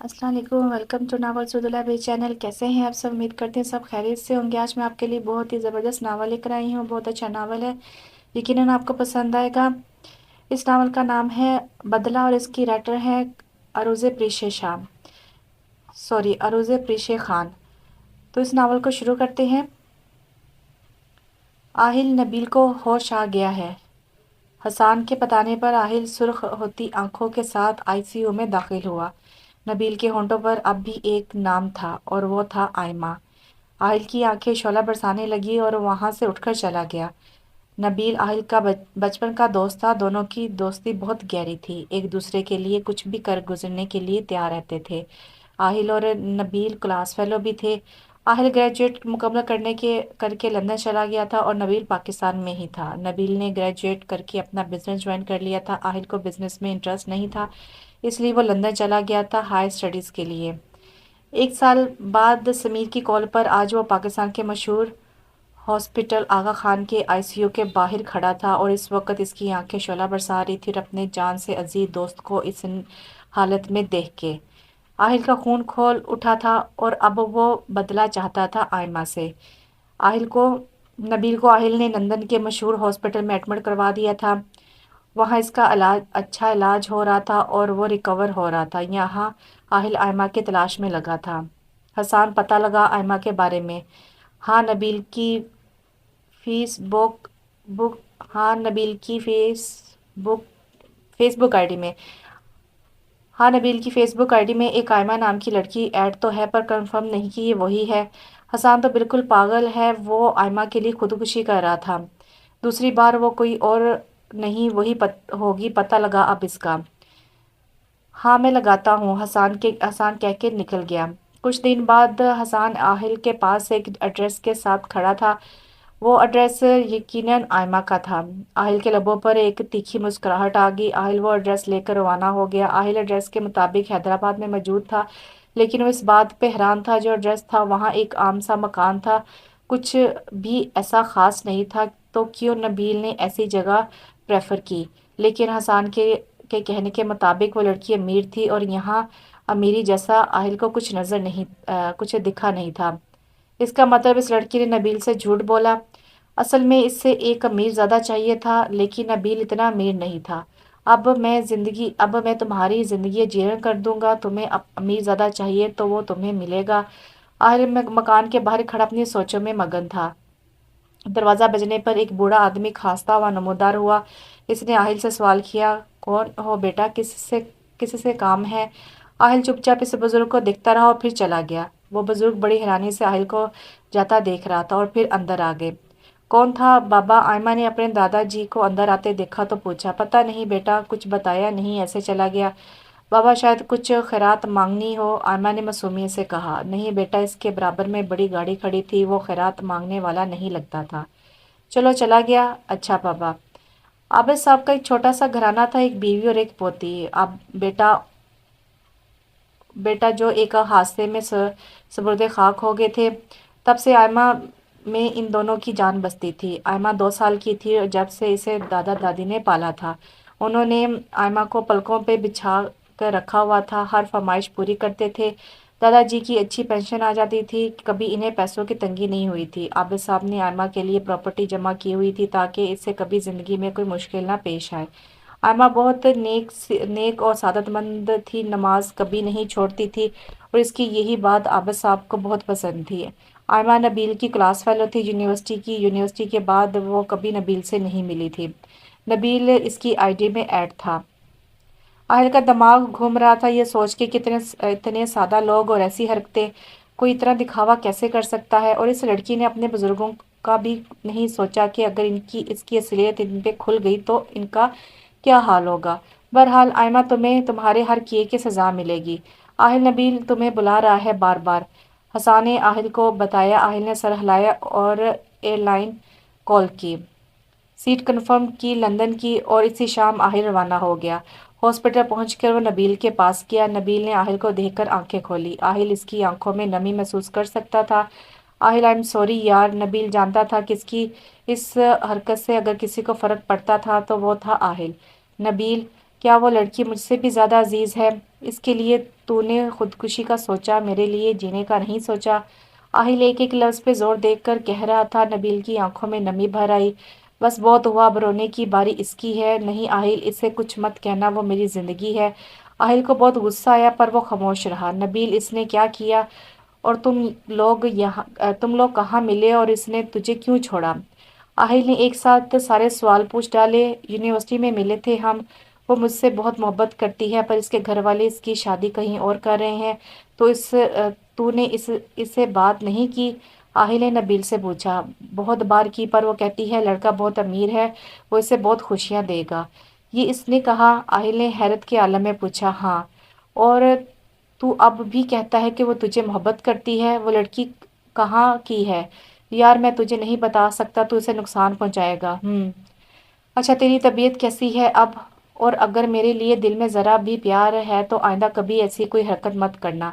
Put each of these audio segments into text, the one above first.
السلام علیکم، welcome to novel Saudullah channel. کیسے ہیں آپ سب؟ امید کرتے ہیں سب خیریت سے ہوں گے۔ آج میں آپ کے لیے بہت ہی زبردست ناول لے کر آئی ہوں۔ بہت اچھا ناول ہے، یقیناً آپ کو پسند آئے گا۔ اس ناول کا نام ہے بدلہ اور اس کی رائٹر ہے اروزے پریشے خان۔ تو اس ناول کو شروع کرتے ہیں۔ آہل نبیل کو ہوش آ گیا ہے۔ حسان کے بتانے پر آہل سرخ ہوتی آنکھوں کے ساتھ ICU میں داخل ہوا۔ نبیل کے ہونٹوں پر اب بھی ایک نام تھا اور وہ تھا آئمہ۔ آہل کی آنکھیں شعلہ برسانے لگی اور وہاں سے اٹھ کر چلا گیا۔ نبیل آہل کا بچپن کا دوست تھا۔ دونوں کی دوستی بہت گہری تھی، ایک دوسرے کے لیے کچھ بھی کر گزرنے کے لیے تیار رہتے تھے۔ آہل اور نبیل کلاس فیلو بھی تھے۔ آہل گریجویٹ مکمل کر کے لندن چلا گیا تھا اور نبیل پاکستان میں ہی تھا۔ نبیل نے گریجویٹ کر کے اپنا بزنس جوائن کر لیا تھا۔ آہل کو بزنس میں انٹرسٹ نہیں تھا، اس لیے وہ لندن چلا گیا تھا ہائر اسٹڈیز کے لیے۔ 1 سال بعد سمیر کی کال پر آج وہ پاکستان کے مشہور ہاسپٹل آغا خان کے ICU کے باہر کھڑا تھا اور اس وقت اس کی آنکھیں شعلہ برسا رہی تھی اپنے جان سے عزیز دوست کو اس حالت میں دیکھ کے۔ آہل کا خون کھول اٹھا تھا اور اب وہ بدلہ چاہتا تھا آئمہ سے۔ نبیل کو آہل نے لندن کے مشہور ہاسپٹل میں ایڈمٹ کروا دیا تھا۔ وہاں اس کا اچھا علاج ہو رہا تھا اور وہ ریکور ہو رہا تھا۔ یہاں آہل آئمہ کی تلاش میں لگا تھا۔ حسان پتہ لگا آئمہ کے بارے میں۔ ہاں نبیل کی فیس بک آئی ڈی میں ایک آئمہ نام کی لڑکی ایڈ تو ہے، پر کنفرم نہیں کہ یہ وہی ہے۔ حسان تو بالکل پاگل ہے، وہ آئمہ کے لیے خودکشی کر رہا تھا۔ دوسری بار وہ کوئی اور نہیں وہی ہوگی، پتہ لگا اب اس کا۔ ہاں میں لگاتا ہوں، حسان کہہ کے نکل گیا۔ کچھ دن بعد حسان آہل کے پاس ایک ایڈریس کے ساتھ کھڑا تھا۔ وہ ایڈریس یقیناً آئمہ کا تھا۔ آہل کے لبوں پر ایک تیکھی مسکراہٹ آ گئی۔ آہل وہ ایڈریس لے کر روانہ ہو گیا۔ آہل ایڈریس کے مطابق حیدرآباد میں موجود تھا، لیکن وہ اس بات پہ حیران تھا جو ایڈریس تھا وہاں ایک عام سا مکان تھا، کچھ بھی ایسا خاص نہیں تھا، تو کیوں نبیل نے ایسی جگہ پریفر کی؟ لیکن حسان کے کہنے کے مطابق وہ لڑکی امیر تھی اور یہاں امیری جیسا آہل کو کچھ دکھا نہیں تھا۔ اس کا مطلب اس لڑکی نے نبیل سے جھوٹ بولا۔ اصل میں اس سے ایک امیر زیادہ چاہیے تھا، لیکن نبیل اتنا امیر نہیں تھا۔ اب میں تمہاری زندگی جیرن کر دوں گا، تمہیں امیر زیادہ چاہیے تو وہ تمہیں ملے گا۔ آہل مکان کے باہر کھڑا اپنی سوچوں میں مگن تھا۔ دروازہ بجنے پر ایک بوڑھا آدمی کھانستا ہوا نمودار ہوا۔ اس نے آہل سے سوال کیا، کون ہو بیٹا، کس سے کام ہے؟ آہل چپ چاپ اس بزرگ کو دیکھتا رہا اور پھر چلا گیا۔ وہ بزرگ بڑی حیرانی سے آہل کو جاتا دیکھ رہا تھا اور پھر اندر آ گئے۔ کون تھا بابا؟ آئمہ نے اپنے دادا جی کو اندر آتے دیکھا تو پوچھا۔ پتہ نہیں بیٹا، کچھ بتایا نہیں، ایسے چلا گیا۔ بابا شاید کچھ خیرات مانگنی ہو، آئمہ نے معصومیت سے کہا۔ نہیں بیٹا، اس کے برابر میں بڑی گاڑی کھڑی تھی، وہ خیرات مانگنے والا نہیں لگتا تھا۔ چلو چلا گیا۔ اچھا بابا۔ عابد صاحب کا ایک چھوٹا سا گھرانہ تھا، ایک بیوی اور ایک پوتی۔ اب بیٹا جو ایک حادثے میں سپرد خاک ہو گئے تھے، تب سے آئمہ میں ان دونوں کی جان بستی تھی۔ آئمہ 2 سال کی تھی جب سے اسے دادا دادی نے پالا تھا۔ انہوں نے آئمہ کو پلکوں پہ بچھا کر رکھا ہوا تھا، ہر فرمائش پوری کرتے تھے۔ دادا جی کی اچھی پینشن آ جاتی تھی، کبھی انہیں پیسوں کی تنگی نہیں ہوئی تھی۔ عابد صاحب نے آئمہ کے لیے پراپرٹی جمع کی ہوئی تھی تاکہ اسے کبھی زندگی میں کوئی مشکل نہ پیش آئے۔ آئمہ بہت نیک اور سعادت مند تھی، نماز کبھی نہیں چھوڑتی تھی اور اس کی یہی بات عابد صاحب کو بہت پسند تھی۔ آئمہ نبیل کی کلاس فیلو تھی یونیورسٹی کے بعد وہ کبھی نبیل سے نہیں ملی تھی۔ نبیل اس کی آئی ڈی میں ایڈ تھا۔ آہل کا دماغ گھوم رہا تھا یہ سوچ کے اتنے سادہ لوگ اور ایسی حرکتیں، کوئی اتنا دکھاوا کیسے کر سکتا ہے؟ اور اس لڑکی نے اپنے بزرگوں کا بھی نہیں سوچا کہ اگر اس کی اصلیت ان پہ کھل گئی تو ان کا کیا حال ہوگا؟ بہرحال آئمہ، تمہیں تمہارے ہر کیے کی سزا ملے گی۔ آہل، نبیل تمہیں بلا رہا ہے بار بار۔ حسان نے آہل کو بتایا۔ آہل نے سر ہلایا اور ایئر لائن کال کی، سیٹ کنفرم کی لندن کی، اور اسی شام آہل روانہ ہو گیا۔ ہاسپٹل پہنچ کر وہ نبیل کے پاس گیا۔ نبیل نے آہل کو دیکھ کر آنکھیں کھولی۔ آہل اس کی آنکھوں میں نمی محسوس کر سکتا تھا۔ آہل، آئی ایم سوری یار۔ نبیل جانتا تھا کہ اس کی اس حرکت سے اگر کسی کو فرق پڑتا تھا تو وہ تھا آہل۔ نبیل، کیا وہ لڑکی مجھ سے بھی زیادہ عزیز ہے؟ اس کے لیے تو نے خودکشی کا سوچا، میرے لیے جینے کا نہیں سوچا؟ آہل ایک ایک لفظ پہ زور دیکھ کر کہہ رہا تھا۔ نبیل کی آنکھوں میں نمی بھر آئی۔ بس بہت ہوا، اب رونے کی باری اس کی ہے۔ نہیں آہل، اسے کچھ مت کہنا، وہ میری زندگی ہے۔ آہل کو بہت غصہ آیا پر وہ خاموش رہا۔ نبیل، اس نے کیا کیا؟ اور تم لوگ کہاں ملے اور اس نے تجھے کیوں چھوڑا؟ آہل نے ایک ساتھ سارے سوال پوچھ ڈالے۔ یونیورسٹی میں ملے تھے ہم۔ وہ مجھ سے بہت محبت کرتی ہے پر اس کے گھر والے اس کی شادی کہیں اور کر رہے ہیں، تو نے اسے بات نہیں کی؟ آہل نے نبیل سے پوچھا۔ بہت بار کی، پر وہ کہتی ہے لڑکا بہت امیر ہے، وہ اسے بہت خوشیاں دے گا۔ یہ اس نے کہا؟ آہل نے حیرت کے عالم میں پوچھا۔ ہاں، اور تو اب بھی کہتا ہے کہ وہ تجھے محبت کرتی ہے؟ وہ لڑکی کہاں کی ہے؟ یار میں تجھے نہیں بتا سکتا، تو اسے نقصان پہنچائے گا۔ اچھا، تیری طبیعت کیسی ہے اب؟ اور اگر میرے لیے دل میں ذرا بھی پیار ہے تو آئندہ کبھی ایسی کوئی حرکت مت کرنا۔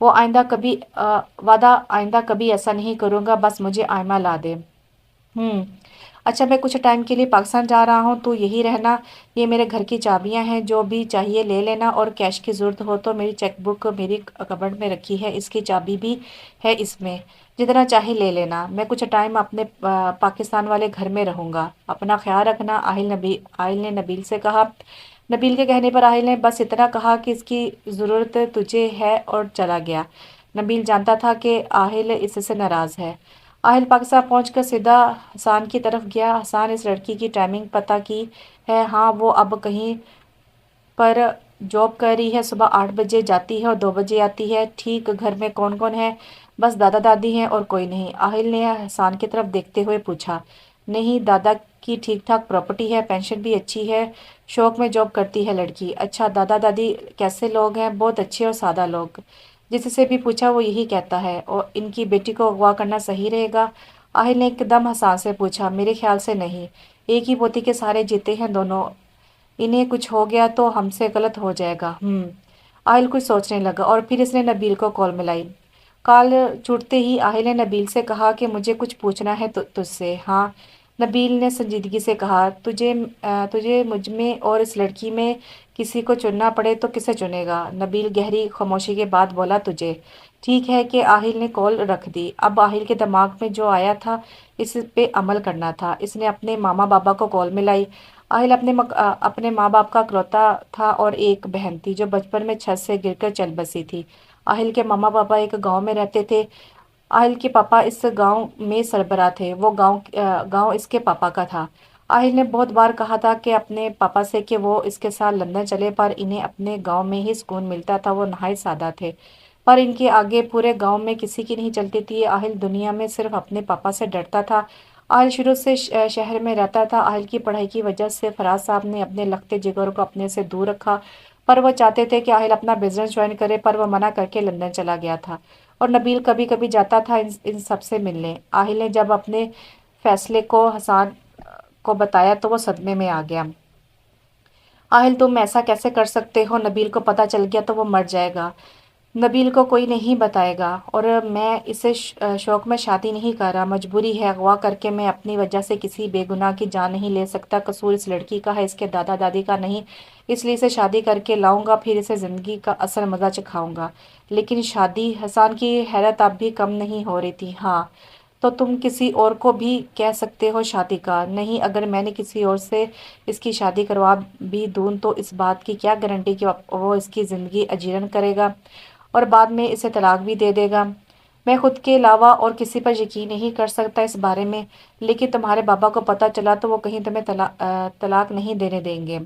وعدہ آئندہ کبھی ایسا نہیں کروں گا، بس مجھے آئمہ لا دے۔ اچھا، میں کچھ ٹائم کے لیے پاکستان جا رہا ہوں، تو یہی رہنا۔ یہ میرے گھر کی چابیاں ہیں، جو بھی چاہیے لے لینا، اور کیش کی ضرورت ہو تو میری چیک بک میری کبرڈ میں رکھی ہے، اس کی چابی بھی ہے اس میں، جتنا چاہے لے لینا۔ میں کچھ ٹائم اپنے پاکستان والے گھر میں رہوں گا، اپنا خیال رکھنا۔ آہل نے نبیل سے کہا۔ نبیل کے کہنے پر آہل نے بس اتنا کہا کہ اس کی ضرورت تجھے ہے، اور چلا گیا۔ نبیل جانتا تھا کہ آہل اس سے ناراض ہے۔ آہل پاکستان پہنچ کر سیدھا حسان کی طرف گیا۔ حسان، اس لڑکی کی ٹائمنگ پتہ کی ہے؟ ہاں، وہ اب کہیں پر جاب کر رہی ہے، صبح 8 بجے جاتی ہے اور 2 بجے آتی ہے۔ ٹھیک، گھر میں کون کون ہے؟ بس دادا دادی ہیں اور کوئی نہیں۔ آہل نے حسان کی طرف دیکھتے ہوئے پوچھا۔ نہیں، دادا کی ٹھیک ٹھاک پراپرٹی ہے، پینشن بھی اچھی ہے، شوق میں جاب کرتی ہے لڑکی۔ اچھا، دادا دادی کیسے لوگ ہیں؟ بہت اچھے اور سادہ لوگ۔ جس سے بھی پوچھا وہ یہی کہتا ہے۔ اور ان کی بیٹی کو اغوا کرنا صحیح رہے گا؟ آہل نے ایک دم حسان سے پوچھا۔ میرے خیال سے نہیں، ایک ہی پوتی کے سارے جیتے ہیں دونوں، انہیں کچھ ہو گیا تو ہم سے غلط ہو جائے گا۔ آہل کچھ سوچنے لگا اور پھر اس نے نبیل کو کال ملائی۔ کال چھوٹتے ہی آہل نے نبیل سے کہا کہ مجھے کچھ پوچھنا ہے تجھ سے۔ ہاں، نبیل نے سنجیدگی سے کہا۔ تجھے مجھ میں اور اس لڑکی میں کسی کو چننا پڑے تو کسے چنے گا؟ نبیل گہری خاموشی کے بعد بولا، تجھے۔ ٹھیک ہے کہ آہل نے کال رکھ دی۔ اب آہل کے دماغ میں جو آیا تھا اس پہ عمل کرنا تھا۔ اس نے اپنے ماما بابا کو کال ملائی۔ آہل اپنے ماں باپ کا اکلوتا تھا اور ایک بہن تھی جو بچپن میں چھت سے گر کر چل بسی تھی۔ آہل کے ماما بابا ایک گاؤں میں رہتے تھے۔ آہل کے پاپا اس گاؤں میں سربراہ تھے، وہ گاؤں اس کے پاپا کا تھا۔ آہل نے بہت بار کہا تھا کہ اپنے پاپا سے کہ وہ اس کے ساتھ لندن چلے، پر انہیں اپنے گاؤں میں ہی سکون ملتا تھا۔ وہ نہایت سادہ تھے، پر ان کے آگے پورے گاؤں میں کسی کی نہیں چلتی تھی۔ آہل دنیا میں صرف اپنے پاپا سے ڈرتا تھا۔ آہل شروع سے شہر میں رہتا تھا۔ آہل کی پڑھائی کی وجہ سے فراز صاحب نے اپنے لختے جگر کو اپنے سے دور رکھا، پر وہ چاہتے تھے کہ آہل اپنا بزنس جوائن کرے، پر وہ منع کر کے لندن چلا گیا تھا۔ اور نبیل کبھی کبھی جاتا تھا ان سب سے ملنے۔ آہل نے جب اپنے فیصلے کو حسان کو بتایا تو وہ صدمے میں آ گیا۔ آہل، تم ایسا کیسے کر سکتے ہو؟ نبیل کو پتہ چل گیا تو وہ مر جائے گا۔ نبیل کو کوئی نہیں بتائے گا، اور میں اسے شوق میں شادی نہیں کر رہا، مجبوری ہے۔ اغوا کر کے میں اپنی وجہ سے کسی بے گناہ کی جان نہیں لے سکتا۔ قصور اس لڑکی کا ہے، اس کے دادا دادی کا نہیں۔ اس لیے اسے شادی کر کے لاؤں گا، پھر اسے زندگی کا اصل مزہ چکھاؤں گا۔ لیکن شادی؟ حسان کی حیرت اب بھی کم نہیں ہو رہی تھی۔ ہاں، تو تم کسی اور کو بھی کہہ سکتے ہو شادی کا؟ نہیں، اگر میں نے کسی اور سے اس کی شادی کروا بھی دوں تو اس بات کی کیا گارنٹی کہ وہ اس کی زندگی اجیرن کرے گا اور بعد میں اسے طلاق بھی دے دے گا؟ میں خود کے علاوہ اور کسی پر یقین نہیں کر سکتا اس بارے میں، لیکن تمہارے بابا کو پتہ چلا تو وہ کہیں تمہیں طلاق نہیں دینے دیں گے۔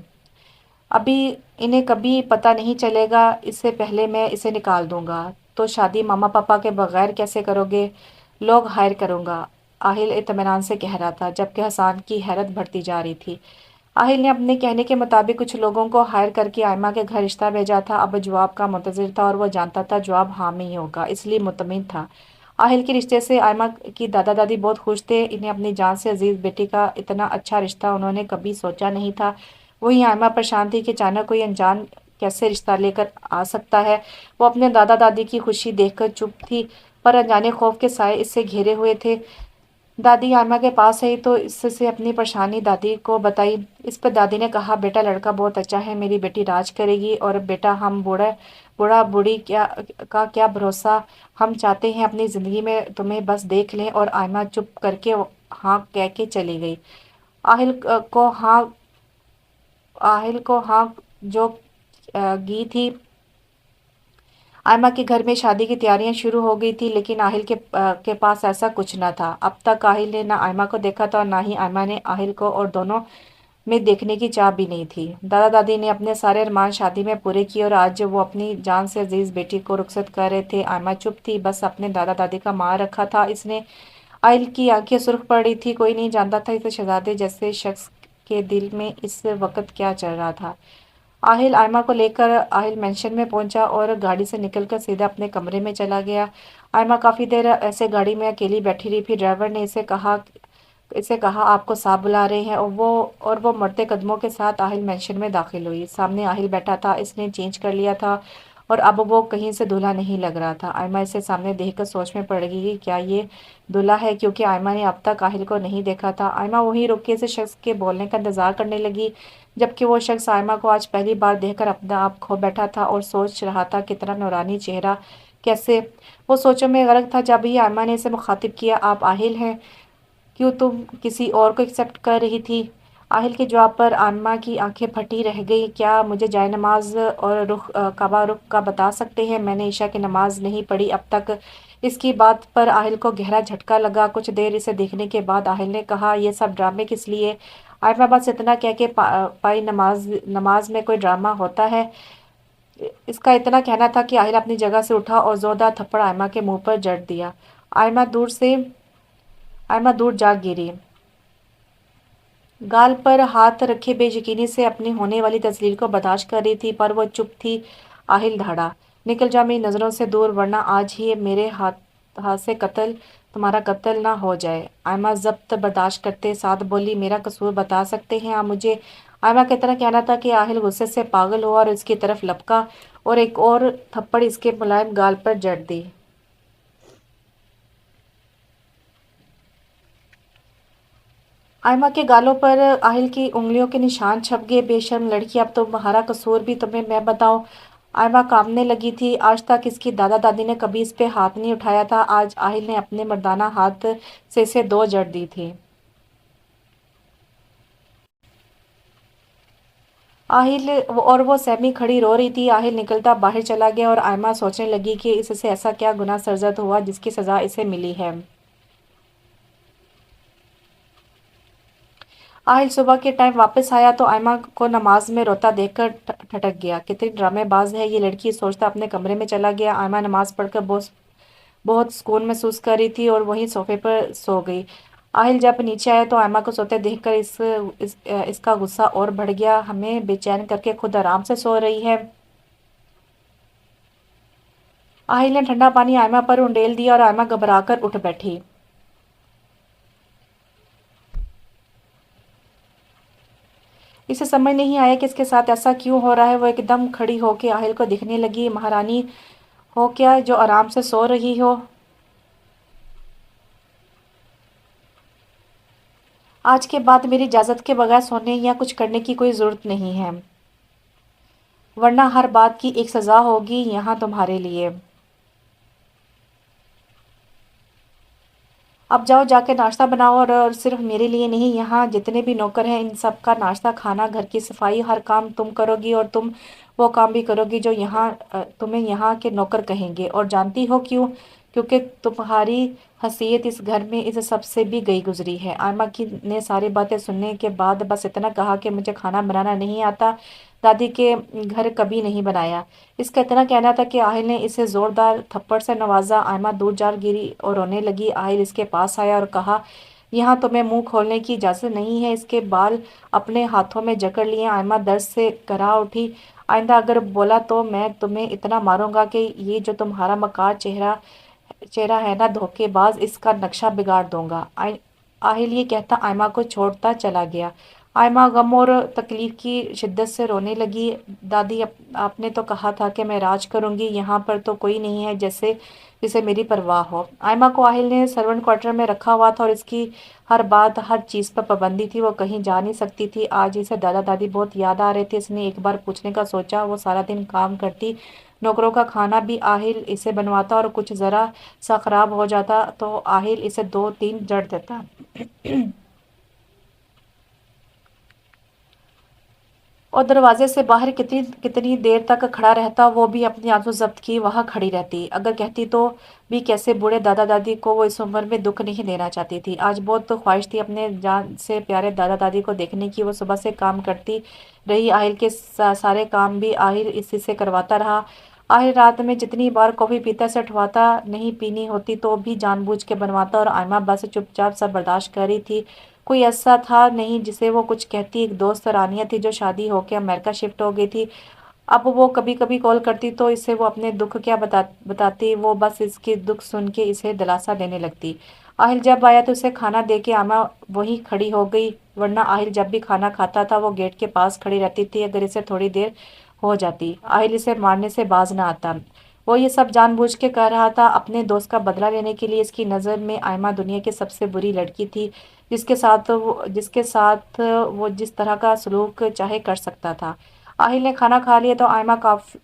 ابھی انہیں کبھی پتہ نہیں چلے گا، اس سے پہلے میں اسے نکال دوں گا۔ تو شادی ماما پاپا کے بغیر کیسے کرو گے؟ لوگ ہائر کروں گا، آہل اطمینان سے کہہ رہا تھا، جبکہ حسان کی حیرت بڑھتی جا رہی تھی۔ آہل نے اپنے کہنے کے مطابق کچھ لوگوں کو ہائر کر کے آئمہ کے گھر رشتہ بھیجا تھا۔ اب جواب کا منتظر تھا اور وہ جانتا تھا جواب ہاں میں ہی ہوگا، اس لیے مطمئن تھا۔ آہل کے رشتے سے آئمہ کی دادا دادی بہت خوش تھے۔ انہیں اپنی جان سے عزیز بیٹی کا اتنا اچھا رشتہ انہوں نے کبھی سوچا نہیں تھا۔ وہیں آئمہ پریشان تھی کہ اچانک کوئی انجان کیسے رشتہ لے کر آ سکتا ہے۔ وہ اپنے دادا دادی کی خوشی دیکھ کر چپ تھی، پر انجانے خوف کے سائے اس سے گھیرے ہوئے تھے۔ दादी आयमा के पास आई तो इससे अपनी परेशानी दादी को बताई। इस पर दादी ने कहा, बेटा लड़का बहुत अच्छा है, मेरी बेटी राज करेगी। और बेटा हम बूढ़ा बूढ़ी क्या भरोसा, हम चाहते हैं अपनी जिंदगी में तुम्हें बस देख लें। और आयमा चुप करके हाँ कह के चली गई। आहिल को हाँ आहिल को हाँ जो गी थी। आयमा के घर में शादी की तैयारियां शुरू हो गई थी, लेकिन आहिल के पास ऐसा कुछ न था। अब तक आहिल ने ना आयमा को देखा था और ना ही आयमा ने आहिल को, और दोनों में देखने की चाह भी नहीं थी। दादा दादी ने अपने सारे अरमान शादी में पूरे किए और आज वो अपनी जान से अजीज बेटी को रुखसत कर रहे थे। आयमा चुप थी, बस अपने दादा दादी का मान रखा था इसने। आहिल की आंखें सुर्ख पड़ रही थी। कोई नहीं जानता था इस शहजादे जैसे शख्स के दिल में इस वक्त क्या चल रहा था। आहिल आयमा को लेकर आहिल मेंशन में पहुंचा और गाड़ी से निकलकर सीधा अपने कमरे में चला गया। आयमा काफी देर ऐसे गाड़ी में अकेली बैठी रही। फिर ड्राइवर ने इसे कहा आपको साहब बुला रहे हैं। और वो मरते कदमों के साथ आहिल मेंशन में दाखिल हुई। सामने आहिल बैठा था, इसने चेंज कर लिया था और अब वो कहीं से दूल्हा नहीं लग रहा था। आयमा इसे सामने देखकर सोच में पड़ गई कि क्या ये दूल्हा है, क्योंकि आयमा ने अब तक आहिल को नहीं देखा था। आयमा वहीं रुक के इस शख्स के बोलने का इंतजार करने लगी, जबकि वो शख्स आयमा को आज पहली बार देखकर अपना आप खो बैठा था और सोच रहा था कितना नूरानी चेहरा, कैसे। वो सोचों में गर्क था जब ही आयमा ने इसे मुखातिब किया, आप आहिल हैं, क्यों तुम किसी और को एक्सेप्ट कर रही थी। आहिल के जवाब पर आयमा की आंखें फटी रह गई। क्या मुझे जाए नमाज और काबा रुख का बता सकते हैं, मैंने ईशा की नमाज नहीं पढ़ी अब तक। इसकी बात पर आहिल को गहरा झटका लगा। कुछ देर इसे देखने के बाद आहिल ने कहा, ये सब ड्रामे किस लिए। आयमा बस इतना कह के पाई, नमाज नमाज में कोई ड्रामा होता है। इसका इतना कहना था कि आहिल अपनी जगह से उठा और जोरदार थप्पड़ आयमा के मुंह पर जड़ दिया। आयमा दूर से आयमा दूर जा गिरी, गाल पर हाथ रखे बेयकीनी से अपनी होने वाली तस्लील को बर्दाश्त कर रही थी, पर वो चुप थी। आहिल धड़ा, निकल जा मेरी नज़रों से दूर, वरना आज ही मेरे हाथ से तुम्हारा कत्ल ना हो जाए। आयमा जब्त बर्दाश्त करते साथ बोली, मेरा कसूर बता सकते हैं आप मुझे। आयमा की तरह कहना था कि आहिल गुस्से से पागल हुआ और इसकी तरफ लपका और एक और थप्पड़ इसके मुलायम गाल पर जड़ दी। आयमा के गालों पर आहिल की उंगलियों के निशान छप गए। बेशर्म लड़की, अब तो तुम्हारा कसूर भी तुम्हें मैं बताऊं। आयमा कांपने लगी थी। आज तक इसकी दादा दादी ने कभी इस पे हाथ नहीं उठाया था। आज आहिल ने अपने मर्दाना हाथ से इसे दो जड़ दी थी। और वो सहमी खड़ी रो रही थी। आहिल निकलता बाहर चला गया और आयमा सोचने लगी कि इससे ऐसा क्या गुनाह सरजद हुआ जिसकी सजा इसे मिली है। आहिल सुबह के टाइम वापस आया तो आयमा को नमाज में रोता देखकर ठटक गया। कितनी ड्रामेबाज है ये लड़की, सोचता अपने कमरे में चला गया। आयमा नमाज पढ़कर बहुत बहुत सुकून महसूस कर रही थी और वहीं सोफे पर सो गई। आहिल जब नीचे आया तो आयमा को सोते देखकर इसका गुस्सा और बढ़ गया। हमें बेचैन करके खुद आराम से सो रही है। आहिल ने ठंडा पानी आयमा पर उंडेल दिया और आयमा घबराकर उठ बैठी। इसे समझ नहीं आया कि इसके साथ ऐसा क्यों हो रहा है। वो एकदम खड़ी होकर आहिल को दिखने लगी। महारानी हो क्या जो आराम से सो रही हो। आज के बाद मेरी इजाज़त के बगैर सोने या कुछ करने की कोई ज़रूरत नहीं है, वरना हर बात की एक सज़ा होगी यहाँ तुम्हारे लिए। अब जाओ जाके नाश्ता बनाओ और सिर्फ मेरे लिए नहीं, यहाँ जितने भी नौकर हैं इन सब का नाश्ता खाना, घर की सफाई, हर काम तुम करोगी और तुम वो काम भी करोगी जो तुम्हें यहाँ के नौकर कहेंगे। और जानती हो क्यों? क्योंकि तुम्हारी हैसियत इस घर में इस सब से भी गई गुजरी है। आयमा की ने सारी बातें सुनने के बाद बस इतना कहा कि मुझे खाना बनाना नहीं आता, दादी के घर कभी नहीं बनाया। इसका इतना कहना था कि आहिल ने इसे जोरदार थप्पड़ से नवाजा। आयमा दूर जा गिरी और रोने लगी। आहिल इसके पास आया और कहा, यहाँ तुम्हें मुंह खोलने की इजाज़त नहीं है। इसके बाल अपने हाथों में जकड़ लिए। आयमा दर्द से करा उठी, आइंदा अगर बोला तो मैं तुम्हें इतना मारूंगा कि ये जो तुम्हारा मकार चेहरा चेहरा है ना धोखेबाज, इसका नक्शा बिगाड़ दूंगा। आहिल ये कहता आयमा को छोड़ता चला गया। आयमा गम और तकलीफ की शिद्दत से रोने लगी। दादी, आपने तो कहा था कि मैं राज करूंगी, यहाँ पर तो कोई नहीं है जैसे जिसे मेरी परवाह हो। आयमा को आहिल ने सर्वेंट क्वार्टर में रखा हुआ था और इसकी हर बात, हर चीज़ पर पाबंदी थी। वो कहीं जा नहीं सकती थी। आज इसे दादा दादी बहुत याद आ रहे थे। इसने एक बार पूछने का सोचा। वो सारा दिन काम करती, नौकरों का खाना भी आहिल इसे बनवाता और कुछ ज़रा सा खराब हो जाता तो आहिल इसे दो तीन जड़ देता। और दरवाजे से बाहर कितनी कितनी देर तक खड़ा रहता, वो भी अपनी आंसू जब्त की वहां खड़ी रहती। अगर कहती तो भी कैसे बूढ़े दादा दादी को वो इस उम्र में दुख नहीं देना चाहती थी। आज बहुत तो ख्वाहिश थी अपने जान से प्यारे दादा दादी को देखने की। वो सुबह से काम करती रही। आहिल के सारे काम भी आहिल इसी से करवाता रहा। आहिल रात में जितनी बार कॉफी पीता से उठवाता, नहीं पीनी होती तो भी जानबूझ के बनवाता और आयमा बस चुपचाप सब बर्दाश्त कर रही थी। कोई ऐसा था नहीं जिसे वो कुछ कहती। एक दोस्त रानिया थी जो शादी होकर अमेरिका शिफ्ट हो गई थी। अब वो कभी कभी कॉल करती तो इसे वो अपने दुख क्या बताती। वो बस इसके दुख सुन के इसे दिलासा देने लगती। आहिल जब आया तो उसे खाना दे के आमा वही खड़ी हो गई। वरना आहिल जब भी खाना खाता था वो गेट के पास खड़ी रहती थी। अगर इसे थोड़ी देर हो जाती, आहिल इसे मारने से बाज ना आता। वो ये सब जानबूझ के कर रहा था अपने दोस्त का बदला लेने के लिए। इसकी नज़र में आयमा दुनिया की सबसे बुरी लड़की थी, जिसके साथ वो जिस तरह का सलूक चाहे कर सकता था। आहिल ने खाना खा लिया तो आयमा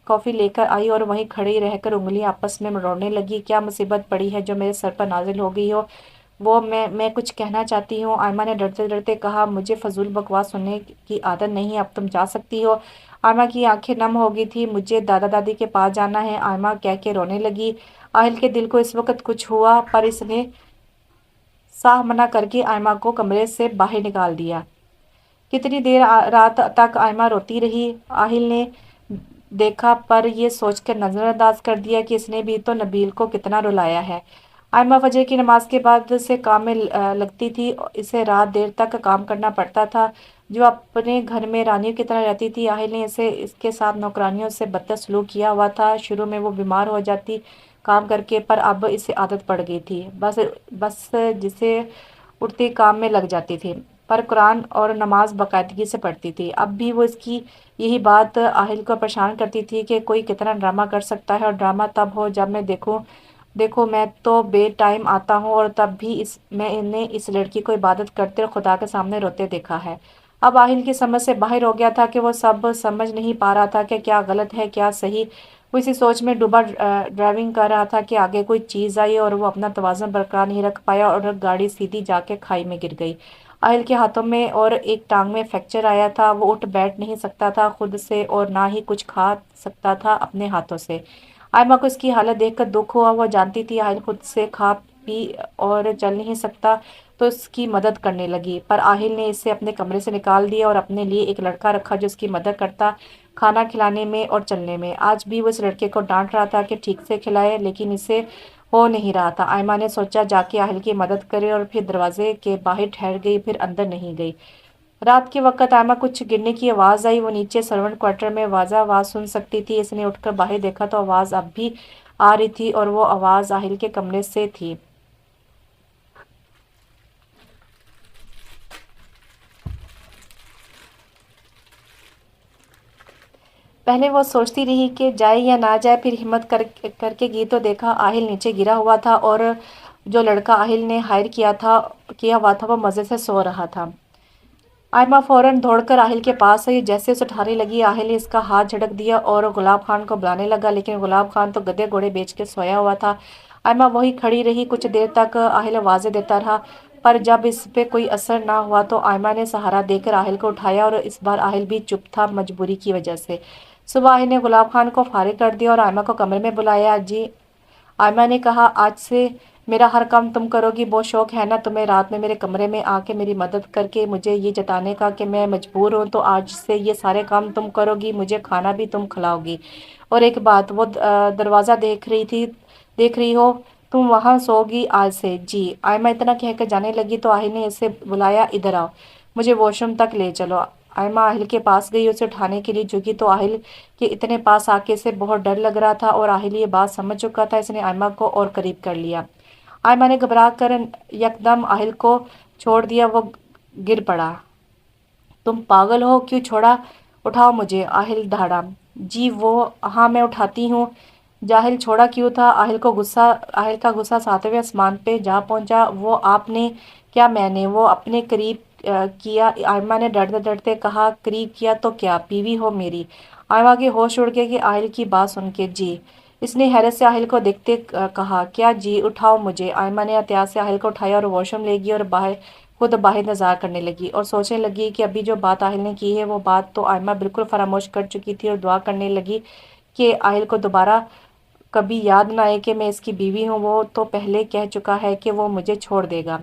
कॉफी लेकर आई और वहीं खड़ी रहकर उंगलियां आपस में मरोड़ने लगी। क्या मुसीबत पड़ी है जो मेरे सर पर नाजिल हो गई हो? वो मैं कुछ कहना चाहती हूँ, आयमा ने डरते डरते कहा। मुझे फजूल बकवास सुनने की आदत नहीं, अब तुम जा सकती हो। आयमा की आंखें नम हो गई थी। मुझे दादा दादी के पास जाना है, आयमा कह के रोने लगी। आहिल के दिल को इस वक्त कुछ हुआ, पर इसने साह मना करके आयमा को कमरे से बाहर निकाल दिया। कितनी देर रात तक आयमा रोती रही। आहिल ने देखा पर ये सोचकर नजरअंदाज कर दिया कि इसने भी तो नबील को कितना रुलाया है। आयमा फजर की नमाज के बाद से काम में लगती थी। इसे रात देर तक काम करना पड़ता था। जो अपने घर में रानियों की तरह रहती थी, आहिल ने इसे इसके साथ नौकरानियों से बदतर सलूक किया हुआ था। शुरू में वो बीमार हो जाती काम करके, पर अब इसे आदत पड़ गई थी। बस बस जिसे उठते काम में लग जाती थी, पर कुरान और नमाज बाकायदगी से पढ़ती थी। अब भी वो इसकी यही बात आहिल को परेशान करती थी कि कोई कितना ड्रामा कर सकता है, और ड्रामा तब हो जब मैं देखूं। देखो, मैं तो बे टाइम आता हूँ और तब भी मैं इन्हें इस लड़की को इबादत करते और खुदा के सामने रोते देखा है। अब आहिल की समझ से बाहर हो गया था कि वो सब समझ नहीं पा रहा था कि क्या गलत है क्या सही। वो इसी सोच में डूबा ड्राइविंग कर रहा था कि आगे कोई चीज़ आई और वो अपना तवाज़ुन बरकरार नहीं रख पाया और गाड़ी सीधी जाके खाई में गिर गई। आहिल के हाथों में और एक टांग में फ्रैक्चर आया था। वो उठ बैठ नहीं सकता था खुद से और ना ही कुछ खा सकता था अपने हाथों से। आयमा को इसकी हालत देखकर दुख हुआ। वो जानती थी आहिल खुद से खा पी और चल नहीं सकता, तो इसकी मदद करने लगी। पर आहिल ने इसे अपने कमरे से निकाल दिया और अपने लिए एक लड़का रखा जो इसकी मदद करता, खाना खिलाने में और चलने में। आज भी वो इस लड़के को डांट रहा था कि ठीक से खिलाए, लेकिन इसे हो नहीं रहा था। आयमा ने सोचा जाके आहिल की मदद करे और फिर दरवाजे के बाहर ठहर गई, फिर अंदर नहीं गई। रात के वक़्त आयमा कुछ गिरने की आवाज़ आई। वो नीचे सर्वेंट क्वार्टर में वाज़ा आवाज़ सुन सकती थी। इसने उठकर बाहर देखा तो आवाज़ अब भी आ रही थी और वो आवाज़ आहिल के कमरे से थी। पहले वो सोचती रही कि जाए या ना जाए, फिर हिम्मत करके गई तो देखा आहिल नीचे गिरा हुआ था और जो लड़का आहिल ने हायर किया हुआ था वो मज़े से सो रहा था। आयमा फौरन दौड़कर आहिल के पास आई। जैसे उसे उठाने लगी, आहिल ने इसका हाथ झटक दिया और गुलाब खान को बुलाने लगा, लेकिन गुलाब खान तो गधे घोड़े बेच के सोया हुआ था। आयमा वही खड़ी रही। कुछ देर तक आहिल आवाज़ें देता रहा, पर जब इस पे कोई असर ना हुआ तो आयमा ने सहारा देकर आहिल को उठाया, और इस बार आहिल भी चुप था, मजबूरी की वजह से। सुबह आहिल ने गुलाब खान को फारिग कर दिया और आयमा को कमरे में बुलाया। जी, आयमा ने कहा, आज से मेरा हर काम तुम करोगी। बहुत शौक है ना तुम्हें रात में मेरे कमरे में आके मेरी मदद करके मुझे ये जताने का कि मैं मजबूर हूँ। तो आज से ये सारे काम तुम करोगी, मुझे खाना भी तुम खिलाओगी। और एक बात, वो दरवाज़ा देख रही हो, तुम वहाँ सोगी आज से। जी। आयमा इतना कहकर जाने लगी तो आहिल ने इसे बुलाया, इधर आओ, मुझे वॉशरूम तक ले चलो। आयमा आहिल के पास गई, उसे उठाने के लिए झुकी तो आहिल के इतने पास आके से बहुत डर लग रहा था, और आहिल ये बात समझ चुका था। इसने आयमा को और करीब कर लिया। आयमा ने घबरा कर यकदम आहिल को छोड़ दिया। वो गिर पड़ा। तुम पागल हो, क्यों छोड़ा? उठाओ मुझे, आहिल दहाड़ा। जी वो, हाँ मैं उठाती हूँ। जाहिल छोड़ा क्यों था? आहिल का गुस्सा सातवें आसमान पे जा पहुंचा। वो आपने? क्या मैंने? वो अपने करीब किया? आयमा ने डरते डरते कहा। करीब किया तो क्या? बीवी हो मेरी। आयमा के होश उड़ गए कि आहिल की बात सुन के। जी। इसने हैरत से आहिल को देखते कहा। क्या जी? उठाओ मुझे। आयमा ने एहतियात से आहिल को उठाया और वॉशरूम ले गई और बाहर इंतजार करने लगी और सोचने लगी कि अभी जो बात आहिल ने की है वो बात तो आयमा बिल्कुल फरामोश कर चुकी थी, और दुआ करने लगी कि आहिल को दोबारा कभी याद ना आए कि मैं इसकी बीवी हूँ। वो तो पहले कह चुका है कि वो मुझे छोड़ देगा,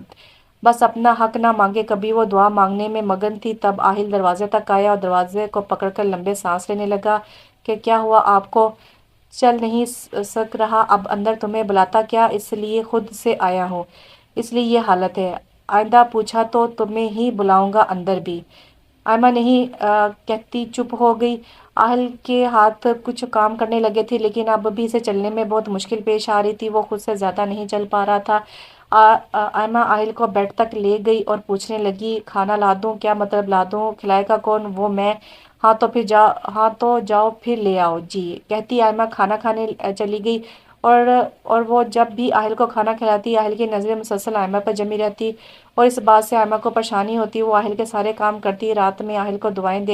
बस अपना हक ना मांगे। कभी वो दुआ मांगने में मगन थी। तब आहिल दरवाजे तक आया और दरवाजे को पकड़कर लंबे सांस लेने लगा कि क्या हुआ आपको? चल नहीं सक रहा अब अंदर? तुम्हें बुलाता क्या? इसलिए खुद से आया हूँ, इसलिए ये हालत है। आइंदा पूछा तो तुम्हें ही बुलाऊंगा अंदर भी। आयमा नहीं कहती चुप हो गई। आहल के हाथ कुछ काम करने लगे थे, लेकिन अब भी इसे चलने में बहुत मुश्किल पेश आ रही थी। वो खुद से ज़्यादा नहीं चल पा रहा था। आयमा आहिल को बेड तक ले गई और पूछने लगी, खाना ला दूं? क्या मतलब ला दूं? खिलाएगा कौन? वो मैं। हाँ तो जाओ फिर ले आओ। जी कहती आयमा खाना खाने चली गई। और और वो जब भी आहिल को खाना खिलाती, आहिल की नज़रें मुसलसल आयमा पर जमी रहती और इस बात से आयमा को परेशानी होती। वो आहिल के सारे काम करती, रात में आहिल को दुआएं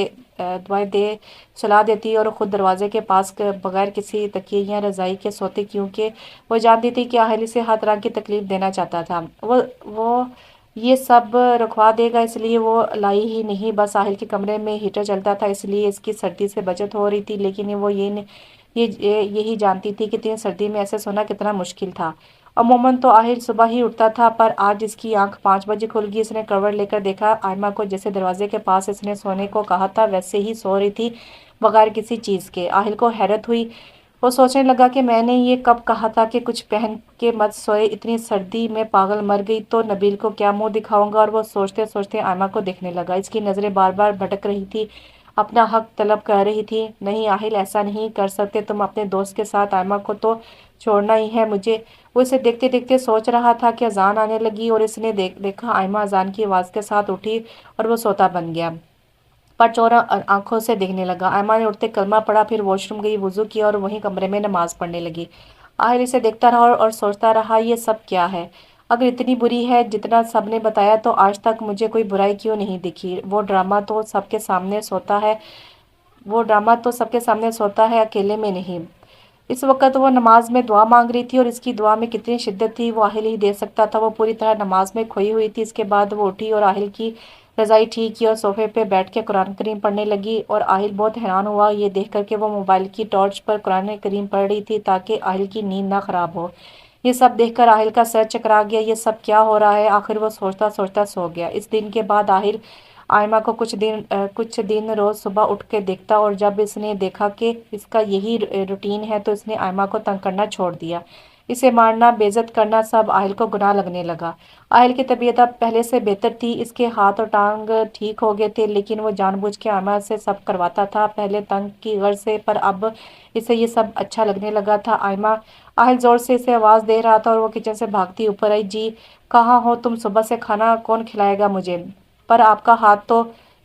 दे सुला देती और खुद दरवाजे के पास बगैर किसी तकिए या रजाई के सोती, क्योंकि वो जानती थी कि आहिल इसे हर तरह की तकलीफ देना चाहता था। वो ये सब रुकवा देगा, इसलिए वो लाई ही नहीं। बस आहिल के कमरे में हीटर चलता था, इसलिए इसकी सर्दी से बचत हो रही थी, लेकिन वो यही जानती थी कि इतनी सर्दी में ऐसे सोना कितना मुश्किल था। अमूमन तो आहिल सुबह ही उठता था, पर आज इसकी आंख 5 बजे खुल गई। इसने करवट लेकर देखा, आयमा को जैसे दरवाजे के पास इसने सोने को कहा था वैसे ही सो रही थी, बगैर किसी चीज़ के। आहिल को हैरत हुई। वो सोचने लगा कि मैंने ये कब कहा था कि कुछ पहन के मत सोए, इतनी सर्दी में पागल मर गई तो नबील को क्या मुंह दिखाऊंगा। और वो सोचते सोचते आयमा को देखने लगा। इसकी नज़रें बार बार भटक रही थी, अपना हक तलब कर रही थी। नहीं आहिल, ऐसा नहीं कर सकते तुम अपने दोस्त के साथ, आयमा को तो छोड़ना ही है मुझे। वो इसे देखते देखते सोच रहा था कि अजान आने लगी और इसने देखा आयमा अजान की आवाज़ के साथ उठी और वो सोता बन गया, पर चौरा आंखों से देखने लगा। आयमा ने उठते कलमा पढ़ा, फिर वॉशरूम गई, वुजू किया और वहीं कमरे में नमाज पढ़ने लगी। आहिर इसे देखता रहा और सोचता रहा, ये सब क्या है? अगर इतनी बुरी है जितना सबने बताया तो आज तक मुझे कोई बुराई क्यों नहीं दिखी? वो ड्रामा तो सबके सामने सोता है, अकेले में नहीं। इस वक्त वो नमाज में दुआ मांग रही थी और इसकी दुआ में कितनी शिद्दत थी वो आहिल ही दे सकता था। वो पूरी तरह नमाज में खोई हुई थी। इसके बाद वो उठी और आहिल की रजाई ठीक की और सोफे पे बैठ के कुरान करीम पढ़ने लगी। और आहिल बहुत हैरान हुआ ये देख कर के वो मोबाइल की टॉर्च पर कुरान करीम पढ़ रही थी ताकि आहिल की नींद ना खराब हो। ये सब देखकर आहिल का सर चकरा गया। ये सब क्या हो रहा है? आखिर वो सोचता सोचता सो गया। इस दिन के बाद आहिल आयमा को कुछ दिन रोज सुबह उठ के देखता, और जब इसने देखा कि इसका यही रूटीन है तो इसने आयमा को तंग करना छोड़ दिया। इसे मारना, बेइज्जत करना सब आहिल को गुनाह लगने लगा। आहिल की तबीयत अब पहले से बेहतर थी। इसके हाथ और टांग ठीक हो गए थे, लेकिन वो जानबूझ के आयमा से सब करवाता था, पहले तंग की गर्ज से, पर अब इसे ये सब अच्छा लगने लगा था। आयमा आहिल जोर से इसे आवाज़ दे रहा था और वो किचन से भागती ऊपर आई। जी कहाँ हो तुम? सुबह से खाना कौन खिलाएगा मुझे? पर आपका हाथ तो।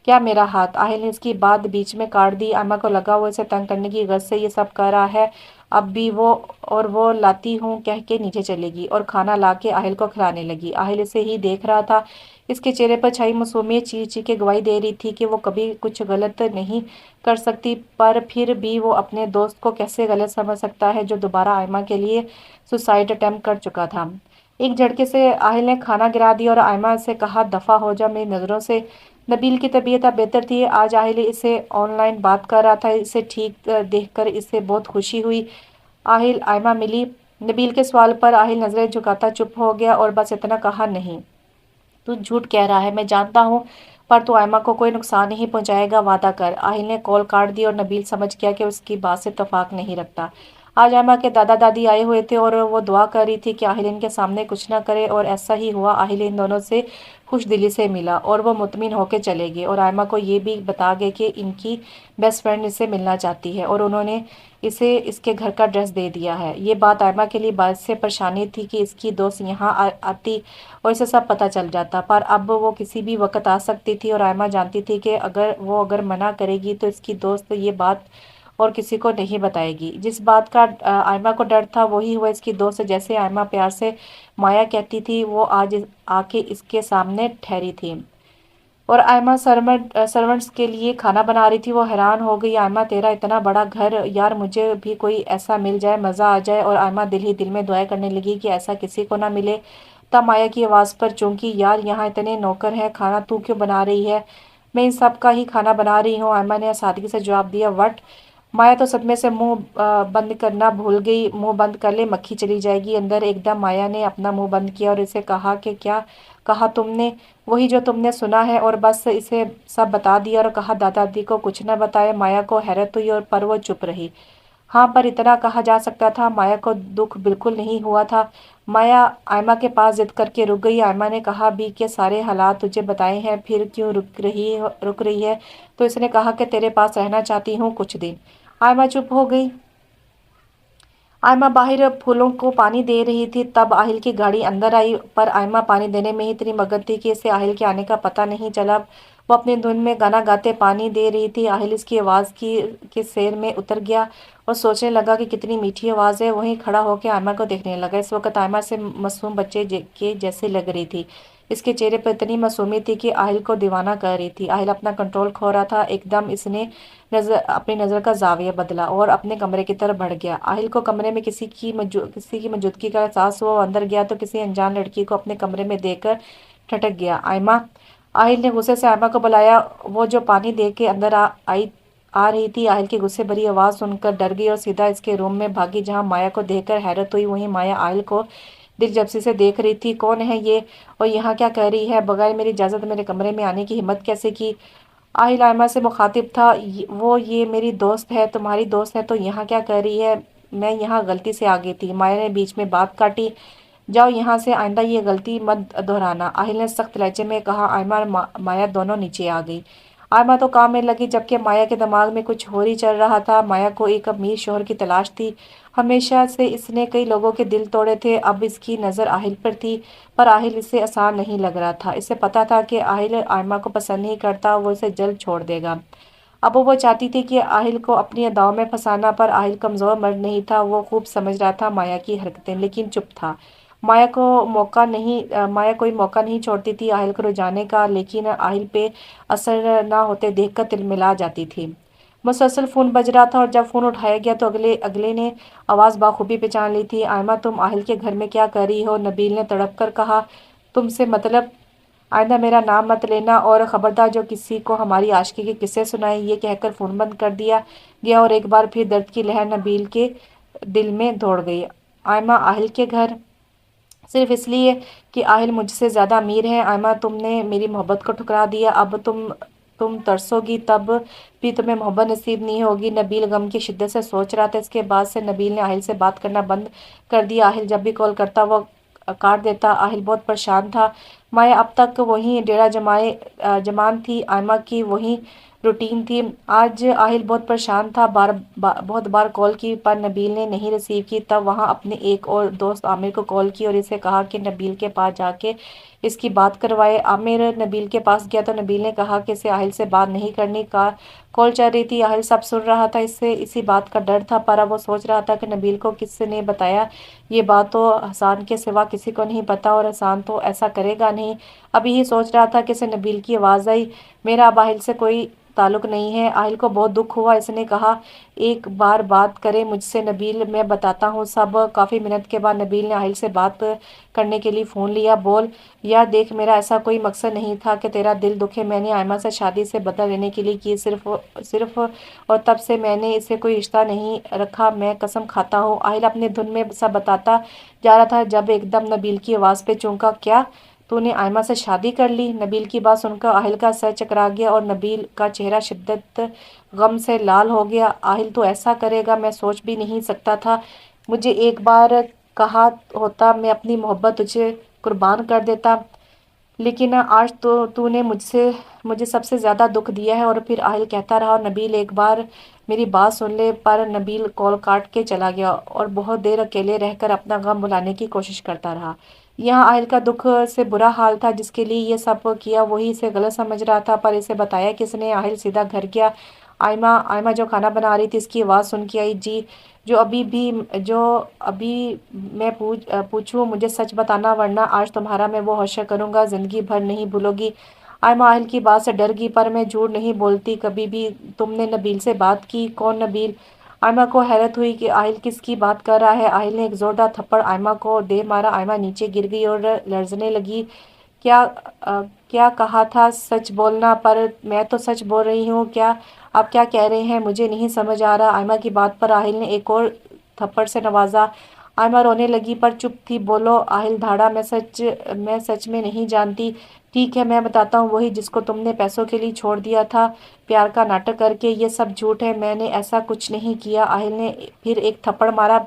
क्या मेरा हाथ? आहिल ने इसकी बात बीच में काट दी। अम्मा को लगा वो इसे तंग करने की गर्ज से ये सब कर रहा है। अब भी वो लाती हूँ कह के नीचे चलेगी और खाना ला के आहिल को खिलाने लगी। आहिल इसे ही देख रहा था। इसके चेहरे पर छाई मासूमियत चीख चीख के गवाही दे रही थी कि वो कभी कुछ गलत नहीं कर सकती, पर फिर भी वो अपने दोस्त को कैसे गलत समझ सकता है जो दोबारा आयमा के लिए सुसाइड अटेम्प्ट कर चुका था। एक झटके से आहिल ने खाना गिरा दिया और आयमा से कहा, दफ़ा हो जा मेरी नज़रों से। नबील की तबीयत अब बेहतर थी। आज आहिल इसे ऑनलाइन बात कर रहा था। इसे ठीक देखकर इसे बहुत खुशी हुई। आहिल, आयमा मिली? नबील के सवाल पर आहिल नज़रें झुकाता चुप हो गया और बस इतना कहा, नहीं, तू झूठ कह रहा है, मैं जानता हूँ, पर तू आयमा को कोई नुकसान नहीं पहुंचाएगा, वादा कर। आहिल ने कॉल काट दी और नबील समझ गया कि उसकी बात से इत्तेफाक नहीं रखता। آج ایما کے دادا دادی آئے ہوئے تھے اور وہ دعا کر رہی تھی کہ آہل ان کے سامنے کچھ نہ کرے، اور ایسا ہی ہوا۔ آہل ان دونوں سے خوش دلی سے ملا اور وہ مطمئن ہو کے چلے گئے، اور ایما کو یہ بھی بتا گئے کہ ان کی بیسٹ فرینڈ اس سے ملنا چاہتی ہے، اور انہوں نے اسے اس کے گھر کا ایڈریس دے دیا ہے۔ یہ بات ایما کے لیے باعث سے پریشانی تھی کہ اس کی دوست یہاں آتی اور اسے سب پتہ چل جاتا، پر اب وہ کسی بھی وقت آ سکتی تھی، اور ایما جانتی تھی کہ اگر منع کرے گی تو اس کی دوست یہ بات اور کسی کو نہیں بتائے گی۔ جس بات کا ایما کو ڈر تھا وہی ہوا اس کی دوست، جیسے ایما پیار سے مایا کہتی تھی، وہ آج آ کے اس کے سامنے ٹھہری تھی۔ اور ایما سرونٹس کے لیے کھانا بنا رہی تھی۔ وہ حیران ہو گئی، ایما تیرا اتنا بڑا گھر، یار مجھے بھی کوئی ایسا مل جائے، مزہ آ جائے۔ اور ایما دل ہی دل میں دعائیں کرنے لگی کہ ایسا کسی کو نہ ملے۔ تب مایا کی آواز پر چونکی، یار یہاں اتنے نوکر ہیں، کھانا تو کیوں بنا رہی ہے؟ میں ان سب کا ہی کھانا بنا رہی ہوں، ایما نے سادگی سے جواب دیا۔ وٹ؟ مایا تو صدمے سے منہ بند کرنا بھول گئی۔ منہ بند کر لے، مکھی چلی جائے گی اندر۔ ایک دم مایا نے اپنا منہ بند کیا اور اسے کہا کہ کیا کہا تم نے؟ وہی جو تم نے سنا ہے، اور بس اسے سب بتا دیا اور کہا دادا دادی کو کچھ نہ بتائے۔ مایا کو حیرت ہوئی اور پر وہ چپ رہی۔ ہاں، پر اتنا کہا جا سکتا تھا۔ مایا کو دکھ بالکل نہیں ہوا تھا۔ مایا ایما کے پاس ضد کر کے رک گئی۔ ایما نے کہا بھی کہ سارے حالات تجھے بتائے ہیں، پھر کیوں رک رہی ہے؟ تو اس نے کہا کہ تیرے پاس رہنا چاہتی ہوں کچھ دن۔ ایما چپ ہو گئی۔ ایما باہر پھولوں کو پانی دے رہی تھی، تب آہل کی گاڑی اندر آئی، پر ایما پانی دینے میں ہی اتنی مگن تھی کہ اسے آہل کے آنے کا پتہ نہیں چلا۔ وہ اپنی دھن میں گانا گاتے پانی دے رہی تھی۔ آہل اس کی آواز کے سیر میں اتر گیا اور سوچنے لگا کہ کتنی میٹھی آواز ہے۔ وہیں کھڑا ہو کے ایما کو دیکھنے لگا۔ اس وقت ایما سے معصوم بچے کے جیسے لگ رہی تھی۔ اس کے چہرے پر اتنی معصومیت تھی کہ آہل کو دیوانہ کر رہی تھی۔ آہل اپنا کنٹرول کھو رہا تھا۔ ایک دم اس نے اپنی نظر کا زاویہ بدلا اور اپنے کمرے کی طرف بڑھ گیا۔ آہل کو کمرے میں کسی کی موجودگی کا احساس ہوا۔ وہ اندر گیا تو کسی انجان لڑکی کو اپنے کمرے میں دیکھ کر ٹھٹک گیا۔ ایما! آہل نے غصے سے ایما کو بلایا، وہ جو پانی دے کے اندر آ رہی تھی۔ آہل کی غصے بھری آواز سن کر ڈر گئی اور سیدھا اس کے روم میں بھاگی، جہاں مایا کو دیکھ کر حیرت ہوئی۔ وہیں مایا آہل کو دلچسپی سے دیکھ رہی تھی۔ کون ہے یہ اور یہاں کیا کر رہی ہے؟ بغیر میری اجازت میرے کمرے میں آنے کی ہمت کیسے کی؟ آہل ایما سے مخاطب تھا، یہ میری دوست ہے، تمہاری دوست ہے تو یہاں کیا کر رہی ہے؟ میں یہاں غلطی سے آ گئی تھی۔ مایا نے بیچ میں بات کاٹی، جاؤ یہاں سے، آئندہ یہ غلطی مت دہرانا، آہل نے سخت لہجے میں کہا۔ ایما اور مایا دونوں نیچے آ گئی۔ ایما تو کام میں لگی، جبکہ مایا کے دماغ میں کچھ اور ہی چل رہا تھا۔ مایا کو ایک امیر شوہر کی تلاش تھی۔ ہمیشہ سے اس نے کئی لوگوں کے دل توڑے تھے، اب اس کی نظر آہل پر تھی، پر آہل اسے آسان نہیں لگ رہا تھا۔ اسے پتہ تھا کہ آہل ایما کو پسند نہیں کرتا، وہ اسے جلد چھوڑ دے گا۔ اب وہ چاہتی تھی کہ آہل کو اپنی اداؤں میں پھنسانا، پر آہل کمزور مرد نہیں تھا، وہ خوب سمجھ رہا تھا مایا کی حرکتیں، لیکن چپ تھا۔ مایا کوئی موقع نہیں چھوڑتی تھی آہل کو رجانے کا، لیکن آہل پہ اثر نہ ہوتے دیکھ کر تلملا جاتی تھی۔ مسلسل فون بج رہا تھا اور جب فون اٹھایا گیا تو اگلے نے آواز بخوبی پہچان لی تھی۔ ایما، تم آہل کے گھر میں کیا کر رہی ہو؟ نبیل نے تڑپ کر کہا۔ تم سے مطلب؟ آئندہ میرا نام مت لینا، اور خبردار جو کسی کو ہماری عاشقی کے قصے سنائے۔ یہ کہہ کر فون بند کر دیا گیا اور ایک بار پھر درد کی لہر نبیل کے دل میں دوڑ گئی۔ ایما، آہل کے گھر؟ صرف اس لیے کہ آہل مجھ سے زیادہ امیر ہے؟ ایما، تم نے میری محبت کو ٹھکرا دیا، اب تم ترسو گی تب بھی تمہیں محبت نصیب نہیں ہوگی۔ نبیل غم کی شدت سے سوچ رہا تھا۔ اس کے بعد سے نبیل نے آہل سے بات کرنا بند کر دیا۔ آہل جب بھی کال کرتا وہ کاٹ دیتا۔ آہل بہت پریشان تھا۔ مایا اب تک وہیں ڈیرا جمان تھی، ایما کی وہی روٹین تھی۔ آج آہل بہت پریشان تھا، بہت بار کال کی پر نبیل نے نہیں ریسیو کی۔ تب وہاں اپنے ایک اور دوست عامر کو کال کی اور اسے کہا کہ نبیل کے پاس جا کے اس کی بات کروائے۔ عامر نبیل کے پاس گیا تو نبیل نے کہا کہ اسے آہل سے بات نہیں کرنی، کال چل رہی تھی۔ آہل سب سن رہا تھا، اسے اسی بات کا ڈر تھا، پر اب وہ سوچ رہا تھا کہ نبیل کو کس نے بتایا یہ بات تو حسان کے سوا کسی کو نہیں پتا، اور حسان تو ایسا کرے گا نہیں۔ اب یہی سوچ رہا تھا کہ اسے نبیل کی آواز آئی، میرا اب آہل سے کوئی تعلق نہیں ہے۔ آہل کو بہت دکھ ہوا، اس نے کہا ایک بار بات کرے مجھ سے نبیل، میں بتاتا ہوں سب۔ کافی منٹ کے بعد نبیل نے آہل سے بات کرنے کے لیے فون لیا۔ بول یار دیکھ، میرا ایسا کوئی مقصد نہیں تھا کہ تیرا دل دکھے، میں نے ایما سے شادی سے بدلہ لینے کے لیے کی صرف، اور تب سے میں نے اسے کوئی رشتہ نہیں رکھا، میں قسم کھاتا ہوں۔ آہل اپنے دھن میں سب بتاتا جا رہا تھا جب ایک دم نبیل کی آواز پہ چونکا۔ کیا تو نے آئمہ سے شادی کر لی؟ نبیل کی بات سن کر آہل کا سر چکرا گیا اور نبیل کا چہرہ شدت غم سے لال ہو گیا۔ آہل تو ایسا کرے گا میں سوچ بھی نہیں سکتا تھا۔ مجھے ایک بار کہا ہوتا میں اپنی محبت تجھے قربان کر دیتا، لیکن آج تو نے مجھے سب سے زیادہ دکھ دیا ہے۔ اور پھر آہل کہتا رہا، نبیل ایک بار میری بات سن لے۔ پر نبیل کال کاٹ کے چلا گیا اور بہت دیر اکیلے رہ کر اپنا غم بھلانے کی کوشش کرتا رہا۔ یہاں آہل کا دکھ سے برا حال تھا، جس کے لیے یہ سب کیا وہی اسے غلط سمجھ رہا تھا۔ پر اسے بتایا کس نے؟ آہل سیدھا گھر گیا۔ آئمہ جو کھانا بنا رہی تھی اس کی آواز سن کے آئی۔ جی، جو ابھی میں پوچھوں مجھے سچ بتانا، ورنہ آج تمہارا میں وہ حشر کروں گا زندگی بھر نہیں بھولو گی۔ آئمہ آہل کی بات سے ڈر گئی، پر میں جھوٹ نہیں بولتی کبھی بھی۔ تم نے نبیل سے بات کی؟ کون نبیل؟ آئمہ کو حیرت ہوئی کہ آہل کس کی بات کر رہا ہے۔ آہل نے ایک زوردار تھپڑ آئمہ کو دے مارا۔ آئمہ نیچے گر گئی اور لرزنے لگی۔ کیا کہا تھا؟ سچ بولنا۔ پر میں تو سچ بول رہی ہوں۔ آپ کیا کہہ رہے ہیں؟ مجھے نہیں سمجھ آ رہا۔ آئمہ کی بات پر آہل نے ایک اور تھپڑ سے نوازا۔ آئمہ رونے لگی پر چپ تھی۔ بولو، آہل دھاڑا، میں سچ میں نہیں جانتی۔ ٹھیک ہے، میں بتاتا ہوں، وہی جس کو تم نے پیسوں کے لیے چھوڑ دیا تھا پیار کا ناٹک کر کے۔ یہ سب جھوٹ ہے، میں نے ایسا کچھ نہیں کیا۔ آہل نے پھر ایک تھپڑ مارا۔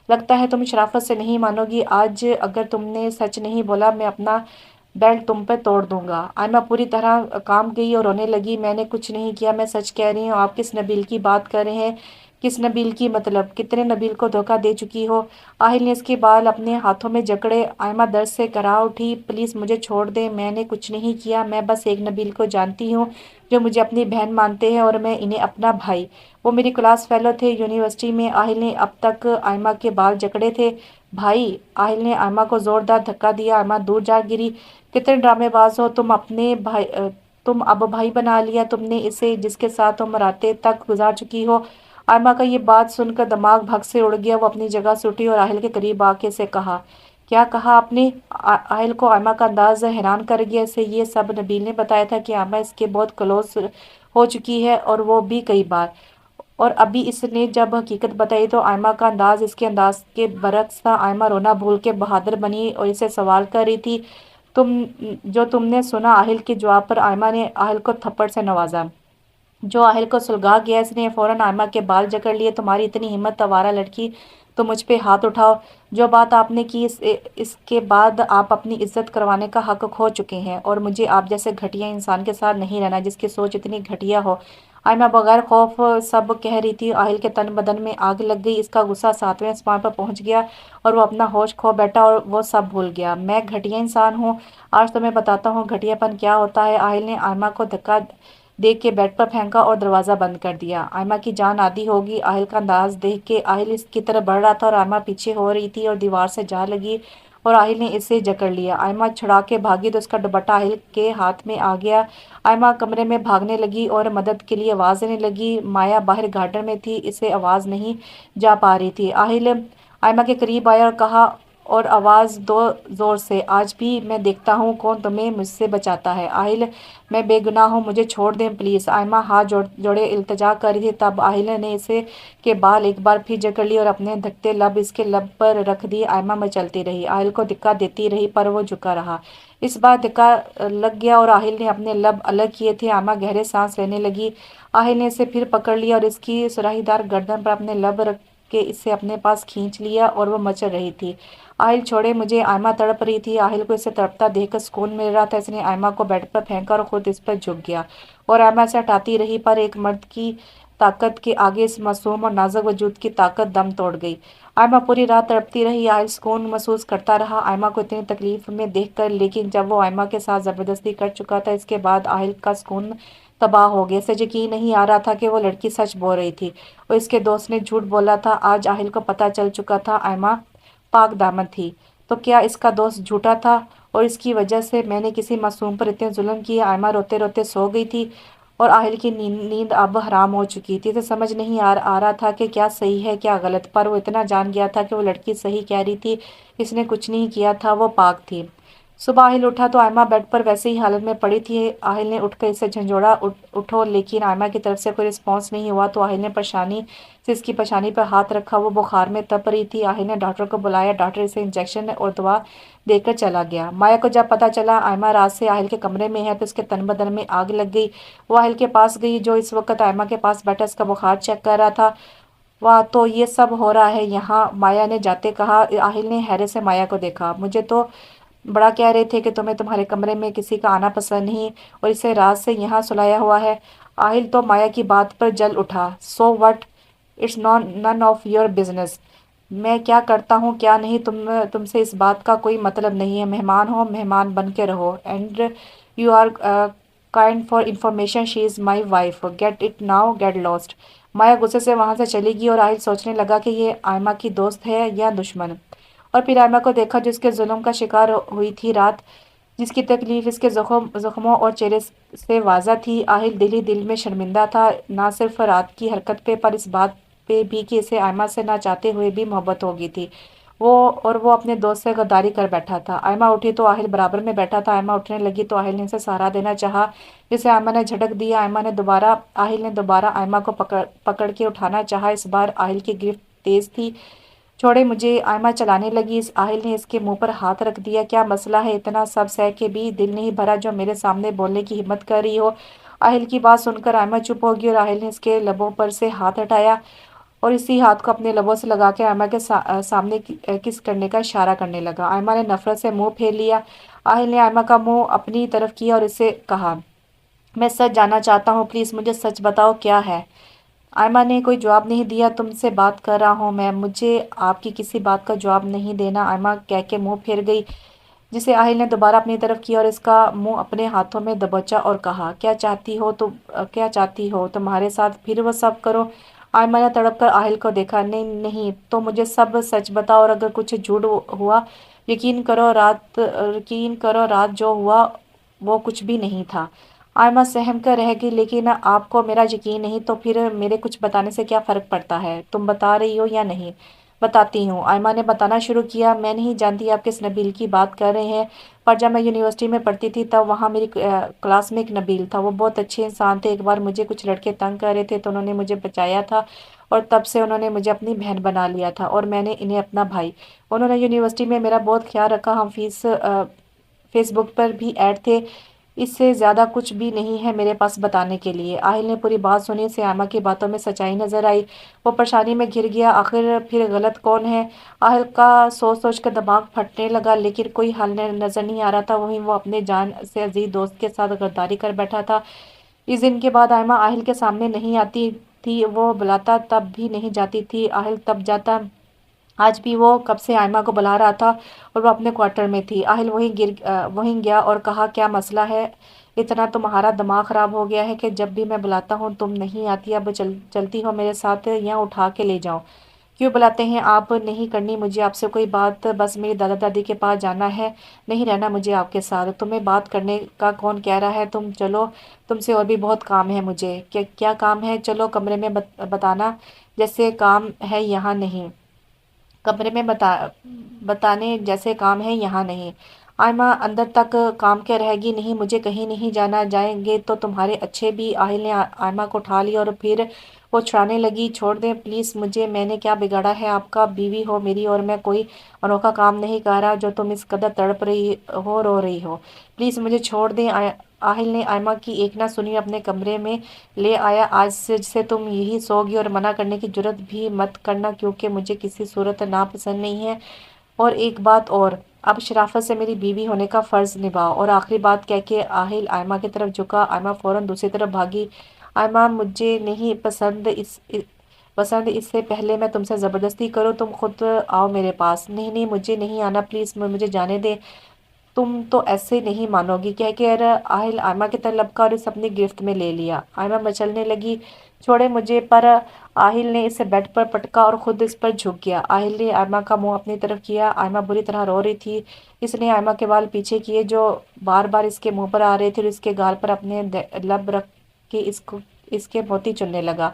لگتا ہے تم شرافت سے نہیں مانو گی۔ آج اگر تم نے سچ نہیں بولا میں اپنا بیلٹ تم پہ توڑ دوں گا۔ آئمہ پوری طرح کانپ گئی اور رونے لگی۔ میں نے کچھ نہیں کیا، میں سچ کہہ رہی ہوں۔ آپ کس نبیل کی بات کر رہے ہیں؟ کس نبیل کی مطلب؟ کتنے نبیل کو دھوکہ دے چکی ہو؟ آہل نے اس کے بال اپنے ہاتھوں میں جکڑے۔ آئمہ درد سے کرا اٹھی۔ پلیز مجھے چھوڑ دیں، میں نے کچھ نہیں کیا۔ میں بس ایک نبیل کو جانتی ہوں جو مجھے اپنی بہن مانتے ہیں اور میں انہیں اپنا بھائی۔ وہ میری کلاس فیلو تھے یونیورسٹی میں۔ آہل نے اب تک آئمہ کے بال جکڑے تھے۔ بھائی؟ آہل نے آئمہ کو زوردار دھکا دیا۔ آئمہ دور جا گری۔ کتنے ڈرامے باز ہو تم اب بھائی بنا لیا تم نے اسے، جس کے ساتھ تم راتے تک گزار چکی ہو۔ آئمہ کا یہ بات سن کر دماغ بھگ سے اڑ گیا۔ وہ اپنی جگہ سے اٹھی اور آہل کے قریب آ کے اسے کہا، کیا کہا آپ نے؟ آہل کو آئمہ کا انداز حیران کر گیا۔ اسے یہ سب نبیل نے بتایا تھا کہ آئمہ اس کے بہت کلوز ہو چکی ہے، اور وہ بھی کئی بار۔ اور ابھی اس نے جب حقیقت بتائی تو آئمہ کا انداز اس کے انداز کے برعکس تھا۔ آئمہ رونا بھول کے بہادر بنی اور اسے سوال کر رہی تھی، تم نے سنا؟ آہل کے جواب پر آئمہ نے آہل کو تھپڑ سے نوازا جو آہل کو سلگا گیا۔ اس نے فوراً آئمہ کے بال جکڑ لیے۔ تمہاری اتنی ہمت آوارہ لڑکی، تو مجھ پہ ہاتھ اٹھاؤ۔ جو بات آپ نے کی اس کے بعد آپ اپنی عزت کروانے کا حق کھو چکے ہیں، اور مجھے آپ جیسے گھٹیا انسان کے ساتھ نہیں رہنا جس کی سوچ اتنی گھٹیا ہو۔ آئمہ بغیر خوف سب کہہ رہی تھی۔ آہل کے تن بدن میں آگ لگ گئی۔ اس کا غصہ 7ویں آسمان پر پہنچ گیا اور وہ اپنا ہوش کھو بیٹھا اور وہ سب بھول گیا۔ میں گھٹیا انسان ہوں؟ آج تمہیں بتاتا ہوں گھٹیا پن کیا ہوتا ہے۔ آہل نے آئمہ کو دھکا دے کے بیڈ پر پھینکا اور دروازہ بند کر دیا۔ آئمہ کی جان آدھی ہوگی آہل کا انداز دیکھ کے۔ آہل اس کی طرف بڑھ رہا تھا اور آئمہ پیچھے ہو رہی تھی اور دیوار سے جا لگی اور آہل نے اسے جکڑ لیا۔ آئمہ چھڑا کے بھاگی تو اس کا دوپٹہ آہل کے ہاتھ میں آ گیا۔ آئمہ کمرے میں بھاگنے لگی اور مدد کے لیے آواز دینے لگی۔ مایا باہر گارڈن میں تھی، اسے آواز نہیں جا پا رہی تھی۔ آہل آئمہ کے قریب آیا اور کہا اور آواز دو زور سے، آج بھی میں دیکھتا ہوں کون تمہیں مجھ سے بچاتا ہے۔ آہل، میں بے گناہ ہوں، مجھے چھوڑ دیں پلیز۔ آئمہ ہاتھ جوڑے التجا کر رہی تھی۔ تب آہل نے اسے کے بال ایک بار پھر جکڑ لیے اور اپنے دھکتے لب اس کے لب پر رکھ دیے۔ آئمہ مچلتی رہی، آہل کو دھکا دیتی رہی، پر وہ جھکا رہا۔ اس بار دھکا لگ گیا اور آہل نے اپنے لب الگ کیے تھے۔ آئمہ گہرے سانس لینے لگی۔ آہل نے اسے پھر پکڑ لیا اور اس کی سراہی دار گردن پر اپنے لب رکھ کے اسے اپنے پاس کھینچ لیا اور وہ مچل رہی تھی، آہل چھوڑے مجھے۔ آئمہ تڑپ رہی تھی۔ آہل کو اسے تڑپتا دیکھ کر سکون مل رہا تھا۔ اس نے آئمہ کو بیڈ پر پھینکا اور خود اس پر جھک گیا اور آئمہ اسے ہٹاتی رہی، پر ایک مرد کی طاقت کے آگے اس معصوم اور نازک وجود کی طاقت دم توڑ گئی۔ آئمہ پوری رات تڑپتی رہی۔ آہل سکون محسوس کرتا رہا آئمہ کو اتنی تکلیف میں دیکھ کر، لیکن جب وہ آئمہ کے ساتھ زبردستی کر چکا تھا اس کے بعد آہل کا سکون تباہ ہو گیا۔ اسے یقین نہیں آ رہا تھا کہ وہ لڑکی سچ بول رہی تھی اور اس کے دوست نے جھوٹ بولا تھا۔ آج آہل کو پتہ چل چکا تھا آئمہ پاک دامن تھی، تو کیا اس کا دوست جھوٹا تھا اور اس کی وجہ سے میں نے کسی معصوم پر اتنے ظلم کیے؟ آئمہ روتے روتے سو گئی تھی اور آہل کی نیند اب حرام ہو چکی تھی۔ اسے سمجھ نہیں آ رہا تھا کہ کیا صحیح ہے کیا غلط، پر وہ اتنا جان گیا تھا کہ وہ لڑکی صحیح کہہ رہی تھی، اس نے کچھ نہیں کیا تھا، وہ پاک تھی۔ सुबह आहिल उठा तो आयमा बेड पर वैसे ही हालत में पड़ी थी। आहिल ने उठकर इसे झंझोड़ा, उठो, लेकिन आयमा की तरफ से कोई रिस्पॉन्स नहीं हुआ। तो आहिल ने परेशानी से इसकी परेशानी पर हाथ रखा। वो बुखार में तप रही थी। आहिल ने डॉक्टर को बुलाया। डॉक्टर इसे इंजेक्शन और दवा देकर चला गया। माया को जब पता चला आयमा रात से आहिल के कमरे में है तो उसके तन बदन में आग लग गई। वो आहिल के पास गई जो इस वक्त आयमा के पास बैठा उसका बुखार चेक कर रहा था। वाह, तो ये सब हो रहा है यहाँ, माया ने जाते कहा। आहिल ने हैरत से माया को देखा। मुझे तो बड़ा कह रहे थे कि तुम्हें तुम्हारे कमरे में किसी का आना पसंद नहीं और इसे रात से यहाँ सुलाया हुआ है। आहिल तो माया की बात पर जल उठा। So what, it's none of your business. मैं क्या करता हूँ क्या नहीं तुमसे इस बात का कोई मतलब नहीं है। मेहमान हो, मेहमान बन के रहो। And you are kind for information, she is my wife, get it now, get lost. माया गुस्से से वहां से चली गई और आहिल सोचने लगा कि ये आयमा की दोस्त है या दुश्मन। और फिर आयमा को देखा जो इसके जुल्म का शिकार हुई थी रात, जिसकी तकलीफ इसके जख्मों और चेहरे से वाज़ा थी। आहिल दिल ही दिल में शर्मिंदा था, ना सिर्फ रात की हरकत पे पर इस बात पे भी कि इसे आयमा से ना चाहते हुए भी मोहब्बत हो गई थी। वो अपने दोस्त से गद्दारी कर बैठा था। आयमा उठी तो आहिल बराबर में बैठा था। आयमा उठने लगी तो आहिल ने इसे सहारा देना चाहा, जिसे आयमा ने झटक दिया। आहिल ने दोबारा आयमा को पकड़ पकड़ के उठाना चाहा। इस बार आहिल की गिरफ्त तेज थी। छोड़े मुझे, आयमा चलाने लगी। इस आहिल ने इसके मुंह पर हाथ रख दिया। क्या मसला है, इतना सब सह के भी दिल नहीं भरा जो मेरे सामने बोलने की हिम्मत कर रही हो। आहिल की बात सुनकर आयमा चुप होगी और आहिल ने इसके लबों पर से हाथ हटाया और इसी हाथ को अपने लबों से लगा के आयमा के सामने किस करने का इशारा करने लगा। आयमा ने नफरत से मुंह फेर लिया। आहिल ने आयमा का मुंह अपनी तरफ किया और इसे कहा, मैं सच जानना चाहता हूँ, प्लीज मुझे सच बताओ क्या है। आयमा ने कोई जवाब नहीं दिया। तुमसे बात कर रहा हूँ मैं, मुझे आपकी किसी बात का जवाब नहीं देना, आयमा कह के मुंह फेर गई, जिसे आहिल ने दोबारा अपनी तरफ किया और इसका मुंह अपने हाथों में दबोचा और कहा, क्या चाहती हो तुम्हारे साथ फिर वो सब करो। आयमा ने तड़प कर आहिल को देखा। नहीं नहीं, तो मुझे सब सच बताओ और अगर कुछ झूठ हुआ, यकीन करो रात जो हुआ वो कुछ भी नहीं था। आयमा सहम कर रह गई। लेकिन आपको मेरा यकीन नहीं तो फिर मेरे कुछ बताने से क्या फ़र्क पड़ता है, तुम बता रही हो या नहीं। बताती हूँ, आयमा ने बताना शुरू किया। मैं नहीं जानती आप किस नबील की बात कर रहे हैं, पर जब मैं यूनिवर्सिटी में पढ़ती थी तब वहाँ मेरी क्लास में एक नबील था। वो बहुत अच्छे इंसान थे। एक बार मुझे कुछ लड़के तंग कर रहे थे तो उन्होंने मुझे बचाया था और तब से उन्होंने मुझे अपनी बहन बना लिया था और मैंने इन्हें अपना भाई। उन्होंने यूनिवर्सिटी में मेरा बहुत ख्याल रखा। हम फेसबुक पर भी ऐड थे। इससे ज़्यादा कुछ भी नहीं है मेरे पास बताने के लिए। आहिल ने पूरी बात सुनी। उसे आयमा की बातों में सच्चाई नजर आई। वो परेशानी में घिर गया। आखिर फिर गलत कौन है। आहिल का सोच सोच कर दिमाग फटने लगा, लेकिन कोई हल नजर नहीं आ रहा था। वहीं वो अपने जान से अजीज दोस्त के साथ गद्दारी कर बैठा था। इस दिन के बाद आयमा आहिल के सामने नहीं आती थी। वो बुलाता तब भी नहीं जाती थी, आहिल तब जाता। आज भी वो कब से आयमा को बुला रहा था और वो अपने क्वार्टर में थी। आहिल वहीं गया और कहा, क्या मसला है, इतना तुम्हारा दिमाग खराब हो गया है कि जब भी मैं बुलाता हूँ तुम नहीं आती। अब चलती हो मेरे साथ या उठा के ले जाओ। क्यों बुलाते हैं आप, नहीं करनी मुझे आपसे कोई बात, बस मेरी दादा दादी के पास जाना है, नहीं रहना मुझे आपके साथ। तुम्हें बात करने का कौन कह रहा है, तुम चलो, तुमसे और भी बहुत काम है मुझे। क्या क्या काम है, चलो कमरे में बताना जैसे काम है यहाँ नहीं। कमरे में बताने जैसे काम है यहाँ नहीं। आयमा अंदर तक काम के रहेगी। नहीं, मुझे कहीं नहीं जाना, जाएंगे तो तुम्हारे अच्छे भी। आहिल ने आयमा को उठा लिया और फिर वो छुड़ाने लगी। छोड़ दें प्लीज़ मुझे, मैंने क्या बिगाड़ा है, आपका बीवी हो मेरी और मैं कोई अनोखा काम नहीं कर रहा जो तुम इस कदर तड़प रही हो, रो रही हो। प्लीज़ मुझे छोड़ दें। आहिल ने आयमा की एक ना सुनी, अपने कमरे में ले आया। आज से तुम यही सोगी और मना करने की जरूरत भी मत करना, क्योंकि मुझे किसी सूरत नापसंद नहीं है। और एक बात और, अब शराफत से मेरी बीवी होने का फर्ज निभाओ। और आखिरी बात कह के आहिल आयमा की तरफ झुका। आयमा फौरन दूसरी तरफ भागी। आयमा, मुझे नहीं पसंद इससे पहले मैं तुमसे ज़बरदस्ती करूँ, तुम खुद आओ मेरे पास। नहीं नहीं, मुझे नहीं आना, प्लीज़ मुझे जाने दे। तुम तो ऐसे नहीं मानोगी, कह के आहिल आयमा की तरफ लपका और इसे अपनी गिरफ्त में ले लिया। आयमा मचलने लगी, छोड़े मुझे, पर आहिल ने इसे बेड पर पटका और खुद इस पर झुक गया। आहिल ने आयमा का मुंह अपनी तरफ किया। आयमा बुरी तरह रो रही थी। इसने आयमा के बाल पीछे किए जो बार बार इसके मुंह पर आ रहे थे और इसके गाल पर अपने लब रख के इसके मोती चुनने लगा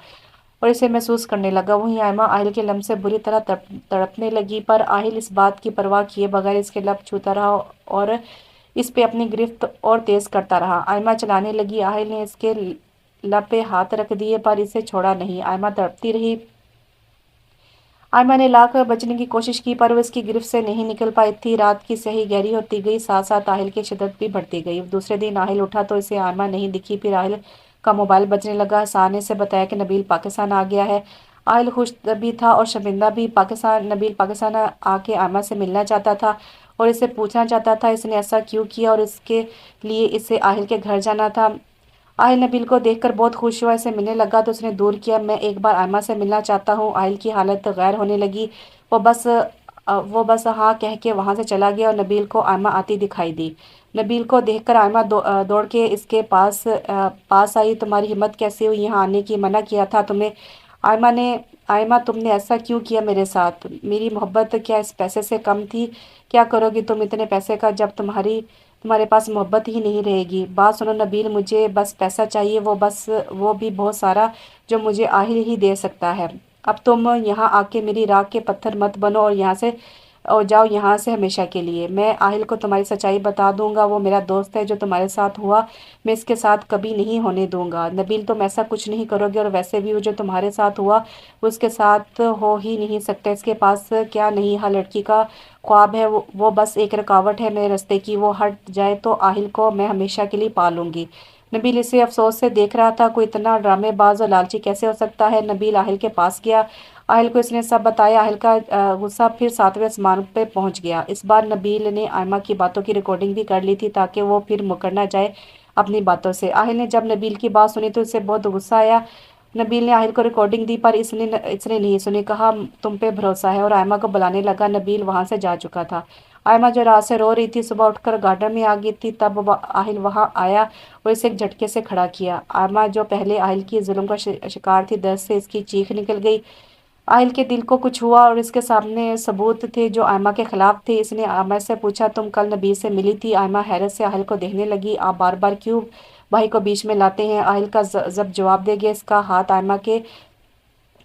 और इसे महसूस करने लगा। वहीं आयमा आहिल के लम से बुरी तरह तड़पने लगी, पर आहिल इस बात की परवाह किए बगैर इसके लब छूता रहा और اس پہ اپنی گرفت اور تیز کرتا رہا۔ آئمہ چلانے لگی۔ آہل نے اس کے لب پہ ہاتھ رکھ دیے پر اسے چھوڑا نہیں۔ آئمہ تڑپتی رہی۔ آئمہ نے لاکھ بچنے کی کوشش کی پر وہ اس کی گرفت سے نہیں نکل پائی تھی۔ رات کی سیاہی گہری ہوتی گئی، ساتھ ساتھ آہل کی شدت بھی بڑھتی گئی۔ دوسرے دن آہل اٹھا تو اسے آئمہ نہیں دکھی۔ پھر آہل کا موبائل بجنے لگا۔ حسان نے اسے بتایا کہ نبیل پاکستان آ گیا ہے۔ آہل خوش بھی تھا اور شرمندہ بھی۔ نبیل پاکستان آ کے آئمہ سے ملنا چاہتا تھا اور اسے پوچھنا چاہتا تھا اس نے ایسا کیوں کیا اور اس کے لیے اسے آہل کے گھر جانا تھا۔ آہل نبیل کو دیکھ کر بہت خوش ہوا، اسے ملنے لگا تو اس نے دور کیا۔ میں ایک بار آئمہ سے ملنا چاہتا ہوں۔ آہل کی حالت غیر ہونے لگی۔ وہ بس ہاں کہہ کے وہاں سے چلا گیا اور نبیل کو آئمہ آتی دکھائی دی۔ نبیل کو دیکھ کر آئمہ دوڑ کے اس کے پاس آئی۔ تمہاری ہمت کیسے ہوئی یہاں آنے کی؟ منع کیا تھا تمہیں؟ آئمہ تم نے ایسا کیوں کیا میرے ساتھ؟ میری محبت کیا اس پیسے سے کم تھی؟ کیا کرو گی تم اتنے پیسے کا جب تمہارے پاس محبت ہی نہیں رہے گی؟ بات سنو نبیل، مجھے بس پیسہ چاہیے، وہ بھی بہت سارا جو مجھے آہل ہی دے سکتا ہے۔ اب تم یہاں آ کے میری راکھ کے پتھر مت بنو اور جاؤ یہاں سے ہمیشہ کے لیے۔ میں آہل کو تمہاری سچائی بتا دوں گا، وہ میرا دوست ہے، جو تمہارے ساتھ ہوا میں اس کے ساتھ کبھی نہیں ہونے دوں گا۔ نبیل تم ایسا کچھ نہیں کرو گے، اور ویسے بھی وہ جو تمہارے ساتھ ہوا وہ اس کے ساتھ ہو ہی نہیں سکتا۔ اس کے پاس کیا نہیں، ہر لڑکی کا خواب ہے، وہ بس ایک رکاوٹ ہے میرے راستے کی، وہ ہٹ جائے تو آہل کو میں ہمیشہ کے لیے پا لوں گی۔ نبیل اسے افسوس سے دیکھ رہا تھا، کوئی اتنا ڈرامے باز اور لالچی کیسے ہو سکتا ہے؟ نبیل آہل کے پاس گیا۔ آہل کو اس نے سب بتایا۔ آہل کا غصہ پھر 7ویں آسمان پہ پہنچ گیا۔ اس بار نبیل نے آئمہ کی باتوں کی ریکارڈنگ بھی کر لی تھی تاکہ وہ پھر مکر نہ جائے اپنی باتوں سے۔ آہل نے جب نبیل کی بات سنی تو اسے بہت غصہ آیا۔ نبیل نے آہل کو ریکارڈنگ دی پر اس نے نہیں سنی۔ کہا تم پہ بھروسہ ہے، اور آئمہ کو بلانے لگا۔ نبیل وہاں سے جا چکا تھا۔ آئمہ جو رات سے رو رہی تھی صبح اٹھ کر گارڈن میں آ گئی تھی، تب آہل وہاں آیا اور اسے ایک جھٹکے سے کھڑا کیا۔ آئمہ جو پہلے آہل کی ظلم کا شکار تھی، درد سے اس کی چیخ نکل گئی۔ آہل کے دل کو کچھ ہوا اور اس کے سامنے ثبوت تھے جو آئمہ کے خلاف تھے۔ اس نے آئمہ سے پوچھا تم کل نبیل سے ملی تھی؟ آئمہ حیرت سے آہل کو دیکھنے لگی۔ آپ بار بار کیوں بھائی کو بیچ میں لاتے ہیں؟ آہل کا ضبط جواب دے گیا۔ اس کا ہاتھ آئمہ کے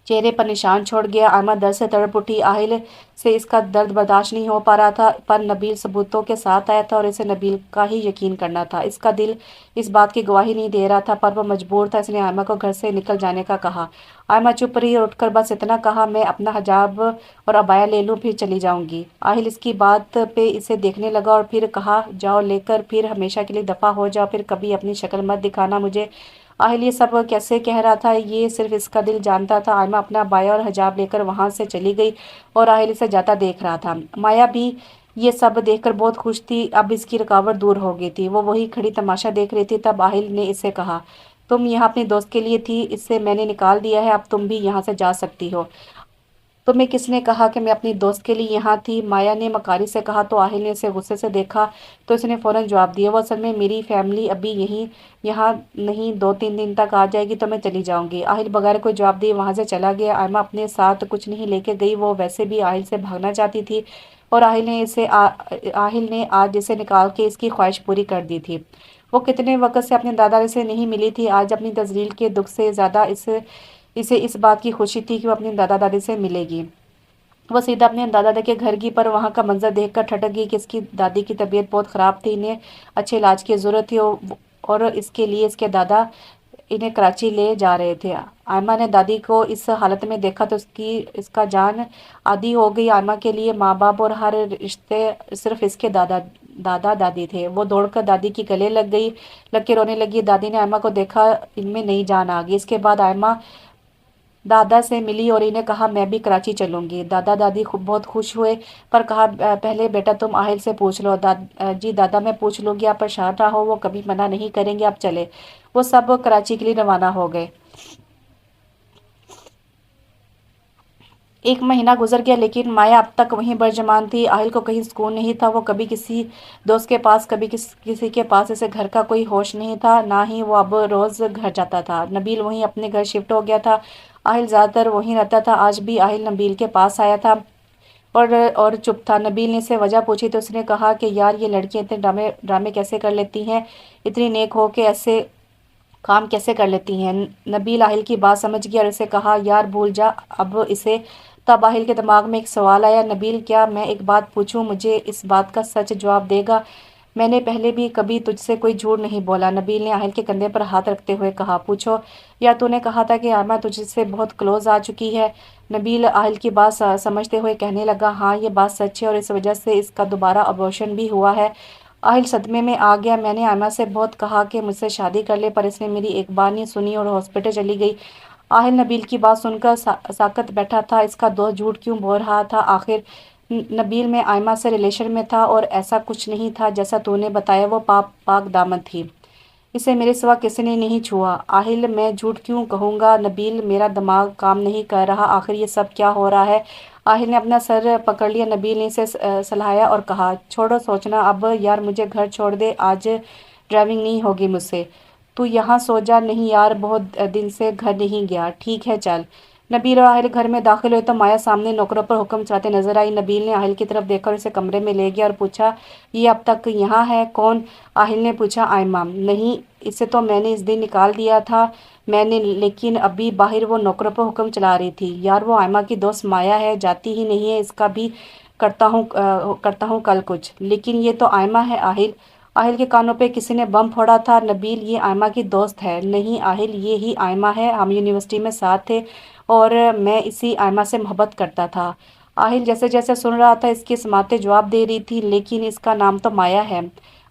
چہرے پر نشان چھوڑ گیا۔ آئمہ درد سے تڑپ اٹھی۔ آہل سے اس کا درد برداشت نہیں ہو پا رہا تھا، پر نبیل ثبوتوں کے ساتھ آیا تھا اور اسے نبیل کا ہی یقین کرنا تھا۔ اس کا دل اس بات کی گواہی نہیں دے رہا تھا، پر وہ مجبور تھا۔ اس نے آئمہ کو گھر سے نکل جانے کا کہا۔ آئمہ چپ رہی اور اٹھ کر بس اتنا کہا، میں اپنا حجاب اور عبایا لے لوں پھر چلی جاؤں گی۔ آہل اس کی بات پہ اسے دیکھنے لگا اور پھر کہا جاؤ لے کر پھر ہمیشہ کے لیے دفع ہو جاؤ، پھر کبھی اپنی شکل مت دکھانا مجھے۔ آہل یہ سب کیسے کہہ رہا تھا یہ صرف اس کا دل جانتا تھا۔ آئمہ اپنا عبایا اور حجاب لے کر وہاں سے چلی گئی اور آہل اسے جاتا دیکھ رہا تھا۔ مایا بھی یہ سب دیکھ کر بہت خوش تھی، اب اس کی رکاوٹ دور ہو گئی تھی۔ وہ وہی کھڑی تماشا دیکھ رہی تھی۔ تب آہل نے اسے کہا تم یہاں اپنے دوست کے لیے تھی، اسے میں نے نکال دیا ہے، اب تم بھی یہاں سے جا سکتی ہو۔ تمہیں کس نے کہا کہ میں اپنی دوست کے لیے یہاں تھی؟ مایا نے مکاری سے کہا تو آہل نے اسے غصے سے دیکھا تو اس نے فوراً جواب دیا، وہ اصل میں میری فیملی ابھی یہاں نہیں، 2-3 دن تک آ جائے گی تو میں چلی جاؤں گی۔ آہل بغیر کوئی جواب دیے وہاں سے چلا گیا۔ آئمہ اپنے ساتھ کچھ نہیں لے کے گئی، وہ ویسے بھی آہل سے بھاگنا چاہتی تھی اور آہل نے آج اسے نکال کے اس کی خواہش پوری کر دی تھی۔ وہ کتنے وقت سے اپنے دادا سے نہیں ملی تھی، آج اپنی تذلیل کے دکھ سے زیادہ اسے اس بات کی خوشی تھی کہ وہ اپنے دادا دادی سے ملے گی۔ وہ سیدھا اپنے دادا دادی کے گھر گئی، پر وہاں کا منظر دیکھ کر ٹھٹک گئی کہ اس کی دادی کی طبیعت بہت خراب تھی، انہیں اچھے علاج کی ضرورت تھی اور اس کے لیے اس کے دادا انہیں کراچی لے جا رہے تھے۔ آئمہ نے دادی کو اس حالت میں دیکھا تو اس کا جان عادی ہو گئی۔ آئمہ کے لیے ماں باپ اور ہر رشتے صرف اس کے دادا دادی تھے۔ وہ دوڑ کر دادی کی گلے لگ کے رونے لگی۔ دادی نے آئمہ کو دیکھا، ان میں نئی جان آ گئی۔ اس کے بعد آئمہ دادا سے ملی اور انہیں کہا میں بھی کراچی چلوں گی۔ دادا دادی بہت خوش ہوئے، پر کہا پہلے بیٹا تم آہل سے پوچھ لو۔ جی دادا میں پوچھ لوں گی، آپ پریشان نہ ہو، وہ کبھی منع نہیں کریں گے، آپ چلے۔ وہ سب کراچی کے لیے روانہ ہو گئے۔ 1 مہینہ گزر گیا لیکن مایا اب تک وہیں برجمان تھی۔ آہل کو کہیں سکون نہیں تھا، وہ کبھی کسی دوست کے پاس، کبھی کسی کے پاس، اسے گھر کا کوئی ہوش نہیں تھا، نہ ہی وہ اب روز گھر جاتا تھا۔ نبیل وہیں اپنے گھر شفٹ ہو گیا تھا، آہل زیادہ تر وہیں رہتا تھا۔ آج بھی آہل نبیل کے پاس آیا تھا اور چپ تھا۔ نبیل نے اسے وجہ پوچھی تو اس نے کہا کہ یار یہ لڑکیاں اتنے ڈرامے کیسے کر لیتی ہیں، اتنی نیک ہو کے ایسے کام کیسے کر لیتی ہیں۔ نبیل آہل کی بات سمجھ گیا اور اسے کہا یار بھول جا اب اسے۔ تب آہل کے دماغ میں ایک سوال آیا، نبیل کیا میں ایک بات پوچھوں، مجھے اس بات کا سچ جواب دے گا؟ میں نے پہلے بھی کبھی تجھ سے کوئی جھوٹ نہیں بولا، نبیل نے آہل کے کندھے پر ہاتھ رکھتے ہوئے کہا۔ پوچھو، یا تو نے کہا تھا کہ آئمہ تجھ سے بہت کلوز آ چکی ہے؟ نبیل آہل کی بات سمجھتے ہوئے کہنے لگا، ہاں یہ بات سچ ہے اور اس وجہ سے اس کا دوبارہ ابورشن بھی ہوا ہے۔ آہل صدمے میں آ گیا۔ میں نے آئمہ سے بہت کہا کہ مجھ سے شادی کر لے، پر اس نے میری ایک بات نہیں سنی اور ہاسپٹل چلی گئی۔ آہل نبیل کی بات سن کر ساکت بیٹھا تھا۔ اس کا دوست جھوٹ کیوں بول رہا تھا؟ آخر نبیل میں آئمہ سے ریلیشن میں تھا اور ایسا کچھ نہیں تھا جیسا تو نے بتایا، وہ پاک دامن تھی۔ اسے میرے سوا کسی نے نہیں چھوا۔ آہل میں جھوٹ کیوں کہوں گا؟ نبیل میرا دماغ کام نہیں کر رہا، آخر یہ سب کیا ہو رہا ہے؟ آہل نے اپنا سر پکڑ لیا۔ نبیل نے اسے سلہایا اور کہا، چھوڑو سوچنا اب یار، مجھے گھر چھوڑ دے، آج ڈرائیونگ نہیں ہوگی مجھ سے۔ تو یہاں سو جا۔ نہیں یار، بہت دن سے گھر نہیں گیا۔ ٹھیک ہے چل۔ نبیل اور آہل گھر میں داخل ہوئے تو مایا سامنے نوکروں پر حکم چلاتے نظر آئی۔ نبیل نے آہل کی طرف دیکھا اور اسے کمرے میں لے گیا اور پوچھا، یہ اب تک یہاں ہے؟ کون؟ آہل نے پوچھا۔ آئمہ۔ نہیں، اسے تو میں نے اس دن نکال دیا تھا میں نے، لیکن ابھی باہر وہ نوکروں پر حکم چلا رہی تھی۔ یار وہ آئمہ کی دوست مایا ہے، جاتی ہی نہیں ہے، اس کا بھی کرتا ہوں کل کچھ۔ لیکن یہ تو آئمہ ہے آہل۔ آہل کے کانوں پہ کسی نے بم پھوڑا تھا۔ نبیل، یہ آئمہ کی دوست ہے۔ نہیں آہل، یہ ہی آئمہ ہے، ہم یونیورسٹی میں ساتھ تھے اور میں اسی آئمہ سے محبت کرتا تھا۔ آہل جیسے جیسے سن رہا تھا اس کی سماعتیں جواب دے رہی تھی، لیکن اس کا نام تو مایا ہے۔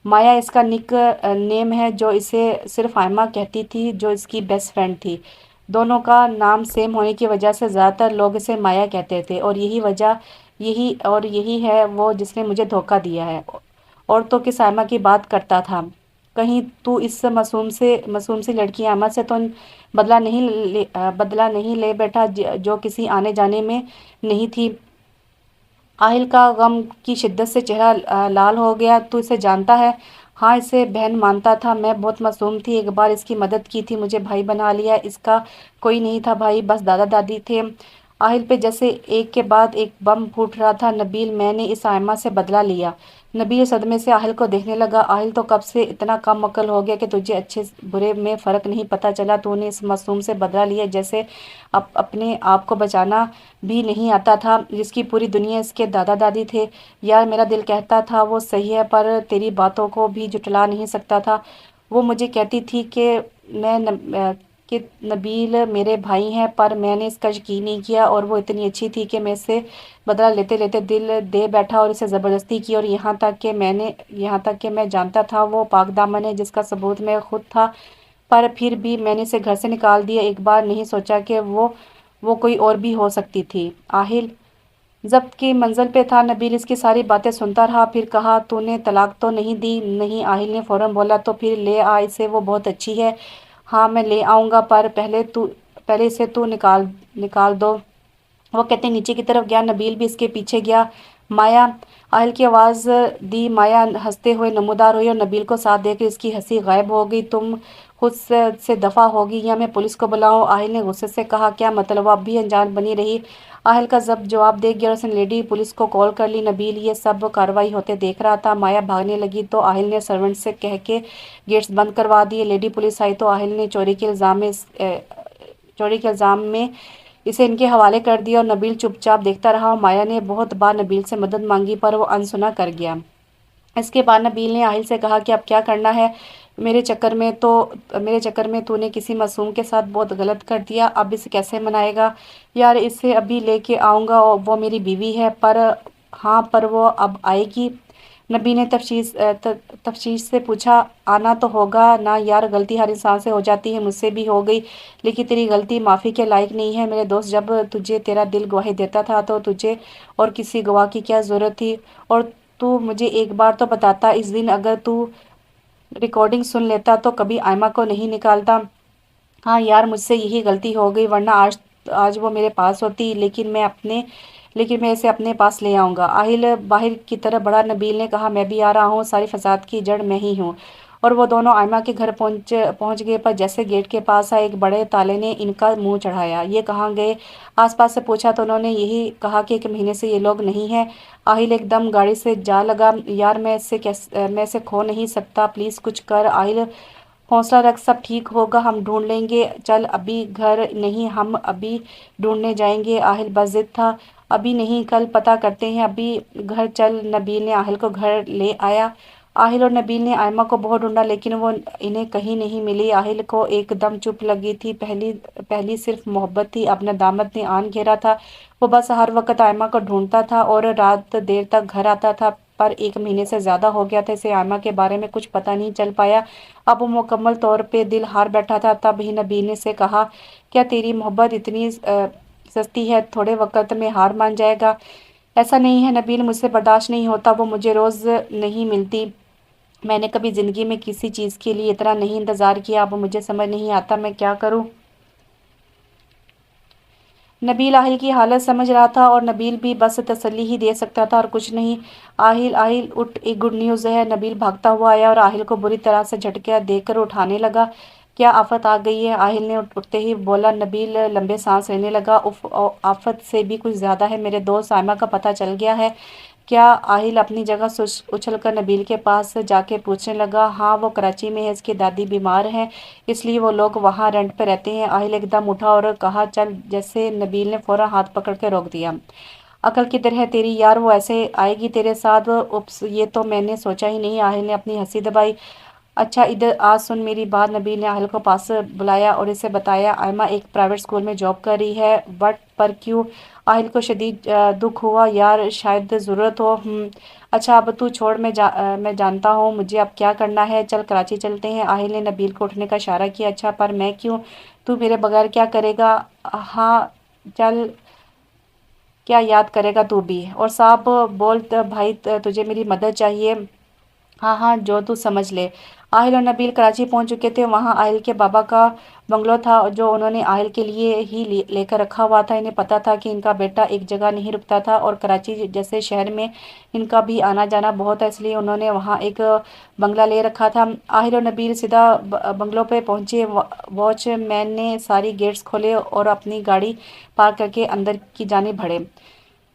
مایا اس کا نک نیم ہے جو اسے صرف آئمہ کہتی تھی، جو اس کی بیسٹ فرینڈ تھی۔ دونوں کا نام سیم ہونے کی وجہ سے زیادہ تر لوگ اسے مایا کہتے تھے، اور یہی ہے وہ جس نے مجھے دھوکہ دیا ہے۔ اور تو کس آئمہ کی بات کرتا تھا؟ کہیں تو اس معصوم سی لڑکی آئمہ سے تو بدلہ نہیں لے بیٹھا جو کسی آنے جانے میں نہیں تھی؟ آہل کا غم کی شدت سے چہرہ لال ہو گیا۔ تو اسے جانتا ہے؟ ہاں، اسے بہن مانتا تھا، میں بہت معصوم تھی، ایک بار اس کی مدد کی تھی، مجھے بھائی بنا لیا۔ اس کا کوئی نہیں تھا بھائی، بس دادا دادی تھے۔ آہل پہ جیسے ایک کے بعد ایک بم پھوٹ رہا تھا۔ نبیل، میں نے اس آئمہ سے بدلہ لیا۔ نبیل صدمے سے آہل کو دیکھنے لگا۔ آہل تو کب سے اتنا کم عقل ہو گیا کہ تجھے اچھے برے میں فرق نہیں پتہ چلا؟ تو نے اس معصوم سے بدلہ لیا جیسے اپنے آپ کو بچانا بھی نہیں آتا تھا، جس کی پوری دنیا اس کے دادا دادی تھے؟ یار میرا دل کہتا تھا وہ صحیح ہے، پر تیری باتوں کو بھی جھٹلا نہیں سکتا تھا۔ وہ مجھے کہتی تھی کہ نبیل میرے بھائی ہیں، پر میں نے اس کا یقین نہیں کیا، اور وہ اتنی اچھی تھی کہ میں اس سے بدلہ لیتے لیتے دل دے بیٹھا اور اسے زبردستی کی، اور یہاں تک کہ میں جانتا تھا وہ پاک دامن ہے، جس کا ثبوت میں خود تھا، پر پھر بھی میں نے اسے گھر سے نکال دیا۔ ایک بار نہیں سوچا کہ وہ کوئی اور بھی ہو سکتی تھی؟ آہل ضبط کی منزل پہ تھا۔ نبیل اس کی ساری باتیں سنتا رہا، پھر کہا، تو نے طلاق تو نہیں دی؟ نہیں، آہل نے فوراً بولا۔ تو پھر لے آ اسے، وہ بہت اچھی ہے۔ ہاں میں لے آؤں گا، پر پہلے اسے تو نکال دو۔ وہ کہتے نیچے کی طرف گیا۔ نبیل بھی اس کے پیچھے گیا۔ مایا، آہل کی آواز دی۔ مایا ہنستے ہوئے نمودار ہوئی اور نبیل کو ساتھ دے کر اس کی ہنسی غائب ہو گئی۔ تم خود سے دفع ہوگی یا میں پولیس کو بلاؤں؟ آہل نے غصے سے کہا۔ کیا مطلب؟ وہ اب بھی انجان بنی رہی۔ آہل کا ضبط جواب دے گیا اور اس نے لیڈی پولیس کو کال کر لی۔ نبیل یہ سب کارروائی ہوتے دیکھ رہا تھا۔ مایا بھاگنے لگی تو آہل نے سرونٹ سے کہہ کے گیٹس بند کروا دیے۔ لیڈی پولیس آئی تو آہل نے چوری کے الزام میں اسے ان کے حوالے کر دیا اور نبیل چپ چاپ دیکھتا رہا۔ مایا نے بہت بار نبیل سے مدد مانگی، پر وہ انسنا کر گیا۔ اس کے بعد نبیل نے آہل سے کہا کہ اب کیا کرنا ہے؟ میرے چکر میں تو نے کسی معصوم کے ساتھ بہت غلط کر دیا، اب اسے کیسے منائے گا؟ یار اسے ابھی لے کے آؤں گا، وہ میری بیوی ہے۔ پر وہ اب آئے گی؟ نبی نے تفتیش سے پوچھا۔ آنا تو ہوگا نا یار، غلطی ہر انسان سے ہو جاتی ہے، مجھ سے بھی ہو گئی، لیکن تیری غلطی معافی کے لائق نہیں ہے میرے دوست۔ جب تجھے تیرا دل گواہی دیتا تھا تو تجھے اور کسی گواہ کی کیا ضرورت تھی؟ اور تو مجھے ایک بار تو بتاتا، اس دن اگر تو ریکارڈنگ سن لیتا تو کبھی آئمہ کو نہیں نکالتا؟ ہاں یار، مجھ سے یہی غلطی ہو گئی، ورنہ آج وہ میرے پاس ہوتی، لیکن میں اسے اپنے پاس لے آؤں گا۔ آہل باہر کی طرف بڑھا۔ نبیل نے کہا، میں بھی آ رہا ہوں، ساری فساد کی جڑ میں ہی ہوں۔ اور وہ دونوں آئمہ کے گھر پہنچ گئے، پر جیسے گیٹ کے پاس آئے، ایک بڑے تالے نے ان کا منہ چڑھایا۔ یہ کہاں گئے؟ آس پاس سے پوچھا تو انہوں نے یہی کہا کہ 1 مہینے سے یہ لوگ نہیں ہیں۔ آہل ایک دم گاڑی سے جا لگا۔ یار میں اسے کھو نہیں سکتا، پلیز کچھ کر۔ آہل حوصلہ رکھ، سب ٹھیک ہوگا، ہم ڈھونڈ لیں گے۔ چل، ابھی گھر نہیں، ہم ابھی ڈھونڈنے جائیں گے۔ آہل بس ضد تھا۔ ابھی نہیں، کل پتہ کرتے ہیں، ابھی گھر چل۔ نبیل نے آہل کو گھر لے آیا۔ आहिल और नबील ने आयमा को बहुत ढूंढा लेकिन वो इन्हें कहीं नहीं मिली। आहिल को एकदम चुप लगी थी। पहली पहली सिर्फ मोहब्बत थी। अपना दामद ने आन घेरा था। वो बस हर वक्त आयमा को ढूंढता था और रात देर तक घर आता था। पर 1 महीने से ज्यादा हो गया था इसे आयमा के बारे में कुछ पता नहीं चल पाया। अब वो मुकम्मल तौर पे दिल हार बैठा था। तब ही नबील ने से कहा, क्या तेरी मोहब्बत इतनी सस्ती है, थोड़े वक्त में हार मान जाएगा? ऐसा नहीं है नबील, मुझसे बर्दाश्त नहीं होता। वो मुझे रोज नहीं मिलती। मैंने कभी जिंदगी में किसी चीज के लिए इतना नहीं इंतजार किया। अब मुझे समझ नहीं आता मैं क्या करूं। नबील आहिल की हालत समझ रहा था और नबील भी बस तसल्ली ही दे सकता था और कुछ नहीं। आहिल आहिल उठ, एक गुड न्यूज़ है। नबील भागता हुआ आया और आहिल को बुरी तरह से झटका देकर उठाने लगा। क्या आफत आ गई है? आहिल ने उठते ही बोला। नबील लंबे सांस लेने लगा। उफ, आफत से भी कुछ ज्यादा है। मेरे दोस्त साइमा का पता चल गया है। क्या? आहिल अपनी जगह से उछलकर नबील के पास जाके पूछने लगा। हाँ, वो कराची में है, इसकी दादी बीमार है, इसलिए वो लोग वहाँ रेंट पे रहते हैं। आहिल एकदम उठा और कहा, चल। जैसे नबील ने फौरन हाथ पकड़ के रोक दिया। अकल किधर है तेरी यार, वो ऐसे आएगी तेरे साथ? उप्स, ये तो मैंने सोचा ही नहीं। आहिल ने अपनी हंसी दबाई। अच्छा इधर आ, सुन मेरी बात। नबील ने आहिल को पास बुलाया और इसे बताया, आयमा एक प्राइवेट स्कूल में जॉब कर रही है। बट पर क्यों? आहिल को शदीद दुख हुआ। यार शायद ज़रूरत हो। अच्छा अब तू छोड़, मैं जानता हूँ मुझे अब क्या करना है। चल कराची चलते हैं। आहिल ने नबील को उठने का इशारा किया। अच्छा पर मैं क्यों? तू मेरे बगैर क्या करेगा? हाँ चल, क्या याद करेगा तू भी। और साहब बोल भाई, तुझे मेरी मदद चाहिए? हाँ हाँ, जो तू समझ ले। आहिल और नबील कराची पहुंच चुके थे। वहां आहिल के बाबा का बंगलो था जो उन्होंने आहिल के लिए ही लेकर रखा हुआ था। इन्हें पता था कि इनका बेटा एक जगह नहीं रुकता था और कराची जैसे शहर में इनका भी आना जाना बहुत है, इसलिए उन्होंने वहां एक बंगला ले रखा था। आहिल और नबील सीधा बंगलो पे पहुंचे। वॉचमैन ने सारी गेट्स खोले और अपनी गाड़ी पार्क करके अंदर की जाने बढ़े।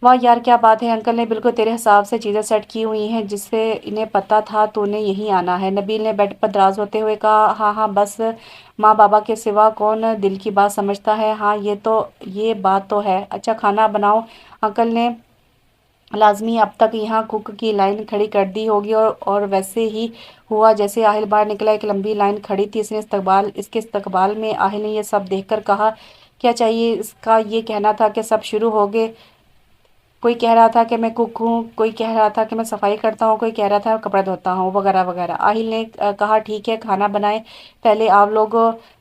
वाह यार क्या बात है, अंकल ने बिल्कुल तेरे हिसाब से चीज़ें सेट की हुई हैं, जिससे इन्हें पता था तूने यहीं आना है। नबील ने बेड पर दराज होते हुए कहा। हाँ हाँ, बस माँ बाबा के सिवा कौन दिल की बात समझता है। हाँ ये बात तो है। अच्छा खाना बनाओ। अंकल ने लाजमी अब तक यहाँ कुक की लाइन खड़ी कर दी होगी। और वैसे ही हुआ। जैसे आहिल बाहर निकला, एक लंबी लाइन खड़ी थी। इसके इस्तकबाल में आहिल ने यह सब देखकर कहा, क्या चाहिए? इसका ये कहना था कि सब शुरू हो गए। कोई कह रहा था कि मैं कुक हूँ, कोई कह रहा था कि मैं सफाई करता हूँ, कोई कह रहा था कपड़े धोता हूँ, वगैरह वगैरह। आहिल ने कहा, ठीक है खाना बनाए पहले आप लोग,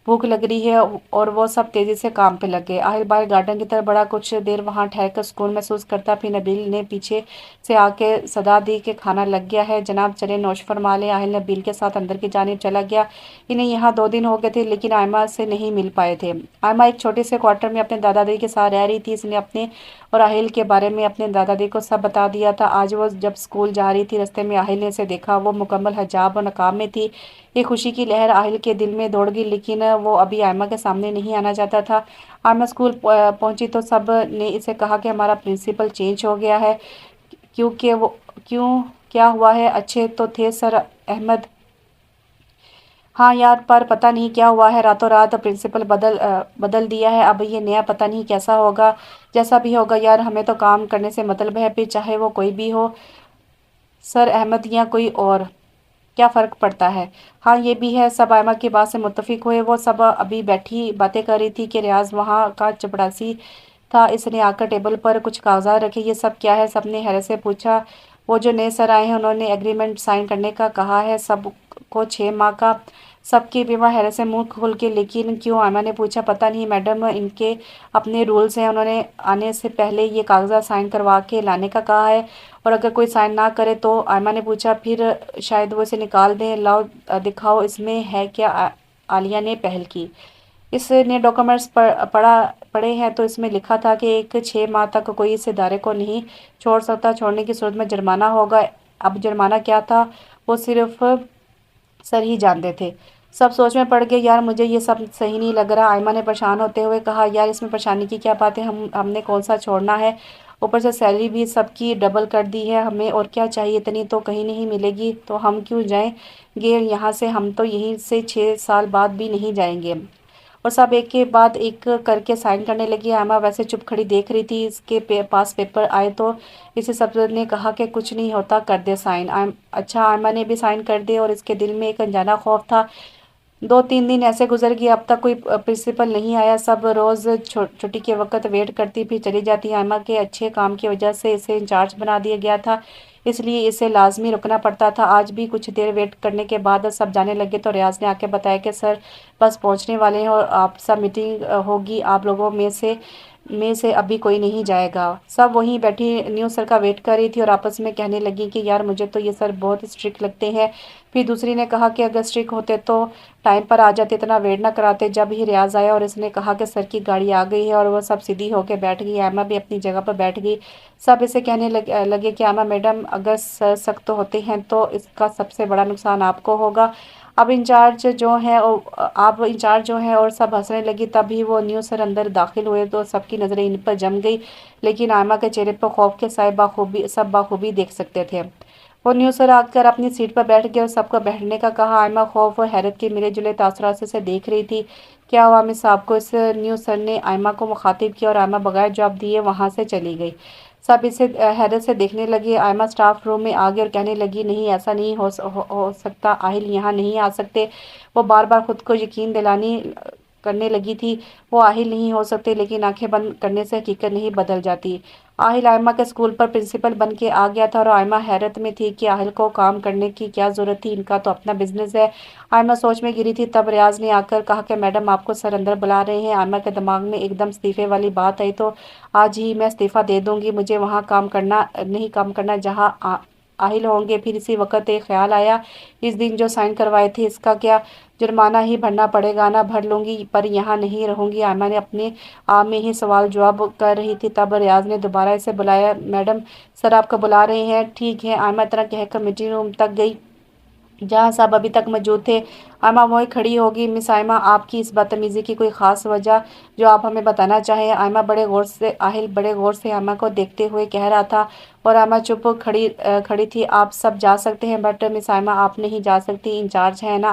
भूख लग रही है। और वो सब तेजी से काम पे लग गए। आहिल बाहर गार्डन की तरफ बड़ा, कुछ देर वहां ठहरकर सुकून महसूस करता। फिर नबील ने पीछे से आके सदा दी कि खाना लग गया है जनाब, चले नौश फरमा लें। आहिल नबील के साथ अंदर की जानिब चला गया। इन्हें यहाँ 2 दिन हो गए थे लेकिन आयमा से नहीं मिल पाए थे। आयमा एक छोटे से क्वार्टर में अपने दादा दादी के साथ रह रही थी। इसने अपने और आहिल के बारे में अपने दादा दादी को सब बता दिया था। आज वो जब स्कूल जा रही थी, रास्ते में आहिल ने इसे देखा। वो मुकम्मल हिजाब और नकाब में थी। एक खुशी की लहर आहिल के दिल में दौड़ गई, लेकिन वो अभी आयमा के सामने नहीं आना चाहता था। आयमा स्कूल पहुंची तो सब ने इसे कहा कि हमारा प्रिंसिपल चेंज हो गया है। क्योंकि वो क्यों, क्या हुआ है? अच्छे तो थे सर अहमद। हाँ यार, पर पता नहीं क्या हुआ है, रातों रात प्रिंसिपल बदल दिया है। अब ये नया पता नहीं कैसा होगा। जैसा भी होगा यार, हमें तो काम करने से मतलब है, फिर चाहे वो कोई भी हो, सर अहमद या कोई और, क्या फ़र्क पड़ता है। हाँ ये भी है। सब आयमा की बात से मुत्तफिक हुए। वो सब अभी बैठी बातें कर रही थी कि रियाज वहाँ का चपड़ासी था। इसने आकर टेबल पर कुछ कागजात रखे। ये सब क्या है? सबने हैरत से पूछा। वो जो नए सर आए हैं उन्होंने एग्रीमेंट साइन करने का कहा है, सबको 6 माह का। सबके बीमा हैरत से मुंह खोल के, लेकिन क्यों? आयमा ने पूछा। पता नहीं मैडम, इनके अपने रूल्स हैं। उन्होंने आने से पहले ये कागजात साइन करवा के लाने का कहा है, और अगर कोई साइन ना करे तो? आयमा ने पूछा। फिर शायद वो इसे निकाल दें। लाओ दिखाओ, इसमें है क्या? आलिया ने पहल की। इसने डॉक्यूमेंट्स पढ़े हैं तो इसमें लिखा था कि एक 6 माह तक कोई इस इदारे को नहीं छोड़ सकता। छोड़ने की सूरत में जुर्माना होगा। अब जुर्माना क्या था वो सिर्फ सर ही जानते थे। सब सोच में पड़ गए। यार मुझे ये सब सही नहीं लग रहा। आयमा ने परेशान होते हुए कहा। यार इसमें परेशानी की क्या बात है? हमने कौन सा छोड़ना है? ऊपर से सैलरी भी सबकी डबल कर दी है हमें, और क्या चाहिए? इतनी तो कहीं नहीं मिलेगी, तो हम क्यों जाएंगे यहाँ से? हम तो यहीं से 6 साल बाद भी नहीं जाएंगे। اور सब एक के बाद एक करके साइन करने लगी। आयमा वैसे चुप खड़ी देख रही थी। इसके पास पेपर आए तो इसे सब ने कहा कि कुछ नहीं होता, कर दे साइन। अच्छा, आयमा ने भी साइन कर दिए और इसके दिल में एक अनजाना खौफ था। 2-3 दिन ऐसे गुजर गए, अब तक कोई प्रिंसिपल नहीं आया। सब रोज़ छुट्टी के वक्त वेट करती फिर चली जाती। आयमा के अच्छे काम की वजह से इसे इंचार्ज बना दिया गया था, इसलिए इसे लाजमी रुकना पड़ता था। आज भी कुछ देर वेट करने के बाद सब जाने लगे तो रियाज ने आके बताया कि सर बस पहुंचने वाले हैं और आप सब मीटिंग होगी, आप लोगों में से अभी कोई नहीं जाएगा। सब वहीं बैठी न्यू सर का वेट कर रही थी और आपस में कहने लगी कि यार मुझे तो ये सर बहुत स्ट्रिक्ट लगते हैं। फिर दूसरी ने कहा कि अगर स्ट्रिक्ट होते तो टाइम पर आ जाते, इतना वेट ना कराते। जब ही रियाज आया और इसने कहा कि सर की गाड़ी आ गई है और वह सब सीधी होकर बैठ गई, एमा भी अपनी जगह पर बैठ गई। सब इसे कहने लगे कि एमा मैडम, अगर सर सख्त होते हैं तो इसका सबसे बड़ा नुकसान आपको होगा। अब इंचार्ज जो है आप इंचार्ज जो है, और सब हंसने लगी। तभी वो न्यू सर अंदर दाखिल हुए तो सबकी नज़रें इन पर जम गई, लेकिन आयमा के चेहरे पर खौफ के साए बाखूबी देख सकते थे। वो न्यू सर आकर अपनी सीट पर बैठ गए और सबको बैठने का कहा। आयमा खौफ और हैरत के मिले जुले तासुरात से देख रही थी। क्या हुआ मिस साहब को? इस न्यू सर ने आयमा को मुखातिब किया और आयमा बगैर जवाब दिए वहां से चली गई। सब इसे हैरत से देखने लगे। आयमा स्टाफ रूम में आ गई और कहने लगी, नहीं ऐसा नहीं हो सकता, आहिल यहाँ नहीं आ सकते। वो बार बार खुद को यकीन दिलानी करने लगी थी। वो आहिल नहीं हो सकते, लेकिन आंखें बंद करने से हकीकत नहीं बदल जाती। आहिल आयमा के स्कूल पर प्रिंसिपल बन के आ गया था और आयमा हैरत में थी कि आहिल को काम करने की क्या ज़रूरत थी, इनका तो अपना बिजनेस है। आयमा सोच में गिरी थी, तब रियाज ने आकर कहा कि मैडम आपको सर अंदर बुला रहे हैं। आयमा के दिमाग में एकदम इस्तीफे वाली बात आई तो आज ही मैं इस्तीफ़ा दे दूंगी, मुझे वहाँ काम करना जहाँ आहिल होंगे। फिर इसी वक्त एक ख्याल आया, इस दिन जो साइन करवाए थे इसका क्या जुर्माना ही भरना पड़ेगा ना, भर लूंगी पर यहाँ नहीं रहूंगी। आयमा ने अपने आप में ही सवाल जवाब कर रही थी, तब रियाज ने दोबारा इसे बुलाया। मैडम सर आपको बुला रहे हैं। ठीक है। आयमा इतना कहकर मीटिंग रूम तक गई जहाँ सब अभी तक मौजूद थे। आयमा वहीं खड़ी होगी। मिस आयमा, आपकी इस बदतमीज़ी की कोई ख़ास वजह जो आप हमें बताना चाहें? आहिल बड़े गौर से आयमा को देखते हुए कह रहा था और आयमा चुप खड़ी थी। आप सब जा सकते हैं बट मिस आयमा आप नहीं जा सकती, इंचार्ज है ना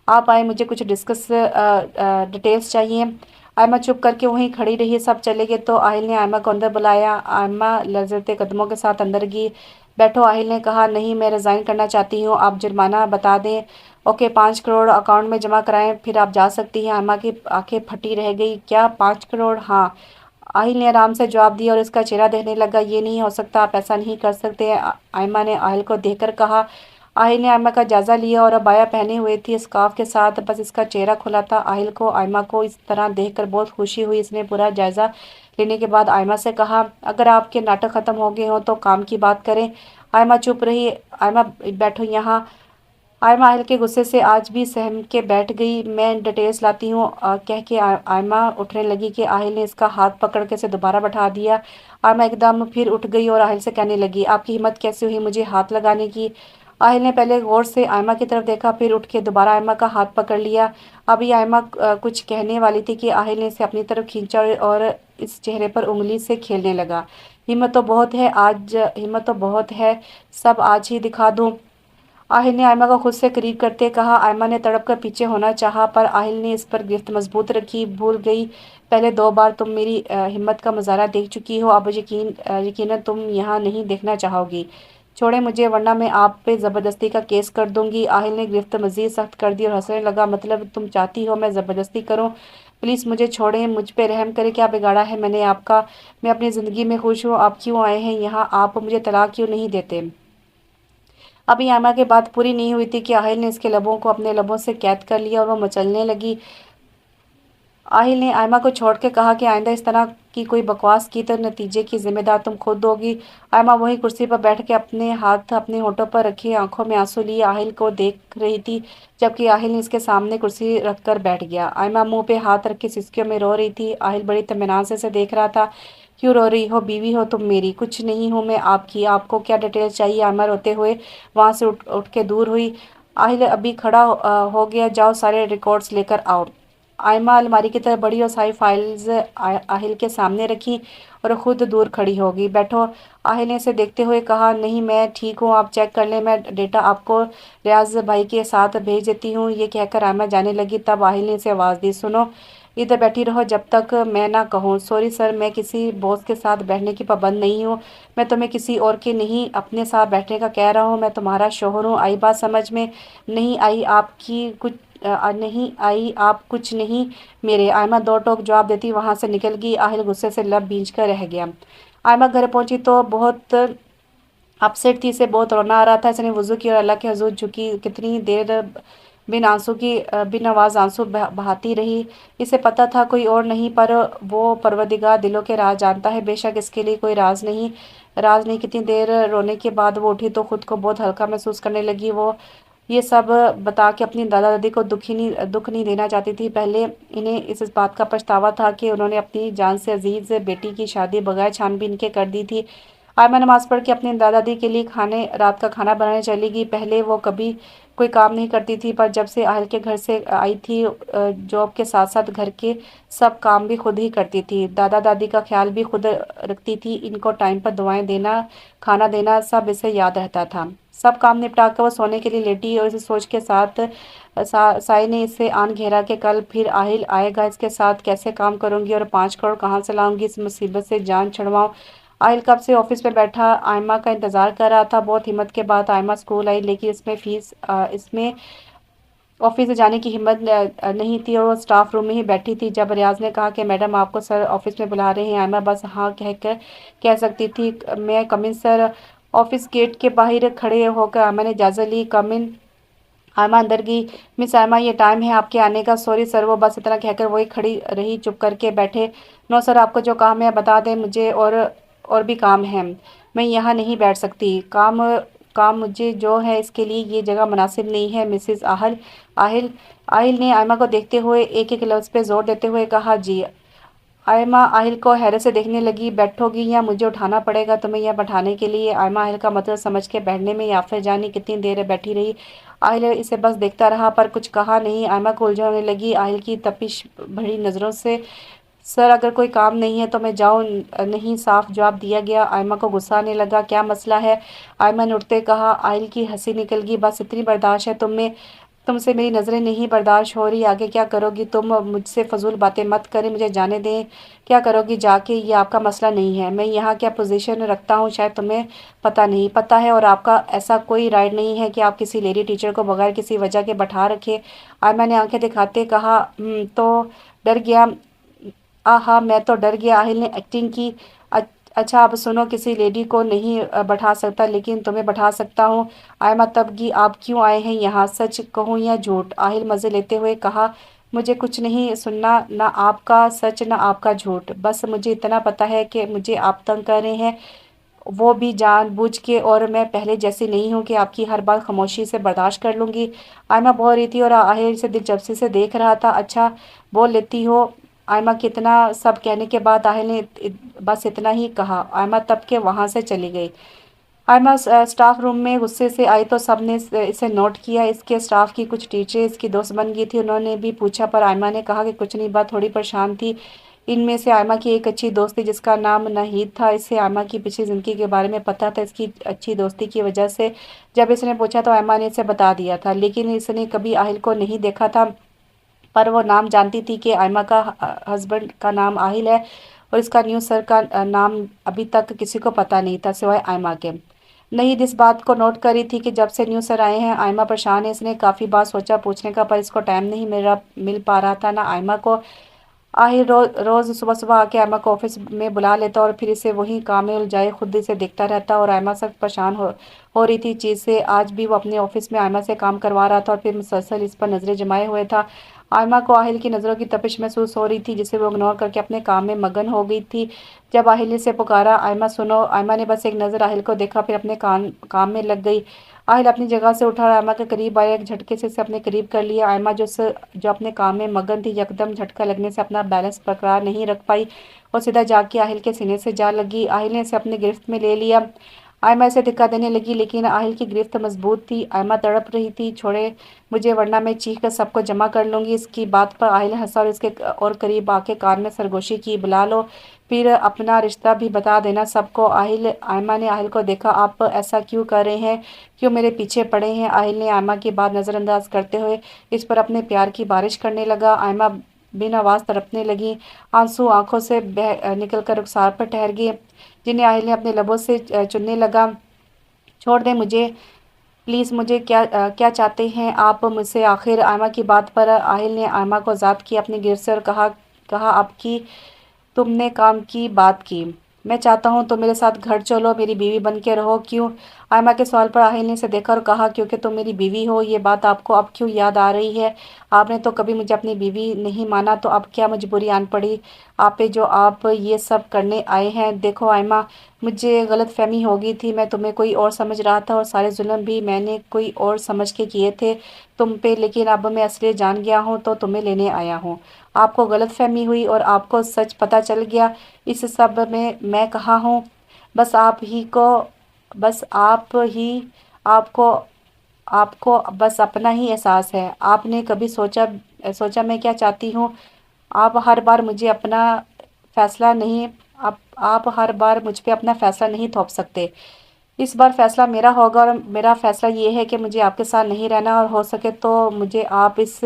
आप आए, मुझे कुछ डिटेल्स चाहिए। आयमा चुप करके वहीं खड़ी रही। सब चले गए तो आहिल ने आयमा को अंदर बुलाया। आयमा लर्ज़ते कदमों के साथ अंदर गई। बैठो, आहिल ने कहा। नहीं, मैं रिज़ाइन करना चाहती हूँ, आप जुर्माना बता दें। ओके, 5 करोड़ अकाउंट में जमा कराएं, फिर आप जा सकती हैं। आयमा की आंखें फटी रह गई। क्या 5 करोड़? हाँ, आहिल ने आराम से जवाब दिया और इसका चेहरा देखने लगा। ये नहीं हो सकता, आप ऐसा नहीं कर सकते, आयमा ने आहिल को देखकर कहा। आहिल ने आयमा का जायजा लिया और अबाया पहने हुए थी स्कार्फ के साथ, बस इसका चेहरा खुला था। आहिल को आयमा को इस तरह देखकर बहुत खुशी हुई। इसने पूरा जायजा लेने के बाद आयमा से कहा, अगर आपके नाटक ख़त्म हो गए हों तो काम की बात करें। आयमा चुप रही। आयमा बैठो यहाँ। आयमा आहिल के गुस्से से आज भी सहम के बैठ गई। मैं डिटेल्स लाती हूँ कह के आयमा उठने लगी कि आहिल ने इसका हाथ पकड़ के से दोबारा बैठा दिया। आयमा एकदम फिर उठ गई और आहिल से कहने लगी, आपकी हिम्मत कैसे हुई मुझे हाथ लगाने की? आहिल ने पहले गौर से आयमा की तरफ देखा, फिर उठ के दोबारा आयमा का हाथ पकड़ लिया। अभी आयमा कुछ कहने वाली थी कि आहिल ने इसे अपनी तरफ खींचा और इस चेहरे पर उंगली से खेलने लगा। हिम्मत तो बहुत है, सब आज ही दिखा दूँ। आहिल ने आयमा को खुद से करीब करते कहा। आयमा ने तड़प कर पीछे होना चाहा, पर आहिल ने इस पर गिरफ्त मजबूत रखी। भूल गई, पहले 2 बार तुम मेरी हिम्मत का मुजाहरा देख चुकी हो, अब यकीनन तुम यहाँ नहीं देखना चाहोगी। छोड़े मुझे, वरना मैं आप पे ज़बरदस्ती का केस कर दूंगी। आहिल ने गिरफ्त मज़ीद सख्त कर दी और हंसने लगा। मतलब तुम चाहती हो मैं ज़बरदस्ती करूं? प्लीज़ मुझे छोड़ें, मुझ पे रहम करें। क्या बिगाड़ा है मैंने आपका? मैं अपनी ज़िंदगी में खुश हूँ, आप क्यों आए हैं यहाँ? आप मुझे तलाक क्यों नहीं देते? अभी आयमा की बात पूरी नहीं हुई थी कि आहिल ने इसके लबों को अपने लबों से कैद कर लिया और वो मचलने लगी। आहिल ने आयमा को छोड़ के कहा कि आइंदा इस तरह की कोई बकवास की तो नतीजे की जिम्मेदार तुम खुद होगी। आयमा वहीं कुर्सी पर बैठ के अपने हाथ अपने होठों पर रखे आंखों में आंसू लिए आहिल को देख रही थी, जबकि आहिल ने इसके सामने कुर्सी रखकर बैठ गया। आयमा मुंह पे हाथ रख के सिसकियों में रो रही थी। आहिल बड़ी तमन्ना से देख रहा था। क्यों रो रही हो? बीवी हो तुम मेरी। कुछ नहीं हूँ मैं आपकी, आपको क्या डिटेल्स चाहिए? आयमा रोते हुए वहाँ से उठ के दूर हुई। आहिल अभी खड़ा हो गया। जाओ सारे रिकॉर्ड्स लेकर आओ। आयमा अलमारी की तरफ बढ़ी और सारी फाइल्स आहिल के सामने रखी और खुद दूर खड़ी हो गई। बैठो, आहिल ने इसे देखते हुए कहा। नहीं, मैं ठीक हूँ, आप चेक कर लें, मैं डेटा आपको रियाज भाई के साथ भेज देती हूँ। ये कहकर आयमा जाने लगी, तब आहिल ने इसे आवाज़ दी, सुनो, इधर बैठी रहो जब तक मैं ना कहूँ। सॉरी सर, मैं किसी बॉस के साथ बैठने की पाबंद नहीं हूँ। मैं तुम्हें किसी और के नहीं अपने साथ बैठने का कह रहा हूँ। मैं तुम्हारा शौहर हूँ। आई बात समझ में? नहीं आई आपकी कुछ नहीं आई आप कुछ नहीं मेरे। आयमा दो टोक जवाब देती वहां से निकल गई। आहिल गुस्से से लब भींच कर रह गया। आयमा घर पहुंची तो बहुत अपसेट थी। इसे बहुत रोना आ रहा था। इसने वुजू की और अल्लाह के हजूर झुकी, कितनी देर बिन आवाज़ आंसू बहाती रही। इसे पता था कोई और नहीं, पर वो परवरदिगार दिलों के राज जानता है। बेशक इसके लिए कोई राज नहीं। कितनी देर रोने के बाद वो उठी तो खुद को बहुत हल्का महसूस करने लगी। वो ये सब बता के अपनी दादा दादी को दुख नहीं देना चाहती थी। पहले इन्हें इस बात का पछतावा था कि उन्होंने अपनी जान से अजीज बेटी की शादी बगैर छानबीन के कर दी थी। आयमा नमाज पढ़ के अपनी दादा दादी के लिए रात का खाना बनाने चली गई। पहले वो कभी कोई काम नहीं करती थी, पर जब से अहल के घर से आई थी जॉब के साथ साथ घर के सब काम भी खुद ही करती थी। दादा दादी का ख्याल भी खुद रखती थी। इनको टाइम पर दवाएं देना, खाना देना, सब इसे याद रहता था। सब काम निपटा कर वो सोने के लिए लेटी और इसे सोच के साथ साई ने इसे आन घेरा कि कल फिर आहिल आएगा, इसके साथ कैसे काम करूंगी और 5 करोड़ कहाँ से लाऊंगी, इस मुसीबत से जान छुड़वाऊं। आहिल कब से ऑफिस में बैठा आयमा का इंतजार कर रहा था। बहुत हिम्मत के बाद आयमा स्कूल आई, लेकिन इसमें ऑफिस से जाने की हिम्मत नहीं थी और वो स्टाफ रूम में ही बैठी थी। जब रियाज ने कहा कि मैडम आपको सर ऑफिस में बुला रहे हैं, आयमा बस हाँ कहकर कह सकती थी, मैं कम इन सर। ऑफिस गेट के बाहर खड़े होकर आयमा ने इजाज़त ली। कम इन। आयमा अंदर गई। मिस आयमा, ये टाइम है आपके आने का। सॉरी सर, वो बस इतना कहकर वही खड़ी रही चुप करके बैठे। नो सर, आपको जो काम है बता दें, मुझे और भी काम है, मैं यहाँ नहीं बैठ सकती। काम काम मुझे जो है इसके लिए ये जगह मुनासिब नहीं है। मिसिस आहिल आहिल ने आयमा को देखते हुए एक एक लफ्ज़ पे जोर देते हुए कहा, जी। आयमा आहिल को हैरत से देखने लगी। बैठोगी या मुझे उठाना पड़ेगा तुम्हें यहाँ बैठाने के लिए? आयमा आहिल का मतलब समझ के बैठने में याफे जानी कितनी देर बैठी रही। आहिल इसे बस देखता रहा पर कुछ कहा नहीं। आयमा को उलझन होने लगी आहिल की तपिश भरी नज़रों से। सर, अगर कोई काम नहीं है तो मैं जाऊँ? नहीं, साफ जवाब दिया गया। आयमा को गुस्सा आने लगा। क्या मसला है? आयमा ने उठते कहा। आहिल की हंसी निकल गई। बस इतनी बर्दाश्त है तुमसे मेरी नज़रें नहीं बर्दाश्त हो रही। आगे क्या करोगी तुम? मुझसे फजूल बातें मत करें, मुझे जाने दें। क्या करोगी जाके? ये आपका मसला नहीं है। मैं यहाँ क्या पोजीशन रखता हूँ शायद तुम्हें पता नहीं। पता है, और आपका ऐसा कोई राइट नहीं है कि आप किसी लेडी टीचर को बगैर किसी वजह के बैठा रखे। आयमा ने आंखें दिखाते कहा, तो डर गया। आहा, मैं तो डर गया। आहिल ने एक्टिंग की। अच्छा अब सुनो, किसी लेडी को नहीं बैठा सकता, लेकिन तुम्हें बैठा सकता हूँ। आयमा तब की, आप क्यों आए हैं यहाँ? सच कहूँ या झूठ? आहिल मज़े लेते हुए कहा, मुझे कुछ नहीं सुनना, ना आपका सच ना आपका झूठ। बस मुझे इतना पता है कि मुझे आप तंग कर रहे हैं, वो भी जानबूझ के, और मैं पहले जैसी नहीं हूँ कि आपकी हर बात खामोशी से बर्दाश्त कर लूँगी। आयमा बोल रही थी और आहिल से दिलचस्पी से देख रहा था। अच्छा, बोल लेती हो? आयमा कितना सब कहने के बाद आहिल ने बस इतना ही कहा। आयमा तब के वहाँ से चली गई। आयमा स्टाफ रूम में गुस्से से आई तो सबने इसे नोट किया। इसके स्टाफ की कुछ टीचर इसकी दोस्त बन गई थी। उन्होंने भी पूछा, पर आयमा ने कहा कि कुछ नहीं, बात थोड़ी परेशान थी। इनमें से आयमा की एक अच्छी दोस्त थी जिसका नाम नाहिद था। इसे आयमा की पिछली ज़िंदगी के बारे में पता था। इसकी अच्छी दोस्ती की वजह से जब इसने पूछा तो आयमा ने इसे बता दिया था, लेकिन इसने कभी आहिल को नहीं देखा था। पर वो नाम जानती थी कि आयमा का हस्बैंड का नाम आहिल है, और इसका न्यू सर का नाम अभी तक किसी को पता नहीं था सिवाय आयमा के। नहीं, इस बात को नोट करी थी कि जब से न्यू सर आए हैं आयमा परेशान है। इसने काफ़ी बार सोचा पूछने का, पर इसको टाइम नहीं मिल पा रहा था ना आयमा को। आहिर रोज़ सुबह सुबह आके आयमा को ऑफिस में बुला लेता और फिर इसे वही काम में उलझाए खुद इसे देखता रहता, और आयमा सख्त परेशान हो रही थी चीज़ से। आज भी वो अपने ऑफिस में आयमा से काम करवा रहा था और फिर मुसलसल इस पर नज़रें जमाए हुए था। आयमा को आहिल की नज़रों की तपिश महसूस हो रही थी, जिसे वो इग्नोर करके अपने काम में मगन हो गई थी। जब आहिल ने इसे पुकारा, आयमा सुनो, आयमा ने बस एक नज़र आहिल को देखा, फिर अपने काम में लग गई। आहिल अपनी जगह से उठा और आयमा के करीब आया। एक झटके से इसे अपने करीब कर लिया। आयमा जो अपने काम में मगन थी, यकदम झटका लगने से अपना बैलेंस बरकरार नहीं रख पाई और सीधा जाके आहिल के सीने से जा लगी। आहिल ने इसे अपनी गिरफ्त में ले लिया। आयमा इसे धक्का देने लगी, लेकिन आहिल की गिरफ्त मजबूत थी। आयमा तड़प रही थी, छोड़े मुझे वरना मैं चीख कर सबको जमा कर लूंगी। इसकी बात पर आहिल हंसा और इसके और करीब आके कान में सरगोशी की, बुला लो, फिर अपना रिश्ता भी बता देना सबको। आयमा ने आहिल को देखा, आप ऐसा क्यों कर रहे हैं, क्यों मेरे पीछे पड़े हैं? आहिल ने आयमा की बात नज़रअंदाज करते हुए इस पर अपने प्यार की बारिश करने लगा। आयमा बिन आवाज़ तड़पने लगी, आंसू आंखों से बह निकल कर रुखसार पर ठहर गए, जिन्हें आहिल ने अपने लबों से चुनने लगा। छोड़ दें मुझे प्लीज़, मुझे क्या चाहते हैं आप मुझसे? आखिर आयमा की बात पर आहिल ने आयमा को आज़ाद किया अपनी गिरफ्त से और कहा कहा आपकी तुमने काम की बात की। मैं चाहता हूँ तुम मेरे साथ घर चलो, मेरी बीवी बन के रहो। क्यों? आयमा के सवाल पर आहिल ने इसे देखा और कहा, क्योंकि तुम मेरी बीवी हो। ये बात आपको अब क्यों याद आ रही है? आपने तो कभी मुझे अपनी बीवी नहीं माना, तो अब क्या मजबूरी आन पड़ी आप पे जो आप ये सब करने आए हैं? देखो आयमा, मुझे गलतफहमी हो गई थी, मैं तुम्हें कोई और समझ रहा था और सारे जुल्म भी मैंने कोई और समझ के किए थे तुम पे, लेकिन अब मैं असलियत जान गया हूँ तो तुम्हें लेने आया हूँ। आपको गलतफहमी हुई और आपको सच पता चल गया। इस सब में मैं कहाँ हूँ? बस आप ही को बस आप ही आपको आपको बस अपना ही एहसास है। आपने कभी सोचा सोचा मैं क्या चाहती हूँ? आप हर बार मुझे अपना फैसला नहीं आप हर बार मुझ पे अपना फैसला नहीं थोप सकते। इस बार फैसला मेरा होगा और मेरा फैसला ये है कि मुझे आपके साथ नहीं रहना और हो सके तो मुझे आप इस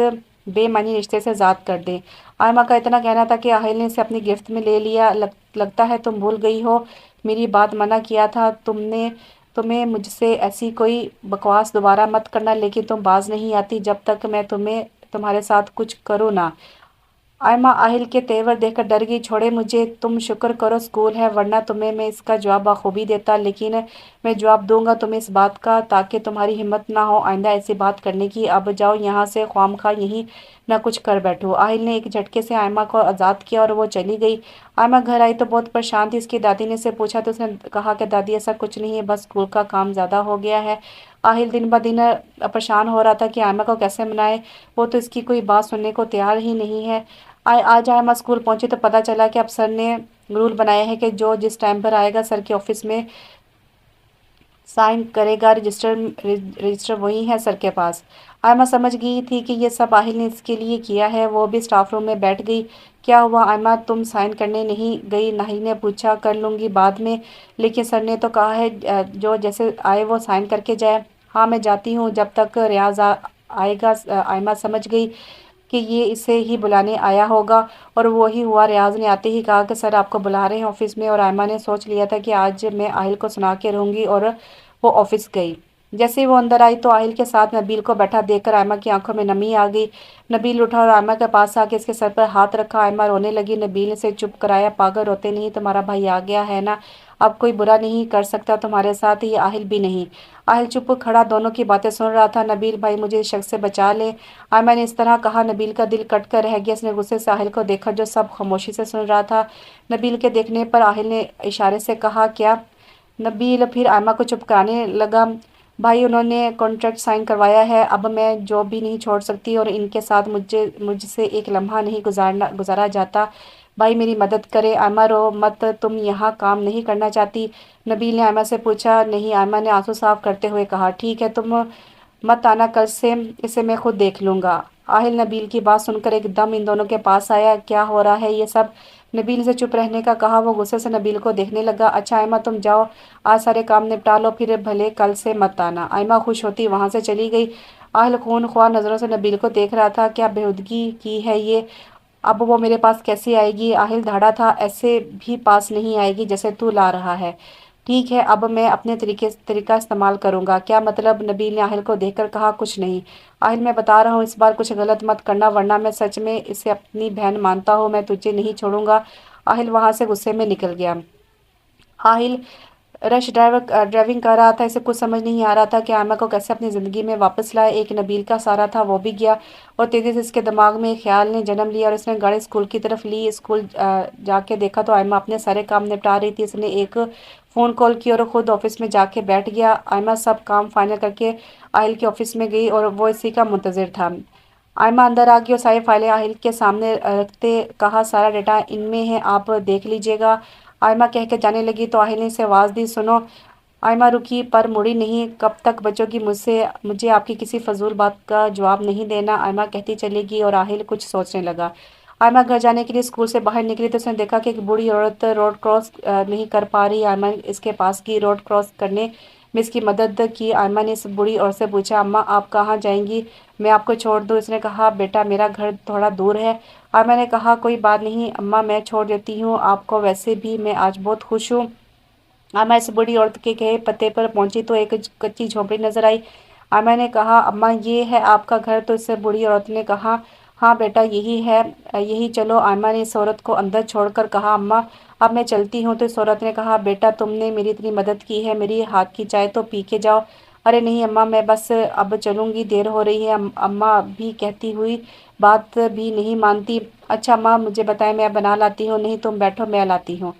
बेमानी रिश्ते से आज़ाद कर दें। आयमा का इतना कहना था कि आहिल ने इसे अपनी गिरफ्त में ले लिया। लगता है तुम भूल गई हो, मेरी बात मना किया था तुमने तुम्हें मुझसे ऐसी कोई बकवास दोबारा मत करना, लेकिन तुम बाज नहीं आती जब तक मैं तुम्हारे साथ कुछ करूँ ना। आयमा आहिल के तेवर देखकर डर गई। छोड़े मुझे, तुम शुक्र करो स्कूल है, वरना तुम्हें मैं इसका जवाब बखूबी देता। लेकिन मैं जवाब दूंगा तुम्हें इस बात का, ताकि तुम्हारी हिम्मत ना हो आइंदा ऐसी बात करने की। अब जाओ यहाँ से, ख्वामखा यहीं ना कुछ कर बैठो। आहिल ने एक झटके से आयमा को आज़ाद किया और वो चली गई। आयमा घर आई तो बहुत परेशान थी। इसकी दादी ने इसे पूछा तो उसने कहा कि दादी ऐसा कुछ नहीं है, बस स्कूल का काम ज़्यादा हो गया है। आहिल दिन ब दिन परेशान हो रहा था कि आयमा को कैसे मनाए, वो तो इसकी कोई बात सुनने को तैयार ही नहीं है। आज आयमा स्कूल पहुंची तो पता चला कि अब सर ने रूल बनाया है कि जो जिस टाइम पर आएगा सर के ऑफिस में साइन करेगा, रजिस्टर वही है सर के पास। आयमा समझ गई थी कि ये सब आहिल ने इसके लिए किया है। वो भी स्टाफ रूम में बैठ गई। क्या हुआ आयमा, तुम साइन करने नहीं गई? नाहिल ने पूछा। कर लूँगी बाद में, लेकिन सर ने तो कहा है जो जैसे आए वो साइन करके जाए। हाँ मैं जाती हूँ, जब तक रियाज आएगा। आयमा समझ गई कि ये इसे ही बुलाने आया होगा, और वो ही हुआ। रियाज ने आते ही कहा कि सर आपको बुला रहे हैं ऑफिस में, और आयमा ने सोच लिया था कि आज मैं आहिल को सुना के रहूँगी, और वो ऑफिस गई। जैसे ही वो अंदर आई तो आहिल के साथ नबील को बैठा देखकर आयमा की आंखों में नमी आ गई। नबील उठा और आयमा के पास आके इसके सर पर हाथ रखा। आयमा रोने लगी। नबील ने इसे चुप कराया। पागल, रोते नहीं, तुम्हारा भाई आ गया है ना, अब कोई बुरा नहीं कर सकता तुम्हारे साथ, ये आहिल भी नहीं। आहिल चुप खड़ा दोनों की बातें सुन रहा था। नबील भाई मुझे इस शख्स से बचा ले, आयमा ने इस तरह कहा। नबील का दिल कट कर रह गया। इसने गुस्से से आहिल को देखा जो सब खामोशी से सुन रहा था। नबील के देखने पर आहिल ने इशारे से कहा, क्या? नबील फिर आयमा को चुप कराने लगा। भाई उन्होंने कॉन्ट्रैक्ट साइन करवाया है, अब मैं जॉब भी नहीं छोड़ सकती और इनके साथ मुझसे एक लम्हा नहीं गुजारा जाता। भाई मेरी मदद करे। आयमा रो मत, तुम यहाँ काम नहीं करना चाहती? नबील ने आयमा से पूछा। नहीं, आयमा ने आंसू साफ करते हुए कहा। ठीक है, तुम मत आना कल से, इसे मैं खुद देख लूँगा। आहिल नबील की बात सुनकर एकदम इन दोनों के पास आया। क्या हो रहा है ये सब? नबील से चुप रहने का कहा। वो गुस्से से नबील को देखने लगा। अच्छा आयमा तुम जाओ, आज सारे काम निपटा लो, फिर भले कल से मत आना। आयमा खुश होती वहाँ से चली गई। आहिल खून ख्वार नज़रों से नबील को देख रहा था। क्या बेहूदगी की है ये, अब वो मेरे पास कैसे आएगी? आहिल धाड़ा था। ऐसे भी पास नहीं आएगी जैसे तू ला रहा है। ठीक है, अब मैं अपने तरीका इस्तेमाल करूँगा। क्या मतलब? नबील ने आहिल को देखकर कहा। कुछ नहीं आहिल, मैं बता रहा हूँ, इस बार कुछ गलत मत करना, वरना मैं सच में इसे अपनी बहन मानता हूँ, मैं तुझे नहीं छोड़ूंगा। आहिल वहाँ से गुस्से में निकल गया। आहिल ड्राइविंग कर रहा था। इसे कुछ समझ नहीं आ रहा था कि आयमा को कैसे अपनी ज़िंदगी में वापस लाए। एक नबील का सहारा था, वो भी गया, और तेज़ी से इसके दिमाग में एक ख्याल ने जन्म लिया और इसने गाड़ी स्कूल की तरफ ली। स्कूल जाके देखा तो आयमा अपने सारे काम निपटा रही थी। इसने एक फ़ोन कॉल की और ख़ुद ऑफिस में जाके बैठ गया। आयमा सब काम फाइनल करके आहिल के ऑफिस में गई और वो इसी का मुंतज़िर था। आयमा अंदर आ गई और सारी फाइलें आहिल के सामने रखते कहा, सारा डेटा इनमें है, आप देख लीजिएगा। आयमा कह के जाने लगी तो आहिल ने इसे आवाज़ दी। सुनो, آئمہ رکی پر مڑی نہیں۔ کب تک بچوں کی مجھے آپ کی کسی فضول بات کا جواب نہیں دینا، آئمہ کہتی چلی گئی اور آہل کچھ سوچنے لگا۔ آئمہ گھر جانے کے لیے اسکول سے باہر نکلی تو اس نے دیکھا کہ ایک بوڑھی عورت روڈ کراس نہیں کر پا رہی۔ آئمہ اس کے پاس گئی، روڈ کراس کرنے میں اس کی مدد کی۔ آئمہ نے اس بوڑھی عورت سے پوچھا، اماں آپ کہاں جائیں گی؟ میں آپ کو چھوڑ دوں؟ اس نے کہا، بیٹا میرا گھر تھوڑا دور ہے۔ آئمہ نے کہا، کوئی بات نہیں اماں، میں چھوڑ دیتی ہوں آپ کو، ویسے بھی میں آج بہت خوش ہوں۔ آئمہ اس بوڑھی عورت کے کہے پتے پر پہنچی تو ایک کچی جھونپڑی نظر آئی۔ آئمہ نے کہا، اماں یہ ہے آپ کا گھر؟ تو اس سے بوڑھی عورت نے کہا، ہاں بیٹا یہی ہے، یہی چلو۔ آئمہ نے اس عورت کو اندر چھوڑ کر کہا، اماں اب میں چلتی ہوں۔ تو اس عورت نے کہا، بیٹا تم نے میری اتنی مدد کی ہے، میری ہاتھ کی چائے تو پی کے جاؤ۔ ارے نہیں اماں، میں بس اب چلوں گی، دیر ہو رہی ہے۔ اماں بھی کہتی ہوئی بات بھی نہیں مانتی۔ اچھا اماں مجھے بتائیں، میں بنا لاتی ہوں۔ نہیں تم بیٹھو، میں لاتی ہوں۔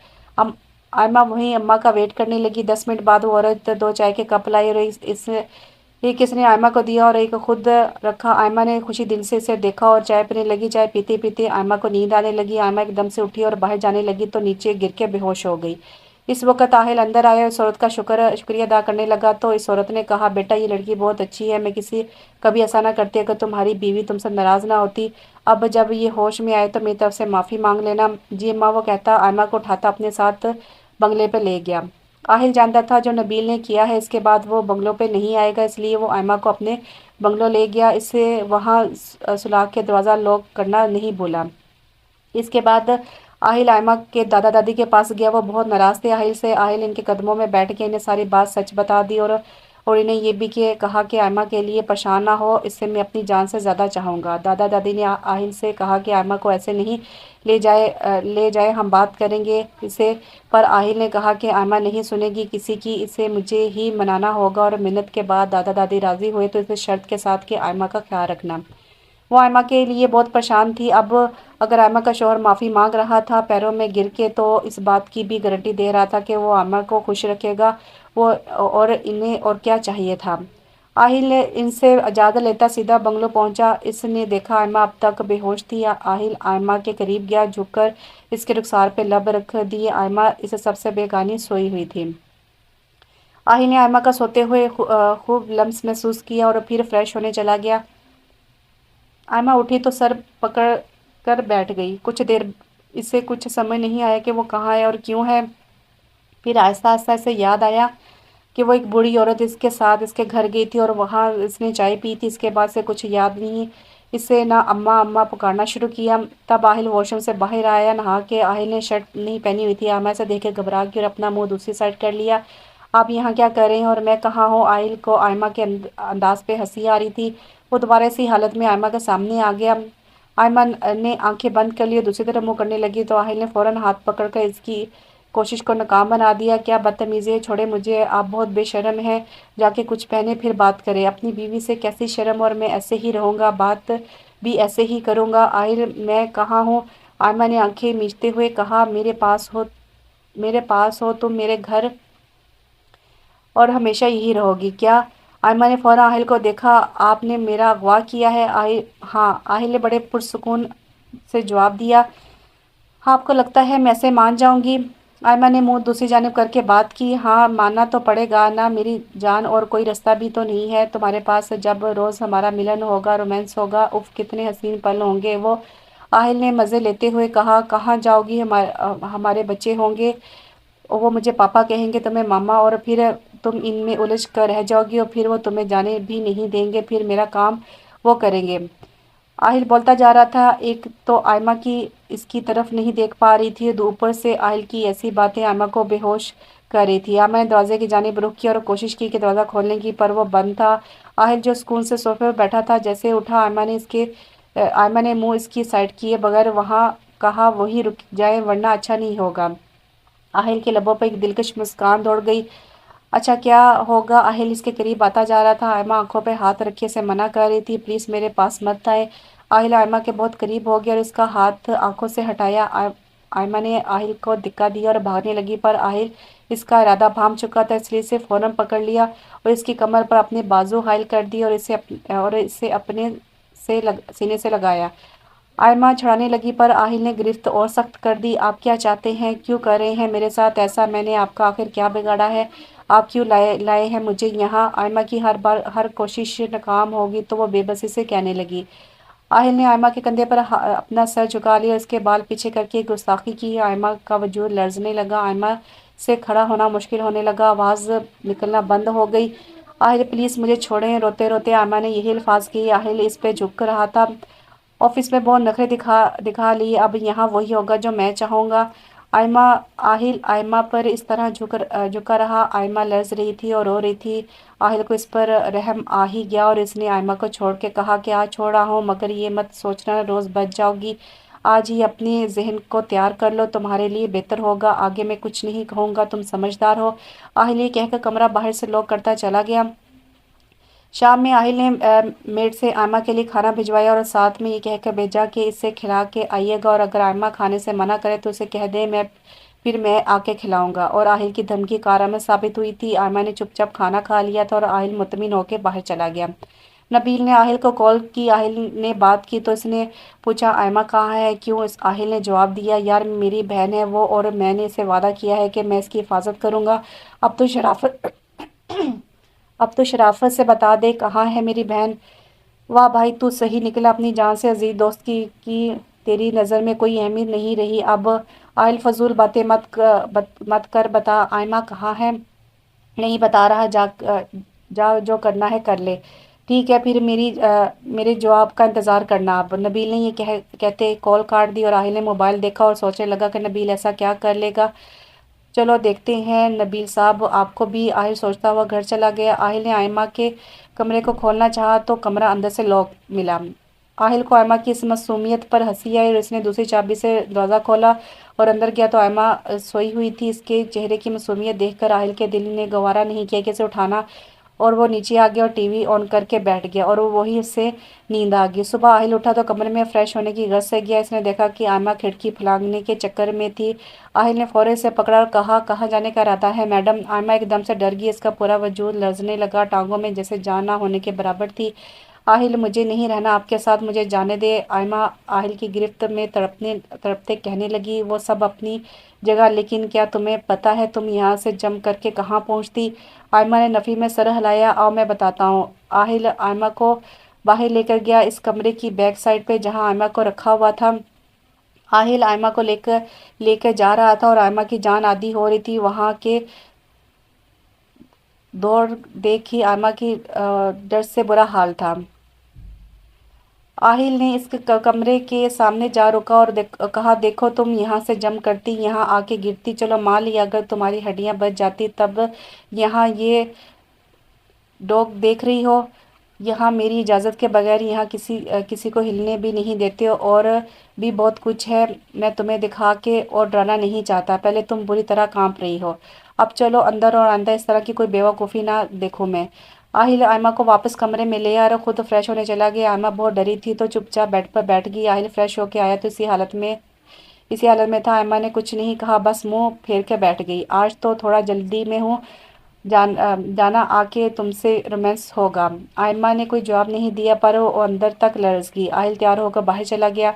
آئمہ وہیں اماں کا ویٹ کرنے لگی۔ 10 منٹ بعد وہ عورت 2 چائے کے کپ لائی اور ایک اس نے آئمہ کو دیا اور ایک خود رکھا۔ آئمہ نے خوشی دل سے اسے دیکھا اور چائے پینے لگی۔ چائے پیتے پیتے آئمہ کو نیند آنے لگی۔ آئمہ ایک دم سے اٹھی اور باہر جانے لگی تو نیچے گر کے بے ہوش ہو گئی۔ اس وقت آہل اندر آیا اور اس عورت کا شکریہ ادا کرنے لگا تو اس عورت نے کہا، بیٹا یہ لڑکی بہت اچھی ہے، میں کبھی ایسا نہ کرتی اگر تمہاری بیوی تم سے ناراض نہ ہوتی۔ اب جب یہ ہوش میں آئے تو میری طرف سے معافی مانگ لینا۔ جی اماں، وہ کہتا آئمہ کو اٹھاتا اپنے ساتھ بنگلے پہ لے گیا۔ آہل جانتا تھا جو نبیل نے کیا ہے اس کے بعد وہ بنگلوں پہ نہیں آئے گا، اس لیے وہ آئمہ کو اپنے بنگلوں لے گیا، اسے وہاں سلاخ کے دروازہ لاک کرنا نہیں بھولا۔ اس کے بعد آہل آئمہ کے دادا دادی کے پاس گیا، وہ بہت ناراض تھے آہل سے۔ آہل ان کے قدموں میں بیٹھ کے انہیں ساری بات سچ بتا دی اور انہیں یہ بھی کہا کہ آئمہ کے لیے پریشان نہ ہو، اسے میں اپنی جان سے زیادہ چاہوں گا۔ دادا دادی نے آہل سے کہا کہ آئمہ کو ایسے نہیں لے جائے، ہم بات کریں گے اسے، پر آہل نے کہا کہ آئمہ نہیں سنے گی کسی کی، اسے مجھے ہی منانا ہوگا۔ اور منت کے بعد دادا دادی راضی ہوئے تو اس شرط کے ساتھ کہ آئمہ کا خیال رکھنا۔ وہ آئمہ کے لیے بہت پریشان تھی۔ اب اگر آئمہ کا شوہر معافی مانگ رہا تھا پیروں میں گر کے تو اس بات کی بھی گارنٹی دے رہا تھا کہ وہ آئمہ کو خوش رکھے گا، اور انہیں اور کیا چاہیے تھا۔ آہل نے ان سے اجازت لیتا سیدھا بنگلو پہنچا۔ اس نے دیکھا آئمہ اب تک بے ہوش تھی۔ آہل آئمہ کے قریب گیا، جھک کر اس کے رخسار پہ لب رکھ دیے۔ آئمہ اسے سب سے بیگانی سوئی ہوئی تھی۔ آہل نے آئمہ کا سوتے ہوئے خوب لمس محسوس کیا اور پھر فریش ہونے چلا گیا۔ آئمہ اٹھی تو سر پکڑ کر بیٹھ گئی۔ کچھ دیر اسے کچھ سمجھ نہیں آیا کہ وہ کہاں ہے اور کیوں ہے۔ پھر آہستہ آہستہ اسے یاد آیا کہ وہ ایک بوڑھی عورت اس کے ساتھ اس کے گھر گئی تھی اور وہاں اس نے چائے پی تھی۔ اس کے بعد سے کچھ یاد نہیں، اسے نہ اماں اماں پکارنا شروع کیا۔ تب آہل واش روم سے باہر آیا نہا کے۔ آہل نے شرٹ نہیں پہنی ہوئی تھی۔ آئمہ سے دیکھ کے گھبرا گئی اور اپنا منہ دوسری سائڈ کر لیا۔ آپ یہاں کیا کر رہے ہیں اور میں کہاں ہوں؟ آہل کو آئمہ کے انداز پہ ہنسی آ رہی تھی۔ وہ دوبارہ اسی حالت میں آئمہ کے سامنے آ گیا۔ آئمہ نے آنکھیں بند کر لی اور دوسری طرف منہ کرنے لگی تو آہل نے فوراً ہاتھ پکڑ کر اس کی کوشش کو ناکام بنا دیا۔ کیا بدتمیزی ہے، چھوڑے مجھے، آپ بہت بے شرم ہیں، جا کے کچھ پہنے پھر بات کریں۔ اپنی بیوی سے کیسی شرم، اور میں ایسے ہی رہوں گا، بات بھی ایسے ہی کروں گا۔ آہل میں کہاں ہوں؟ آئمہ نے آنکھیں میچتے ہوئے کہا، میرے پاس ہو تم، میرے گھر، اور ہمیشہ یہی رہو گی کیا؟ آئمہ نے فوراً آہل کو دیکھا۔ آپ نے میرا اغوا کیا ہے؟ ہاں، آہل نے بڑے پرسکون سے جواب دیا۔ آپ کو لگتا ہے میں ایسے مان جاؤں گی؟ آئمہ نے منہ دوسری جانب کر کے بات کی، ہاں ماننا تو پڑے گا نا میری جان، اور کوئی رستہ بھی تو نہیں ہے تمہارے پاس؟ جب روز ہمارا ملن ہوگا، رومانس ہوگا، اف کتنے حسین پل ہوں گے وہ۔ آہل نے مزے لیتے ہوئے کہا، کہاں جاؤ گی؟ ہمارے بچے ہوں گے، وہ مجھے پاپا کہیں گے، تمہیں ماما، اور پھر تم ان میں الجھ کر رہ جاؤ گی اور پھر وہ تمہیں جانے بھی نہیں دیں گے، پھر میرا کام وہ کریں گے۔ آہل بولتا جا رہا تھا، ایک تو آئمہ کی اس کی طرف نہیں دیکھ پا رہی تھی، اوپر سے آہل کی ایسی باتیں آئمہ کو بے ہوش کر رہی تھی۔ آئمہ نے دروازے کی جانب رخ کیا اور کوشش کی کہ دروازہ کھولنے کی، پر وہ بند تھا۔ آہل جو سکون سے صوفے پر بیٹھا تھا جیسے اٹھا۔ آئمہ نے منہ اس کی سائڈ کیے بغیر وہاں کہا، وہیں رک جائیں ورنہ اچھا نہیں ہوگا۔ آہل کے لبوں پر ایک دلکش مسکان دوڑ گئی۔ اچھا کیا ہوگا؟ آہل اس کے قریب آتا جا رہا تھا۔ آئمہ آنکھوں پہ ہاتھ رکھے اسے منع کر رہی تھی، پلیز میرے پاس مت آئے۔ آہل آئمہ کے بہت قریب ہو گیا اور اس کا ہاتھ آنکھوں سے ہٹایا۔ آئمہ نے آہل کو دھکا دیا اور بھاگنے لگی، پر آہل اس کا ارادہ بھانپ چکا تھا، اس لیے اسے فوراً پکڑ لیا اور اس کی کمر پر اپنے بازو حائل کر دی اور اسے اپنے سینے سے لگایا۔ آئمہ چھڑانے لگی پر آہل نے گرفت اور سخت کر دی۔ آپ کیا چاہتے ہیں؟ کیوں کر رہے ہیں میرے ساتھ ایسا؟ میں نے آپ کا آخر کیا بگاڑا ہے؟ آپ کیوں لائے ہیں مجھے یہاں؟ آئمہ کی ہر کوشش ناکام ہوگی تو وہ بے بسی سے کہنے لگی۔ آہل نے آئمہ کے کندھے پر اپنا سر جھکا لیا اور اس کے بال پیچھے کر کے گستاخی کی۔ آئمہ کا وجود لرزنے لگا، آئمہ سے کھڑا ہونا مشکل ہونے لگا، آواز نکلنا بند ہو گئی۔ آہل پلیز مجھے چھوڑیں، روتے روتے آئمہ نے یہی الفاظ کیے۔ آہل اس پہ جھک رہا تھا، آفس میں بہت نخرے دکھا لیے، اب یہاں وہی ہوگا جو میں چاہوں گا۔ آہل آئمہ پر اس طرح جھکا رہا، آئمہ لرز رہی تھی اور رو رہی تھی۔ آہل کو اس پر رحم آ ہی گیا اور اس نے آئمہ کو چھوڑ کے کہا کہ آج چھوڑ رہا ہوں، مگر یہ مت سوچنا روز بچ جاؤ گی، آج ہی اپنے ذہن کو تیار کر لو، تمہارے لیے بہتر ہوگا، آگے میں کچھ نہیں کہوں گا، تم سمجھدار ہو۔ آہل یہ کہہ کر کمرہ باہر سے لاک کرتا چلا گیا۔ شام میں آہل نے میڈ سے آئمہ کے لیے کھانا بھجوایا اور ساتھ میں یہ کہہ کر بھیجا کہ اسے کھلا کے آئیے گا اور اگر آئمہ کھانے سے منع کرے تو اسے کہہ دے پھر میں آ کے کھلاؤں گا۔ اور آہل کی دھمکی کارآمد ثابت ہوئی تھی، آئمہ نے چپ چاپ کھانا کھا لیا تھا اور آہل مطمئن ہو کے باہر چلا گیا۔ نبیل نے آہل کو کال کی، آہل نے بات کی تو اس نے پوچھا آئمہ کہاں ہے کیوں؟ آہل نے جواب دیا، یار میری بہن ہے وہ اور میں نے اسے وعدہ کیا ہے کہ میں اس کی حفاظت کروں گا، اب تو شرافت سے بتا دے کہاں ہے میری بہن۔ واہ بھائی تو صحیح نکلا، اپنی جان سے عزیز دوست کی تیری نظر میں کوئی اہمیت نہیں رہی اب۔ آہل فضول باتیں مت کر، بتا آئمہ کہاں ہے؟ نہیں بتا رہا، جا جو کرنا ہے کر لے۔ ٹھیک ہے پھر میرے جواب کا انتظار کرنا اب۔ نبیل نے یہ کہتے کال کاٹ دی اور آہل نے موبائل دیکھا اور سوچنے لگا کہ نبیل ایسا کیا کر لے گا، چلو دیکھتے ہیں نبیل صاحب آپ کو بھی۔ آہل سوچتا ہوا گھر چلا گیا۔ آہل نے آئمہ کے کمرے کو کھولنا چاہا تو کمرہ اندر سے لاک ملا۔ آہل کو آئمہ کی اس معصومیت پر ہنسی آئی اور اس نے دوسری چابی سے دروازہ کھولا اور اندر گیا تو آئمہ سوئی ہوئی تھی۔ اس کے چہرے کی معصومیت دیکھ کر آہل کے دل نے گوارا نہیں کیا کہ اسے اٹھانا، اور وہ نیچے آ گیا اور ٹی وی آن کر کے بیٹھ گیا اور وہی سے نیند آ گئی۔ صبح آہل اٹھا تو کمرے میں فریش ہونے کی غرض سے گیا، اس نے دیکھا کہ آئمہ کھڑکی پھلانگنے کے چکر میں تھی۔ آہل نے فوراً سے پکڑا اور کہا کہاں جانے کا ارادہ ہے میڈم؟ آئمہ ایک دم سے ڈر گئی، اس کا پورا وجود لرزنے لگا، ٹانگوں میں جیسے جان نہ ہونے کے برابر تھی۔ آہل مجھے نہیں رہنا آپ کے ساتھ، مجھے جانے دے۔ آئمہ آہل کی گرفت میں تڑپتے کہنے لگی، وہ سب اپنی جگہ لیکن کیا تمہیں پتہ ہے تم یہاں سے جم کر کے کہاں پہنچتی؟ آئمہ نے نفی میں سر ہلایا، آؤ میں بتاتا ہوں۔ آہل آئمہ کو باہر لے کر گیا، اس کمرے کی بیک سائڈ پہ جہاں آئمہ کو رکھا ہوا تھا۔ آہل آئمہ کو لے کر جا رہا تھا اور آئمہ کی جان آدھی ہو رہی تھی، وہاں کے دور دیکھ ہی آئمہ کی ڈر سے برا حال تھا۔ آہل نے اس کمرے کے سامنے جا رکا اور کہا دیکھو تم یہاں سے جم کرتی، یہاں آ کے گرتی، چلو مان لیا اگر تمہاری ہڈیاں بچ جاتی، تب یہاں یہ ڈوگ دیکھ رہی ہو، یہاں میری اجازت کے بغیر یہاں کسی کو ہلنے بھی نہیں دیتے، اور بھی بہت کچھ ہے میں تمہیں دکھا کے اور ڈرانا نہیں چاہتا، پہلے تم بری طرح کانپ رہی ہو، اب چلو اندر اور آئندہ اس طرح کی کوئی بیوقوفی نہ دیکھوں میں۔ آہل آئمہ کو واپس کمرے میں لے آیا اور خود فریش ہونے چلا گیا۔ آئمہ بہت ڈری تھی تو چپ چاپ بیڈ پر بیٹھ گئی۔ آہل فریش ہو کے آیا تو اسی حالت میں تھا۔ آئمہ نے کچھ نہیں کہا، بس منہ پھیر کے بیٹھ گئی۔ آج تو تھوڑا جلدی میں ہوں، جانا آ کے تم سے رومانس ہوگا۔ آئمہ نے کوئی جواب نہیں دیا پر وہ اندر تک لرز گئی۔ آہل تیار ہو کر باہر چلا گیا۔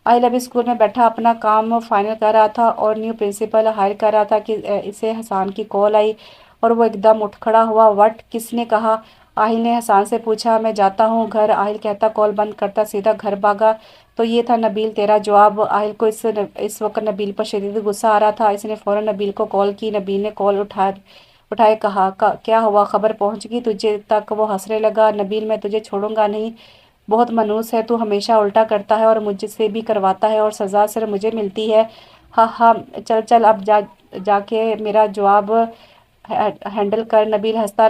آہل ابھی اسکول میں بیٹھا اپنا کام فائنل کر رہا تھا اور نیو پرنسپل ہائر کر رہا تھا کہ اسے حسان کی کال آئی اور وہ ایک دم اٹھ کھڑا ہوا۔ وٹ، کس نے کہا؟ آہل نے حسان سے پوچھا۔ میں جاتا ہوں گھر، آہل کہتا کال بند کرتا سیدھا گھر بھاگا۔ تو یہ تھا نبیل تیرا جواب؟ آہل کو اس وقت نبیل پر شدید غصہ آ رہا تھا۔ اس نے فوراً نبیل کو کال کی۔ نبیل نے کال اٹھائے کہا کیا ہوا، خبر پہنچ گئی تجھے تک؟ وہ ہنسنے لگا، نبیل میں تجھے چھوڑوں گا نہیں، بہت منحوس ہے تو، ہمیشہ الٹا کرتا ہے اور مجھ سے بھی کرواتا ہے اور سزا صرف مجھے ملتی ہے، ہاں ہاں چل اب جا کے میرا جواب ہینڈل کر۔ نبیل ہنستا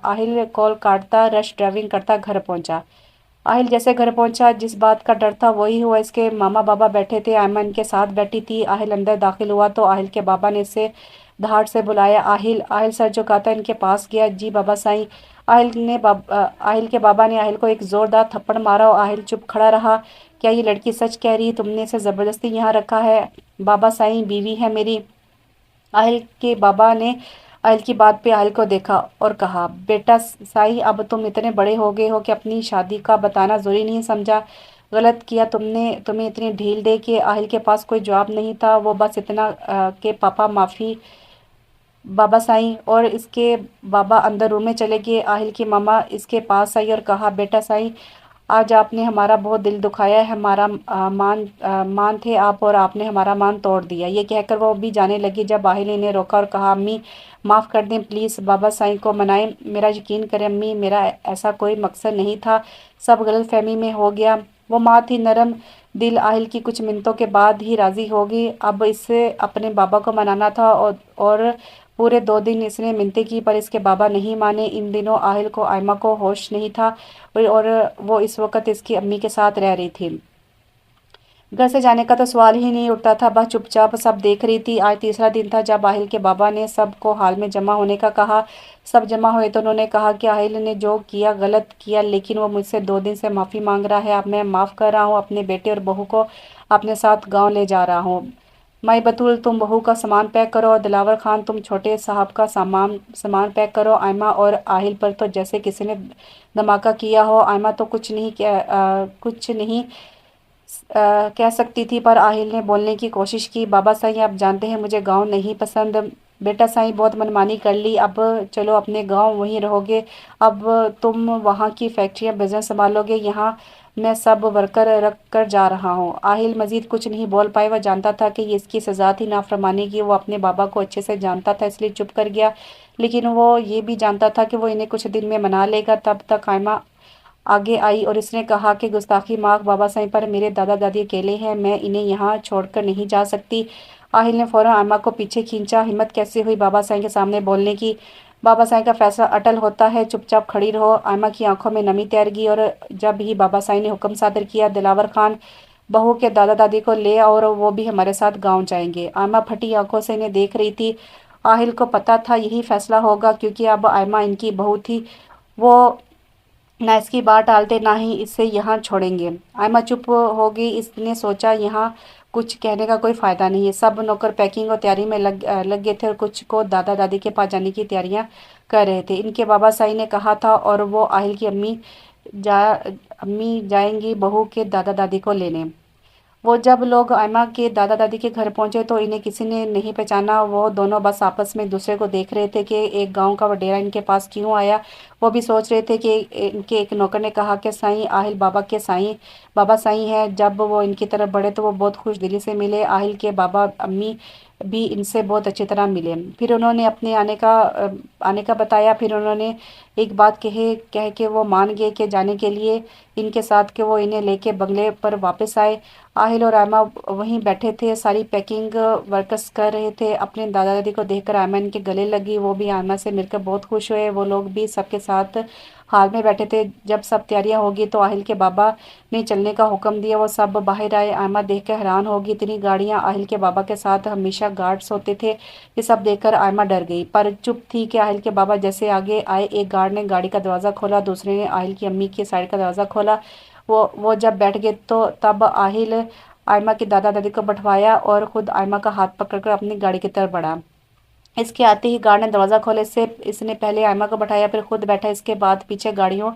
آہل کال کاٹتا رش ڈرائیونگ کرتا گھر پہنچا۔ آہل جیسے گھر پہنچا جس بات کا ڈر تھا وہی ہوا، اس کے ماما بابا بیٹھے تھے، آئمہ ان کے ساتھ بیٹھی تھی۔ آہل اندر داخل ہوا تو آہل کے بابا نے اسے دھاڑ سے بلایا، آہل سر جھکاتا ان کے پاس گیا، جی بابا سائیں۔ آہل کے بابا نے آہل کو ایک زوردار تھپڑ مارا اور آہل چپ کھڑا رہا۔ کیا یہ لڑکی سچ کہہ رہی؟ تم نے اسے زبردستی یہاں رکھا ہے؟ بابا سائیں بیوی ہے میری۔ آہل کے بابا نے آہل کی بات پہ آہل کو دیکھا اور کہا، بیٹا سائیں اب تم اتنے بڑے ہو گئے ہو کہ اپنی شادی کا بتانا ضروری نہیں سمجھا، غلط کیا تم نے، تمہیں اتنی ڈھیل دے کے۔ آہل کے پاس کوئی جواب نہیں تھا، وہ بس اتنا کہ پاپا معافی بابا سائیں اور اس کے بابا اندر روم میں چلے گئے۔ آہل کی ماما اس کے پاس آئی اور کہا، بیٹا سائیں، آج آپ نے ہمارا بہت دل دکھایا ہے، ہمارا مان تھے آپ اور آپ نے ہمارا مان توڑ دیا۔ یہ کہہ کر وہ بھی جانے لگی جب آہل نے انہیں روکا اور کہا، امی معاف کر دیں پلیز، بابا سائیں کو منائیں، میرا یقین کریں امی، میرا ایسا کوئی مقصد نہیں تھا، سب غلط فہمی میں ہو گیا۔ وہ ماں تھی نرم دل، آہل کی کچھ منتوں کے بعد ہی راضی ہوگی۔ اب اسے اپنے بابا کو منانا تھا اور پورے 2 دن اس نے منتیں کی پر اس کے بابا نہیں مانے۔ ان دنوں آہل کو آئمہ کو ہوش نہیں تھا اور وہ اس وقت اس کی امی کے ساتھ رہ رہی تھی۔ گھر سے جانے کا تو سوال ہی نہیں اٹھتا تھا، بس چپ چاپ سب دیکھ رہی تھی۔ آج تیسرا دن تھا جب آہل کے بابا نے سب کو ہال میں جمع ہونے کا کہا۔ سب جمع ہوئے تو انہوں نے کہا کہ آہل نے جو کیا غلط کیا، لیکن وہ مجھ سے 2 دن سے معافی مانگ رہا ہے، اب میں معاف کر رہا ہوں، اپنے بیٹے اور بہو کو اپنے ساتھ گاؤں لے جا رہا ہوں۔ مائی بطول تم بہو کا سامان پیک کرو اور دلاور خان تم چھوٹے صاحب کا سامان پیک کرو۔ آئمہ اور آہل پر تو جیسے کسی نے دھماکہ کیا ہو۔ آئمہ تو کچھ نہیں کہہ سکتی تھی پر آہل نے بولنے کی کوشش کی۔ بابا سائیں آپ جانتے ہیں مجھے گاؤں نہیں پسند۔ بیٹا سائیں بہت منمانی کر لی، اب چلو اپنے گاؤں وہیں رہو گے، اب تم وہاں کی فیکٹریاں بزنس سنبھالو گے، یہاں میں سب ورکر رکھ کر جا رہا ہوں۔ آہل مزید کچھ نہیں بول پائے، وہ جانتا تھا کہ یہ اس کی سزا تھی نافرمانی کی۔ وہ اپنے بابا کو اچھے سے جانتا تھا اس لیے چپ کر گیا، لیکن وہ یہ بھی جانتا تھا کہ وہ انہیں کچھ دن میں منا لے گا۔ تب تک آئمہ آگے آئی اور اس نے کہا کہ گستاخی معاف بابا سائیں پر، میرے دادا دادی اکیلے ہیں، میں انہیں یہاں چھوڑ کر نہیں جا سکتی۔ آہل نے فوراً آئمہ کو پیچھے کھینچا۔ ہمت کیسے ہوئی بابا سائیں کے سامنے بولنے کی؟ بابا سائیں کا فیصلہ اٹل ہوتا ہے، چپ چاپ کھڑی رہو۔ آئمہ کی آنکھوں میں نمی تیر گئی اور جب ہی بابا سائیں نے حکم صادر کیا، دلاور خان بہو کے دادا دادی کو لے اور وہ بھی ہمارے ساتھ گاؤں جائیں گے۔ آئمہ پھٹی آنکھوں سے انہیں دیکھ رہی تھی۔ آہل کو پتہ تھا یہی فیصلہ ہوگا، کیونکہ اب آئمہ ان کی بہو تھی، وہ نہ اس کی بات ٹالتے نہ ہی اسے یہاں چھوڑیں گے۔ آئمہ چپ ہو گئی، اس نے سوچا یہاں کچھ کہنے کا کوئی فائدہ نہیں ہے۔ سب نوکر پیکنگ اور تیاری میں لگ گئے تھے اور کچھ کو دادا دادی کے پاس جانے کی تیاریاں کر رہے تھے۔ ان کے بابا سائیں نے کہا تھا اور وہ آہل کی امی جائیں گی بہو کے دادا دادی کو لینے۔ وہ جب لوگ آئمہ کے دادا دادی کے گھر پہنچے تو انہیں کسی نے نہیں پہچانا۔ وہ دونوں بس آپس میں ایک دوسرے کو دیکھ رہے تھے کہ ایک گاؤں کا وڈیرا ان کے پاس کیوں آیا۔ وہ بھی سوچ رہے تھے کہ ان کے ایک نوکر نے کہا کہ سائیں آہل بابا سائیں ہیں۔ جب وہ ان کی طرف بڑھے تو وہ بہت خوش دلی سے ملے۔ آہل کے بابا امی بھی ان سے بہت اچھی طرح ملے۔ پھر انہوں نے اپنے آنے کا بتایا، پھر انہوں نے ایک بات کہہ کے وہ مان گئے کہ جانے کے لیے ان کے ساتھ کہ وہ انہیں لے کے بنگلے پر واپس آئے۔ آہل اور آئمہ وہیں بیٹھے تھے، ساری پیکنگ ورکرز کر رہے تھے۔ اپنے دادا دادی کو دیکھ کر آئمہ ان کے گلے لگی، وہ بھی آئمہ سے مل کر بہت خوش ہوئے۔ وہ لوگ بھی سب کے ساتھ ہال میں بیٹھے تھے۔ جب سب تیاریاں ہوگی تو آہل کے بابا نے چلنے کا حکم دیا، وہ سب باہر آئے۔ آئمہ دیکھ کر حیران ہوگی، اتنی گاڑیاں! آہل کے بابا کے ساتھ ہمیشہ گارڈز ہوتے تھے۔ یہ سب دیکھ کر آئمہ ڈر گئی، پر چپ تھی کہ آہل کے بابا جیسے آگے آئے، ایک گارڈ نے گاڑی کا دروازہ کھولا، دوسرے نے آہل کی امی کی سائیڈ کا دروازہ کھولا۔ وہ جب بیٹھ گئے تو تب آہل آئمہ کے دادا دادی کو بٹھوایا اور خود آئمہ کا ہاتھ پکڑ کر اپنی گاڑی کی طرف بڑھا۔ اس کے آتے ہی گارڈ نے دروازہ کھولا، اس نے پہلے آئمہ کو بٹھایا پھر خود بیٹھا۔ اس کے بعد پیچھے گاڑیوں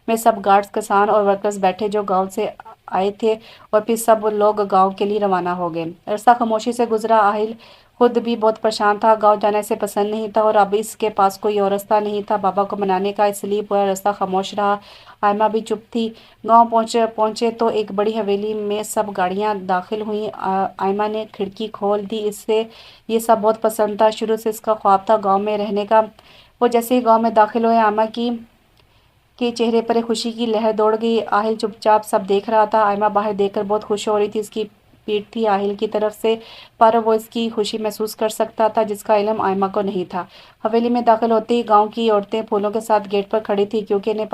میں سب گارڈز، کسان اور ورکرز بیٹھے جو گاؤں سے آئے تھے، اور پھر سب لوگ گاؤں کے لیے روانہ ہو گئے۔ رستہ خاموشی سے گزرا۔ آہل خود بھی بہت پریشان تھا، گاؤں جانا اسے پسند نہیں تھا اور اب اس کے پاس کوئی اور راستہ نہیں تھا بابا کو منانے کا، اس لیے پورا راستہ خاموش رہا۔ آئمہ بھی چپ تھی۔ گاؤں پہنچے تو ایک بڑی حویلی میں سب گاڑیاں داخل ہوئیں۔ آئمہ نے کھڑکی کھول دی، اسے یہ سب بہت پسند تھا، شروع سے اس کا خواب تھا گاؤں میں رہنے کا۔ وہ جیسے ہی گاؤں میں داخل ہوئے، آئمہ کے چہرے پر ایک خوشی کی لہر دوڑ گئی۔ آہل چپ چاپ سب دیکھ رہا تھا۔ آئمہ باہر دیکھ کر بہت خوش ہو رہی تھی، اس کی پیٹ تھی آہل کی طرف سے، پر وہ اس کی خوشی محسوس کر سکتا تھا جس کا علم آئمہ کو نہیں تھا۔ حویلی میں داخل ہوتے ہی گاؤں کی عورتیں پھولوں کے ساتھ گیٹ پر کھڑی تھیں، کیونکہ انہیں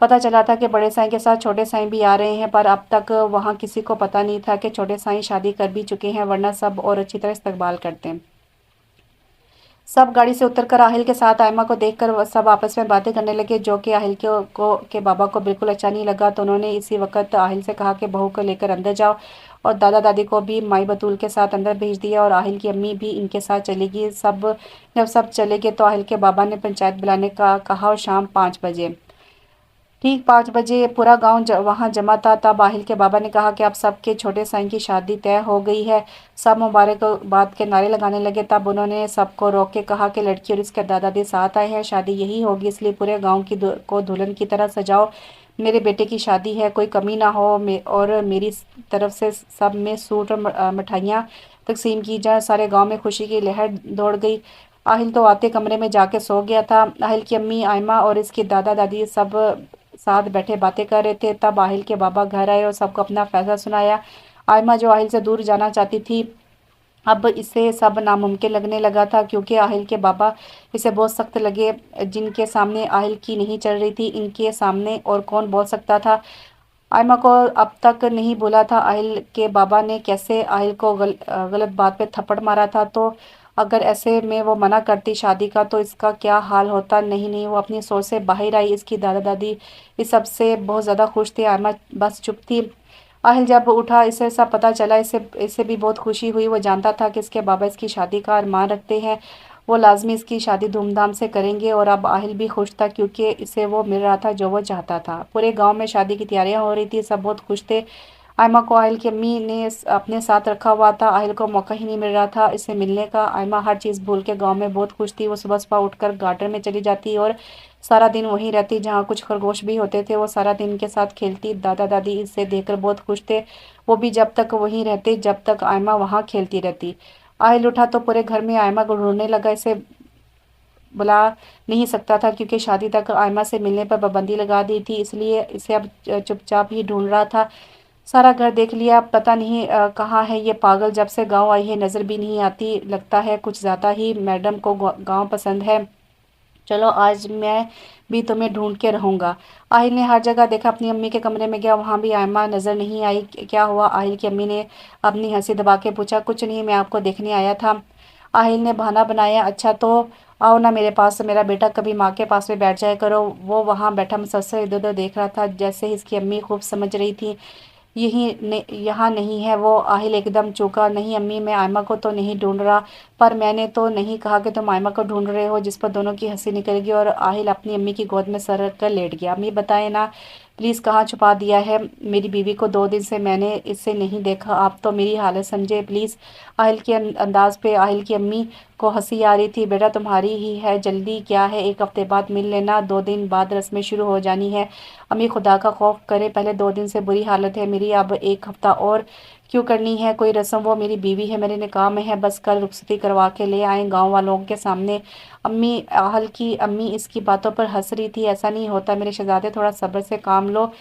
پتہ چلا تھا کہ بڑے سائیں کے ساتھ چھوٹے سائیں بھی آ رہے ہیں، پر اب تک وہاں کسی کو پتہ نہیں تھا کہ چھوٹے سائیں شادی کر بھی چکے ہیں، ورنہ سب اور اچھی طرح استقبال کرتے۔ سب گاڑی سے اتر کر آہل کے ساتھ آئمہ کو دیکھ کر سب آپس میں باتیں کرنے لگے، جو کہ آہل کے بابا کو بالکل اچھا نہیں لگا، تو انہوں نے اسی وقت آہل سے کہا کہ بہو کو لے کر اندر جاؤ، اور دادا دادی کو بھی مائی بطول کے ساتھ اندر بھیج دیا اور آہل کی امی بھی ان کے ساتھ چلی گئی۔ جب سب چلے گئے تو آہل کے بابا نے پنچایت بلانے کا کہا اور شام 5 بجے ठीक 5 बजे पूरा गांव वहां जमा था। तब आहिल के बाबा ने कहा कि अब सबके छोटे साईं की शादी तय हो गई है। सब मुबारकबाद के नारे लगाने लगे। तब उन्होंने सबको रोक के कहा कि लड़की और इसके दादा दादी साथ आए हैं, शादी यही होगी, इसलिए पूरे गांव को दुल्हन की तरह सजाओ। मेरे बेटे की शादी है, कोई कमी ना हो। और मेरी तरफ से सब में सूट और मिठाइयाँ तकसीम की जाए। सारे गांव में खुशी की लहर दौड़ गई। आहिल तो आते कमरे में जाके सो गया था। आहिल की अम्मी आयमा और इसके दादा दादी सब साथ बैठे बातें कर रहे थे। तब आहिल के बाबा घर आए और सबको अपना फैसला सुनाया। आयमा जो आहिल से दूर जाना चाहती थी, अब इसे सब नामुमकिन लगने लगा था, क्योंकि आहिल के बाबा इसे बहुत सख्त लगे। जिनके सामने आहिल की नहीं चल रही थी, इनके सामने और कौन बोल सकता था। आयमा को अब तक नहीं बोला था आहिल के बाबा ने कैसे आहिल को गलत बात पे थप्पड़ मारा था। तो अगर ऐसे में वो मना करती शादी का, तो इसका क्या हाल होता। नहीं नहीं, वो अपनी सोच से बाहर आई। इसकी दादा दादी इस सब से बहुत ज़्यादा खुश थे। आयमा बस चुप थी। आहिल जब उठा, इसे सब पता चला। इसे इसे भी बहुत खुशी हुई। वो जानता था कि इसके बाबा इसकी शादी का अरमान रखते हैं, वो लाजमी इसकी शादी धूमधाम से करेंगे। और अब आहिल भी खुश था, क्योंकि इसे वो मिल रहा था जो वो चाहता था। पूरे गांव में शादी की तैयारियां हो रही थी, सब बहुत खुश थे। आयमा को आहिल की अम्मी ने अपने साथ रखा हुआ था। आहिल को मौका ही नहीं मिल रहा था इससे मिलने का। आयमा हर चीज़ भूल के गांव में बहुत खुश थी। वो सुबह सुबह उठकर गार्डन में चली जाती और सारा दिन वहीं रहती, जहाँ कुछ खरगोश भी होते थे। वो सारा दिन इनके साथ खेलती। दादा दादी इसे देखकर बहुत खुश थे। वो भी जब तक वहीं रहते, जब तक आयमा वहाँ खेलती रहती। आहिल उठा तो पूरे घर में आयमा को ढूंढने लगा। इसे बुला नहीं सकता था, क्योंकि शादी तक आयमा से मिलने पर पाबंदी लगा दी थी, इसलिए इसे अब चुपचाप ही ढूंढ रहा था। सारा घर देख लिया, पता नहीं कहाँ है ये पागल। जब से गांव आई है नज़र भी नहीं आती, लगता है कुछ ज़्यादा ही मैडम को गांव पसंद है। चलो आज मैं भी तुम्हें ढूंढ के रहूंगा। आहिल ने हर जगह देखा, अपनी अम्मी के कमरे में गया, वहां भी आयमा नजर नहीं आई। क्या हुआ? आहिल की अम्मी ने अपनी हंसी दबा के पूछा। कुछ नहीं, मैं आपको देखने आया था। आहिल ने बहाना बनाया। अच्छा तो आओ ना मेरे पास, मेरा बेटा कभी माँ के पास में बैठ जाया करो। वो वहाँ बैठा मुसलसल इधर उधर देख रहा था, जैसे ही इसकी अम्मी खूब समझ रही थी यहाँ नहीं है वो। आहिल एकदम चौंका। नहीं अम्मी, मैं आयमा को तो नहीं ढूंढ रहा। पर मैंने तो नहीं कहा कि तुम आयमा को ढूंढ रहे हो। जिस पर दोनों की हंसी निकल गई और आहिल अपनी अम्मी की गोद में सर रख कर लेट गया। अम्मी बताए ना प्लीज़, कहाँ छुपा दिया है मेरी बीवी को? 2 दिन से मैंने इससे नहीं देखा, आप तो मेरी हालत समझे प्लीज़। आहिल के अंदाज पे आहिल की अम्मी को हंसी आ रही थी। बेटा तुम्हारी ही है, जल्दी क्या है, 1 हफ्ते बाद मिल लेना, 2 दिन बाद रस्में शुरू हो जानी है। अम्मी खुदा का खौफ करे, पहले 2 दिन से बुरी हालत है मेरी, अब 1 हफ्ता और क्यों करनी है कोई रस्म? वो मेरी बीवी है, मेरे निकाह में है, बस कल रुखसती करवा के ले आए गांव वालों के सामने। अम्मी आहल की अम्मी इसकी बातों पर हंस रही थी। ऐसा नहीं होता मेरे शहजादे, थोड़ा सब्र से काम लो।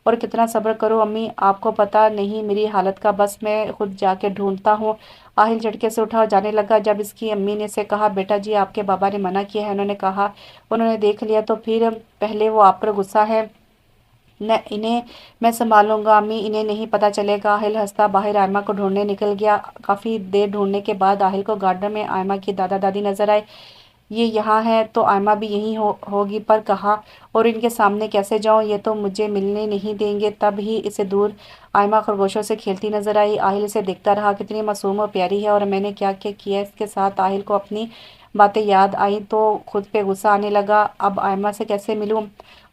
और कितना सब्र करूं अम्मी, आपको पता नहीं मेरी हालत का, बस मैं खुद जाके ढूंढता हूँ। आहिल झटके से उठा और जाने लगा। जब इसकी अम्मी ने से कहा, बेटा जी आपके बाबा ने मना किया है, उन्होंने कहा उन्होंने देख लिया तो फिर पहले वो आप पर गुस्सा है न, इन्हें मैं संभालूंगा अम्मी, इन्हें नहीं पता चलेगा। आहिल हंसता बाहर आयमा को ढूंढने निकल गया। काफ़ी देर ढूंढने के बाद आहिल को गार्डन में आयमा की दादा दादी नजर आए। ये यहाँ है तो आयमा भी यहीं होगी, पर कहाँ और इनके सामने कैसे जाऊँ? ये तो मुझे मिलने नहीं देंगे। तब ही इसे दूर आयमा खरगोशों से खेलती नजर आई। आहिल इसे देखता रहा, कितनी मासूम और प्यारी है, और मैंने क्या क्या किया इसके साथ। आहिल को अपनी बातें याद आई तो खुद पे गुस्सा आने लगा। अब आयमा से कैसे मिलूं?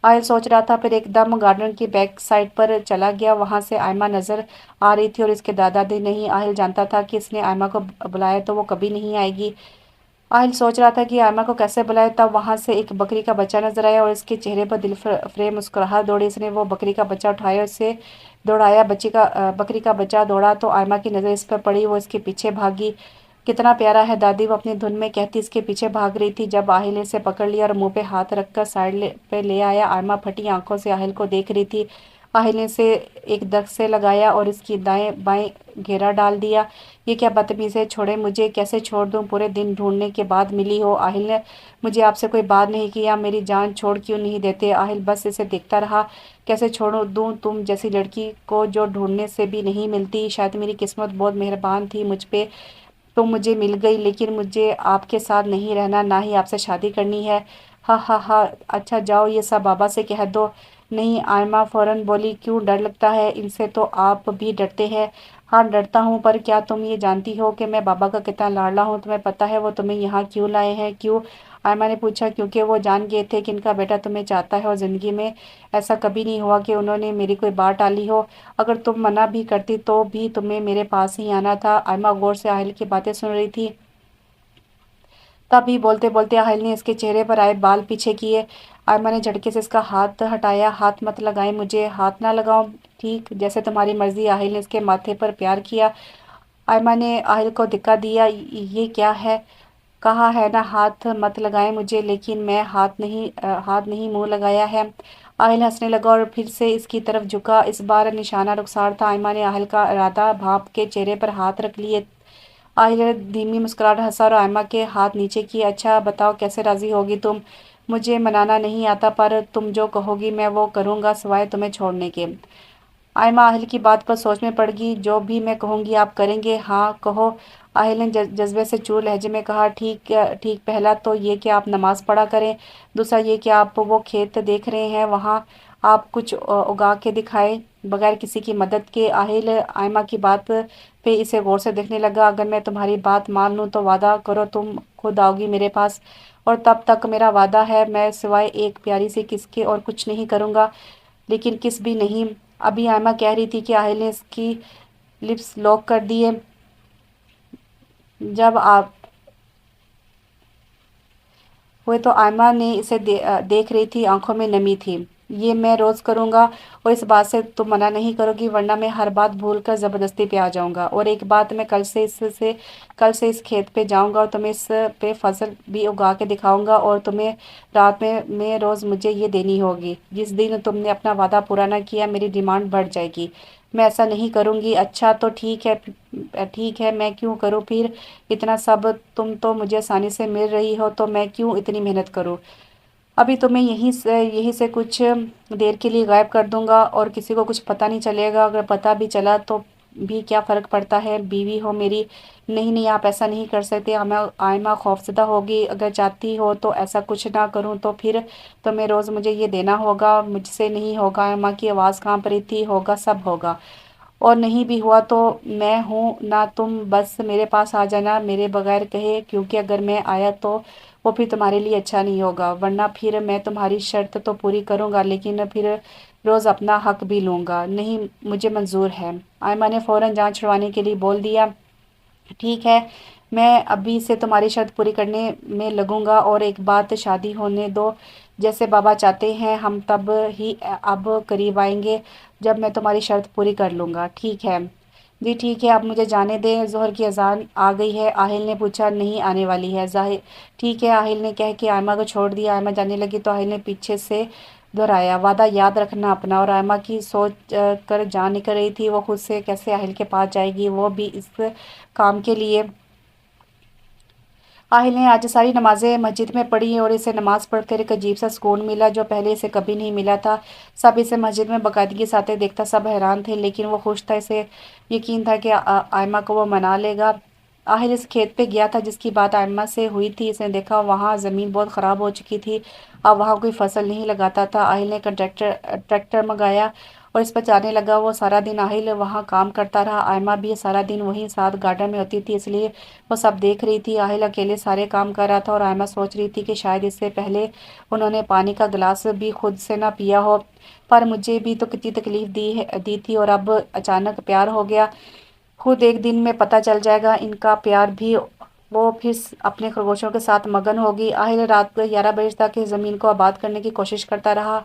आहिल सोच रहा था, फिर एकदम गार्डन की बैक साइड पर चला गया। वहां से आयमा नजर आ रही थी और इसके दादाजी नहीं। आहिल जानता था कि इसने आयमा को बुलाया तो वो कभी नहीं आएगी। आहिल सोच रहा था कि आयमा को कैसे बुलाए, तब वहां से एक बकरी का बच्चा नजर आया और इसके चेहरे पर दिल फरेब मुस्कुराहट दौड़ी। इसने वो बकरी का बच्चा उठाया और इसे दौड़ाया। बकरी का बच्चा दौड़ा तो आयमा की नज़र इस पर पड़ी, वो इसके पीछे भागी। कितना प्यारा है दादी, वो अपनी धुन में कहती इसके पीछे भाग रही थी। जब आहिल ने इसे पकड़ लिया और मुंह पे हाथ रखकर पे ले आया, आयमा फटी आंखों से आहिल को देख रही थी। आहिल ने इसे एक दस्त से लगाया और इसकी दाएं बाएं घेरा डाल दिया। ये क्या बदतमीज है, छोड़े मुझे, कैसे छोड़ दूं? पूरे दिन ढूंढने के बाद मिली हो। आहिल ने मुझे आपसे कोई बात नहीं किया, मेरी जान छोड़ क्यों नहीं देते? आहिल बस इसे देखता रहा। कैसे छोड़ दूं तुम जैसी लड़की को जो ढूंढने से भी नहीं मिलती? शायद मेरी किस्मत बहुत मेहरबान थी मुझ पे, तो मुझे मिल गई, लेकिन मुझे आपके साथ नहीं रहना, ना ही आपसे शादी करनी है। हा हा हा, अच्छा जाओ ये सब बाबा से कह दो। नहीं, आयमा फौरन बोली, क्यों, डर लगता है इनसे? तो आप भी डरते हैं? हाँ डरता हूँ, पर क्या तुम ये जानती हो कि मैं बाबा का कितना लाडला हूँ? तुम्हें पता है वो तुम्हें यहाँ क्यों लाए हैं? क्यों? आयमा ने पूछा। क्योंकि वो जान गए थे कि इनका बेटा तुम्हें चाहता है, और ज़िंदगी में ऐसा कभी नहीं हुआ कि उन्होंने मेरी कोई बात टाली हो। अगर तुम मना भी करती तो भी तुम्हें मेरे पास ही आना था। आयमा गौर से आहिल की बातें सुन रही थी। तभी बोलते बोलते आहिल ने इसके चेहरे पर आए बाल पीछे किए। आयमा ने झटके से इसका हाथ हटाया। हाथ मत लगाए मुझे, हाथ ना लगाओ, ठीक जैसे तुम्हारी मर्जी। आहिल ने इसके माथे पर प्यार किया। आयमा ने आहिल को धिक्का दिया। ये क्या है? कहा है ना हाथ मत लगाए मुझे, लेकिन मैं हाथ नहीं मुंह लगाया है। आहिल हंसने लगा और फिर से इसकी तरफ झुका। इस बार निशाना रुखसार था। आयमा ने आहिल का इरादा भाप के चेहरे पर हाथ रख लिए। आहिल ने धीमी मुस्कुराहट हंसा और आयमा के हाथ नीचे किए। अच्छा बताओ कैसे राजी होगी तुम? मुझे मनाना नहीं आता, पर तुम जो कहोगी मैं वो करूँगा, सिवाय तुम्हें छोड़ने के। आयमा आहिल की बात पर सोच में पड़ गई। जो भी मैं कहूँगी आप करेंगे? हाँ कहो। आहिल ने जज्बे से चूर लहजे में कहा। ठीक ठीक, पहला तो ये कि आप नमाज पढ़ा करें। दूसरा ये कि आप वो खेत देख रहे हैं वहाँ आप कुछ उगा के दिखाएं, बगैर किसी की मदद के। आहिल आयमा की बात पे इसे गौर से देखने लगा। अगर मैं तुम्हारी बात मान लूँ तो वादा करो तुम खुद आओगी मेरे पास, और तब तक मेरा वादा है मैं सिवाय एक प्यारी सी किस के और कुछ नहीं करूँगा। लेकिन किस भी नहीं। अभी आयमा कह रही थी कि आहिल ने इसकी लिप्स लॉक कर दिए। जब आप हुए तो आयमा ने इसे देख रही थी, आंखों में नमी थी। ये मैं रोज़ करूँगा, और इस बात से तुम मना नहीं करोगी, वरना मैं हर बात भूल कर ज़बरदस्ती पे आ जाऊँगा। और एक बात, मैं कल से इस खेत पे जाऊँगा और तुम्हें इस पे फसल भी उगा के दिखाऊँगा, और तुम्हें रात में रोज़ मुझे ये देनी होगी। जिस दिन तुमने अपना वादा पूरा ना किया मेरी डिमांड बढ़ जाएगी। मैं ऐसा नहीं करूँगी। अच्छा तो ठीक है, मैं क्यों करूँ फिर इतना सब? तुम तो मुझे आसानी से मिल रही हो, तो मैं क्यों इतनी मेहनत करूँ? अभी तो मैं यहीं से कुछ देर के लिए गायब कर दूंगा, और किसी को कुछ पता नहीं चलेगा। अगर पता भी चला तो भी क्या फ़र्क पड़ता है, बीवी हो मेरी। नहीं नहीं, आप ऐसा नहीं कर सकते। आयमा खौफजदा होगी। अगर चाहती हो तो ऐसा कुछ ना करूं, तो फिर तुम्हें रोज़ मुझे ये देना होगा। मुझसे नहीं होगा। आयमा की आवाज़ कांप रही थी। होगा, सब होगा। और नहीं भी हुआ तो मैं हूँ ना, तुम बस मेरे पास आ जाना मेरे बगैर कहे, क्योंकि अगर मैं आया तो वो फिर तुम्हारे लिए अच्छा नहीं होगा। वरना फिर मैं तुम्हारी शर्त तो पूरी करूँगा, लेकिन फिर रोज़ अपना हक भी लूँगा। नहीं, मुझे मंजूर है। आयमा ने फ़ौरन जान छुड़वाने के लिए बोल दिया। ठीक है, मैं अभी से तुम्हारी शर्त पूरी करने में लगूंगा। और एक बात, शादी होने दो, जैसे बाबा चाहते हैं हम तब ही अब करीब आएंगे, जब मैं तुम्हारी शर्त पूरी कर लूँगा। ठीक है जी, ठीक है, अब मुझे जाने दें, ज़ोहर की अजान आ गई है। आहिल ने पूछा। नहीं आने वाली है जाहिर। ठीक है, आहिल ने कह के आयमा को छोड़ दिया। आयमा जाने लगी तो आहिल ने पीछे से दोहराया। वादा याद रखना अपना। और आयमा की सोच कर जान निकल रही थी। वो खुद से कैसे आहिल के पास जाएगी, वो भी इस काम के लिए। आहिल ने आज सारी नमाज़ें मस्जिद में पढ़ी, और इसे नमाज़ पढ़कर एक अजीब सा सुकून मिला जो पहले इसे कभी नहीं मिला था। सब इसे मस्जिद में बाकायदगी से आते देखता सब हैरान थे, लेकिन वो खुश था। इसे यकीन था कि आयमा को वो मना लेगा। आहिल इस खेत पे गया था जिसकी बात आयमा से हुई थी। इसने देखा वहाँ ज़मीन बहुत ख़राब हो चुकी थी। अब वहाँ कोई फसल नहीं लगाता था। आहिल ने ट्रैक्टर मंगाया और इस पर जाने लगा। वो सारा दिन आहिल वहाँ काम करता रहा। आयमा भी सारा दिन वहीं साथ गार्डन में होती थी, इसलिए वो सब देख रही थी। आहिल अकेले सारे काम कर रहा था, और आयमा सोच रही थी कि शायद इससे पहले उन्होंने पानी का गिलास भी खुद से ना पिया हो। पर मुझे भी तो कितनी तकलीफ दी थी, और अब अचानक प्यार हो गया। खुद एक दिन में पता चल जाएगा इनका प्यार भी। वो फिर अपने खरगोशों के साथ मगन होगी। आहिल रात को 11 बजे तक इस ज़मीन को आबाद करने की कोशिश करता रहा,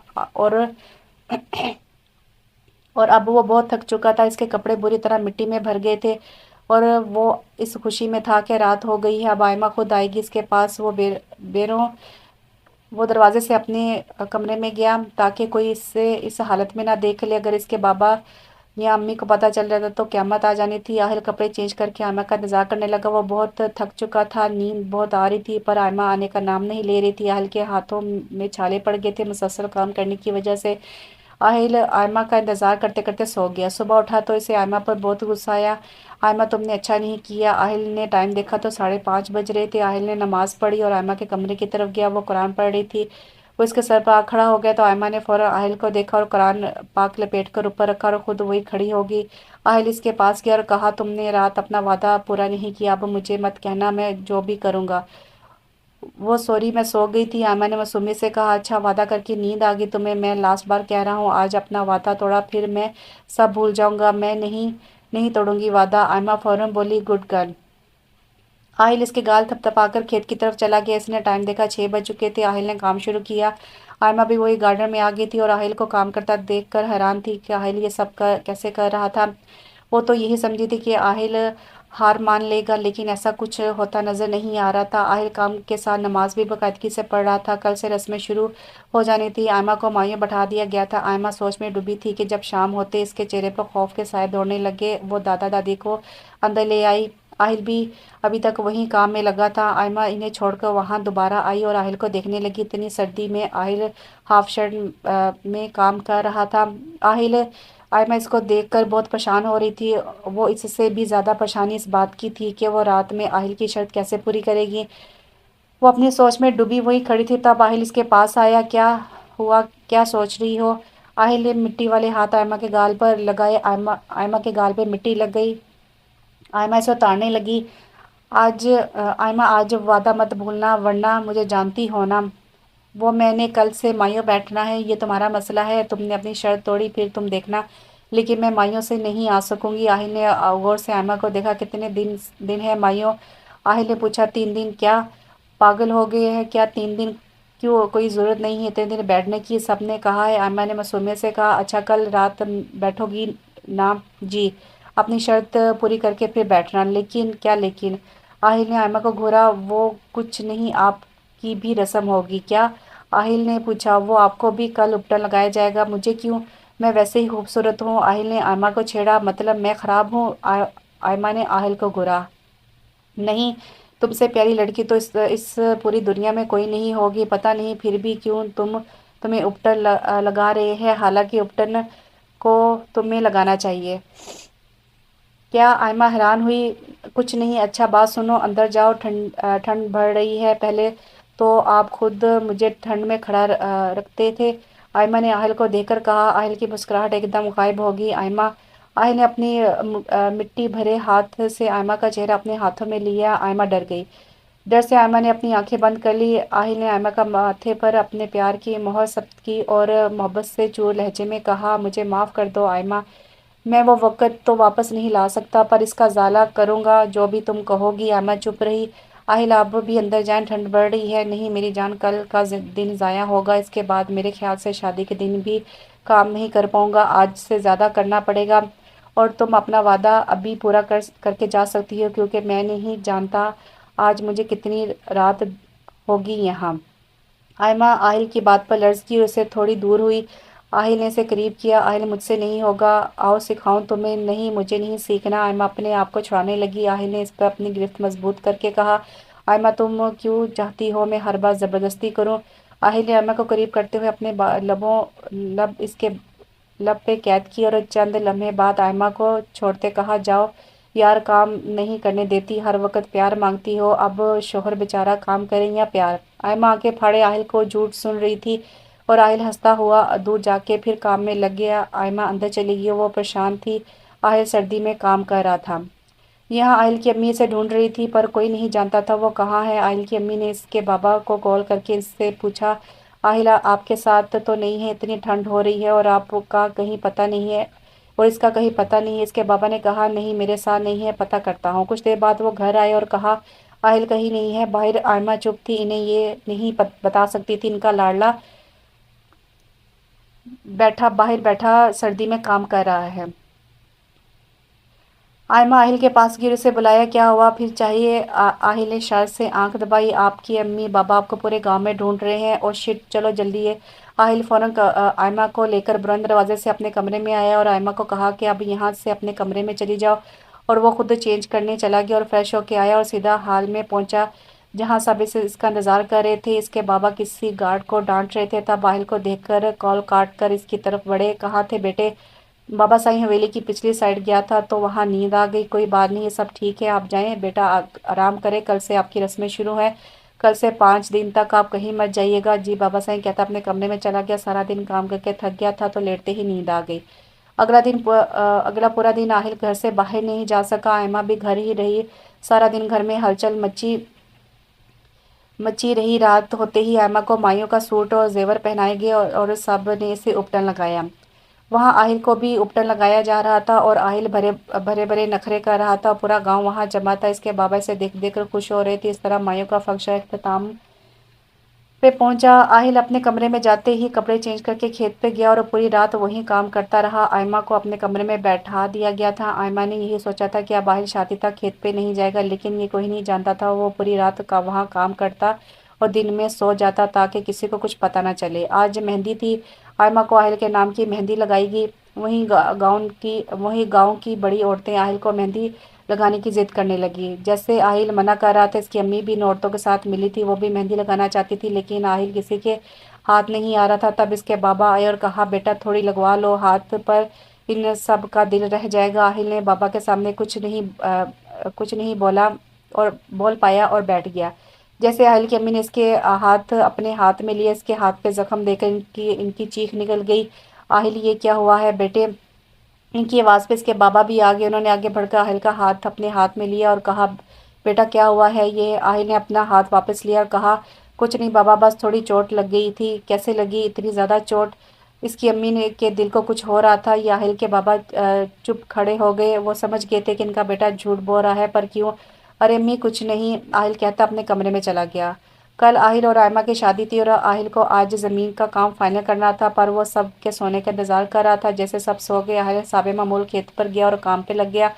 और अब वो बहुत थक चुका था। इसके कपड़े बुरी तरह मिट्टी में भर गए थे, और वो इस खुशी में था कि रात हो गई है, अब आयमा खुद आएगी इसके पास। बेरों वो दरवाजे से अपने कमरे में गया ताकि कोई इससे इस हालत में ना देख ले। अगर इसके बाबा या अम्मी को पता चल जाता तो क़यामत आ जानी थी। आहिल कपड़े चेंज करके आयमा का इंतज़ार करने लगा। वो बहुत थक चुका था, नींद बहुत आ रही थी, पर आयमा आने का नाम नहीं ले रही थी। आहिल के हाथों में छाले पड़ गए थे मुसलसल काम करने की वजह से। आहिल आयमा का इंतज़ार करते करते सो गया। सुबह उठा तो इसे आयमा पर बहुत गुस्सा आया। आयमा, तुमने अच्छा नहीं किया। आहिल ने टाइम देखा तो 5:30 बज रहे थे। आहिल ने नमाज़ पढ़ी और आयमा के कमरे की तरफ गया। वो कुरान पढ़ रही थी। وہ اس کے سر پر آ کھڑا ہو گیا تو آئمہ نے فوراً آہل کو دیکھا اور قرآن پاک لپیٹ کر اوپر رکھا اور خود وہی کھڑی ہوگی۔ آہل اس کے پاس گیا اور کہا تم نے رات اپنا وعدہ پورا نہیں کیا، اب مجھے مت کہنا، میں جو بھی کروں گا۔ وہ سوری میں سو گئی تھی۔ آئمہ نے معصومی سے کہا اچھا وعدہ کر کے نیند آ گئی تمہیں، میں لاسٹ بار کہہ رہا ہوں آج اپنا وعدہ توڑا پھر میں سب بھول جاؤں گا، میں نہیں توڑوں گی وعدہ۔ آئمہ فوراً بولی گڈ گرل۔ آہل اس کے گال تھپ تھپا کر کھیت کی طرف چلا گیا۔ اس نے ٹائم دیکھا 6 بج چکے تھے۔ آہل نے کام شروع کیا۔ آئمہ بھی وہی گارڈن میں آ گئی تھی اور آہل کو کام کرتا دیکھ کر حیران تھی کہ آہل یہ سب کیسے کر رہا تھا۔ وہ تو یہی سمجھی تھی کہ آہل ہار مان لے گا، لیکن ایسا کچھ ہوتا نظر نہیں آ رہا تھا۔ آہل کام کے ساتھ نماز بھی باقاعدگی سے پڑھ رہا تھا۔ کل سے رسمیں شروع ہو جانی تھی۔ آئمہ کو مایوں بٹھا دیا گیا تھا۔ آئمہ سوچ میں ڈوبی تھی کہ جب شام ہوتے اس کے چہرے پر خوف کے سائے دوڑنے لگے۔ وہ دادا دادی کو اندر لے آئی۔ آہل بھی ابھی تک وہیں کام میں لگا تھا۔ آئمہ انہیں چھوڑ کر وہاں دوبارہ آئی اور آہل کو دیکھنے لگی۔ اتنی سردی میں آہل ہاف شرٹ میں کام کر رہا تھا۔ آئمہ اس کو دیکھ کر بہت پریشان ہو رہی تھی۔ وہ اس سے بھی زیادہ پریشانی اس بات کی تھی کہ وہ رات میں آہل کی شرط کیسے پوری کرے گی۔ وہ اپنی سوچ میں ڈوبی وہی کھڑی تھی، تب آہل اس کے پاس آیا۔ کیا ہوا، کیا سوچ رہی ہو؟ آہل نے مٹی والے ہاتھ آئمہ کے گال پر لگائے۔ آئمہ کے گال پہ مٹی لگ گئی۔ آئمہ اسے اتارنے لگی۔ آئمہ آج وعدہ مت بھولنا ورنہ مجھے جانتی ہو نا، وہ میں نے کل سے مایوں بیٹھنا ہے، یہ تمہارا مسئلہ ہے، تم نے اپنی شرط توڑی پھر تم دیکھنا، لیکن میں مایوں سے نہیں آ سکوں گی۔ آہل نے غور سے آئمہ کو دیکھا۔ کتنے دن ہے مایوں؟ آہل نے پوچھا۔ 3 دن۔ کیا پاگل ہو گئے ہیں کیا؟ 3 دن کیوں؟ کوئی ضرورت نہیں ہے اتنے دن بیٹھنے کی، سب نے کہا ہے۔ آئمہ نے معصومیت سے کہا اچھا کل رات بیٹھو گی نا؟ جی، اپنی شرط پوری کر کے پھر بیٹھنا۔ لیکن کیا لیکن؟ آہل نے آئمہ کو گھورا۔ وہ کچھ نہیں، آپ کی بھی رسم ہوگی کیا؟ آہل نے پوچھا۔ وہ آپ کو بھی کل اپٹن لگایا جائے گا۔ مجھے کیوں؟ میں ویسے ہی خوبصورت ہوں۔ آہل نے آئمہ کو چھیڑا۔ مطلب میں خراب ہوں؟ آئمہ نے آہل کو گھورا۔ نہیں، تم سے پیاری لڑکی تو اس پوری دنیا میں کوئی نہیں ہوگی۔ پتہ نہیں پھر بھی کیوں تمہیں اپٹن لگا رہے ہیں، حالانکہ اپٹن کو تمہیں لگانا چاہیے۔ کیا؟ آئمہ حیران ہوئی۔ کچھ نہیں۔ اچھا بات سنو، اندر جاؤ، ٹھنڈ بڑھ رہی ہے، پہلے تو آپ خود مجھے ٹھنڈ میں کھڑا رکھتے تھے۔ آئمہ نے آہل کو دیکھ کر کہا۔ آہل کی مسکراہٹ ایک دم غائب ہو گئی۔ آہل نے اپنی مٹی بھرے ہاتھ سے آئمہ کا چہرہ اپنے ہاتھوں میں لیا۔ آئمہ ڈر گئی۔ ڈر سے آئمہ نے اپنی آنکھیں بند کر لی۔ آہل نے آئمہ کا ماتھے پر اپنے پیار کی مہر ثبت کی اور محبت سے چور لہجے میں کہا مجھے معاف کر دو آئمہ، میں وہ وقت تو واپس نہیں لا سکتا، پر اس کا ازالہ کروں گا جو بھی تم کہو گی۔ آئمہ چپ رہی۔ آہل آپ بھی اندر جائیں، ٹھنڈ بڑھ رہی ہے۔ نہیں میری جان، کل کا دن ضائع ہوگا، اس کے بعد میرے خیال سے شادی کے دن بھی کام نہیں کر پاؤں گا، آج سے زیادہ کرنا پڑے گا، اور تم اپنا وعدہ ابھی پورا کر کے جا سکتی ہو، کیونکہ میں نہیں جانتا آج مجھے کتنی رات ہوگی یہاں۔ آئمہ آہل کی بات پر لرز گئی اور اسے تھوڑی دور ہوئی۔ آہل نے اسے قریب کیا۔ آہل مجھ سے نہیں ہوگا، آؤ سکھاؤں تمہیں۔ نہیں مجھے نہیں سیکھنا۔ آئمہ اپنے آپ کو چھڑانے لگی۔ آہل نے اس پر اپنی گرفت مضبوط کر کے کہا آئمہ تم کیوں چاہتی ہو میں ہر بات زبردستی کروں؟ آہل نے آئمہ کو قریب کرتے ہوئے اپنے لب اس کے لب پہ قید کی اور چند لمحے بعد آئمہ کو چھوڑتے کہا جاؤ یار، کام نہیں کرنے دیتی، ہر وقت پیار مانگتی ہو، اب شوہر بیچارہ کام کریں یا پیار؟ آئمہ آنکھیں پھاڑے آہل کو جھوٹ سن رہی تھی اور آہل ہنستا ہوا دور جا کے پھر کام میں لگ گیا۔ آئمہ اندر چلی گئی۔ وہ پریشان تھی۔ آہل سردی میں کام کر رہا تھا۔ یہاں آہل کی امی اسے ڈھونڈ رہی تھی پر کوئی نہیں جانتا تھا وہ کہاں ہے۔ آہل کی امی نے اس کے بابا کو کال کر کے اس سے پوچھا آہل آپ کے ساتھ تو نہیں ہے، اتنی ٹھنڈ ہو رہی ہے اور آپ کا کہیں پتہ نہیں ہے، اور اس کا کہیں پتہ نہیں ہے؟ اس کے بابا نے کہا نہیں میرے ساتھ نہیں ہے، پتہ کرتا ہوں۔ کچھ دیر بعد وہ گھر آئے اور کہا آہل کہیں نہیں ہے باہر۔ آئمہ چپ تھی، انہیں یہ نہیں بتا سکتی تھی ان کا لاڈلا باہر بیٹھا سردی میں کام کر رہا ہے۔ آئمہ آہل کے پاس گئی، اسے بلایا۔ کیا ہوا پھر چاہیے؟ آہل نے شرط سے آنکھ دبائی۔ آپ کی امی بابا آپ کو پورے گاؤں میں ڈھونڈ رہے ہیں۔ او شٹ، چلو جلدی ہے۔ آہل فوراً آئمہ کو لے کر بلند دروازے سے اپنے کمرے میں آیا اور آئمہ کو کہا کہ اب یہاں سے اپنے کمرے میں چلی جاؤ، اور وہ خود چینج کرنے چلا گیا اور فریش ہو کے آیا اور سیدھا ہال میں پہنچا جہاں سب اس کا انتظار کر رہے تھے۔ اس کے بابا کسی گارڈ کو ڈانٹ رہے تھے، تب آہل کو دیکھ کر کال کاٹ کر اس کی طرف بڑھے۔ کہاں تھے بیٹے؟ بابا سائیں حویلی کی پچھلی سائڈ گیا تھا تو وہاں نیند آ گئی۔ کوئی بات نہیں، یہ سب ٹھیک ہے، آپ جائیں بیٹا، آرام کریں، کل سے آپ کی رسمیں شروع ہیں، कल से 5 दिन तक आप कहीं मत जाइएगा। जी बाबा साईं कहता अपने कमरे में चला गया। सारा दिन काम करके थक गया था तो लेटते ही नींद आ गई। अगला पूरा दिन आहिल घर से बाहर नहीं जा सका। आयमा भी घर ही रही। सारा दिन घर में हलचल मची मची रही। रात होते ही आयमा को माइयों का सूट और जेवर पहनाए गए और सब ने इसे उपटन लगाया। वहाँ आहिल को भी उपटन लगाया जा रहा था और आहिल भरे भरे भरे नखरे कर रहा था। पूरा गांव वहाँ जमा था। इसके बाबा इसे देख देख कर खुश हो रहे थे। इस तरह माइयों का फंक्शन अख्ताम पे पहुंचा। आहिल अपने कमरे में जाते ही कपड़े चेंज करके खेत पे गया और पूरी रात वहीं काम करता रहा। आयमा को अपने कमरे में बैठा दिया गया था। आयमा ने यही सोचा था कि अब आहिल शादी तक खेत पे नहीं जाएगा, लेकिन ये कोई नहीं जानता था वो पूरी रात का वहाँ काम करता और दिन में सो जाता ताकि किसी को कुछ पता न चले। आज मेहंदी थी। आयमा को आहिल के नाम की मेहंदी लगाएगी। वहीं गाँव की बड़ी औरतें आहिल को मेहंदी लगाने की जिद करने लगी। जैसे आहिल मना कर रहा था, इसकी अम्मी भी इन औरतों के साथ मिली थी। वो भी मेहंदी लगाना चाहती थी, लेकिन आहिल किसी के हाथ नहीं आ रहा था। तब इसके बाबा आए और कहा, बेटा थोड़ी लगवा लो हाथ पर, इन सब का दिल रह जाएगा। आहिल ने बाबा के सामने कुछ नहीं बोला और बोल पाया और बैठ गया। जैसे आहिल की अम्मी ने इसके हाथ अपने हाथ में लिए, इसके हाथ पे जख्म देकर इनकी चीख निकल गई। आहिल, ये क्या हुआ है बेटे? इनकी आवाज़ पे इसके बाबा भी आ गए। उन्होंने आगे बढ़कर आहिल का हाथ अपने हाथ में लिया और कहा, बेटा क्या हुआ है? ये आहिल ने अपना हाथ वापस लिया और कहा, कुछ नहीं बाबा, बस थोड़ी चोट लग गई थी। कैसे लगी इतनी ज़्यादा चोट? इसकी अम्मी ने के दिल को कुछ हो रहा था। ये आहिल के बाबा चुप खड़े हो गए। वो समझ गए थे कि इनका बेटा झूठ बोल रहा है, पर क्यों? अरे अम्मी कुछ नहीं, आहिल कहता अपने कमरे में चला गया। कल आहिल और आयमा की शादी थी और आहिल को आज ज़मीन का काम फाइनल करना था, पर वो सब के सोने का इंतज़ार कर रहा था। जैसे सब सो गए, आहिल साबे मामूल खेत पर गया और काम पे लग गया।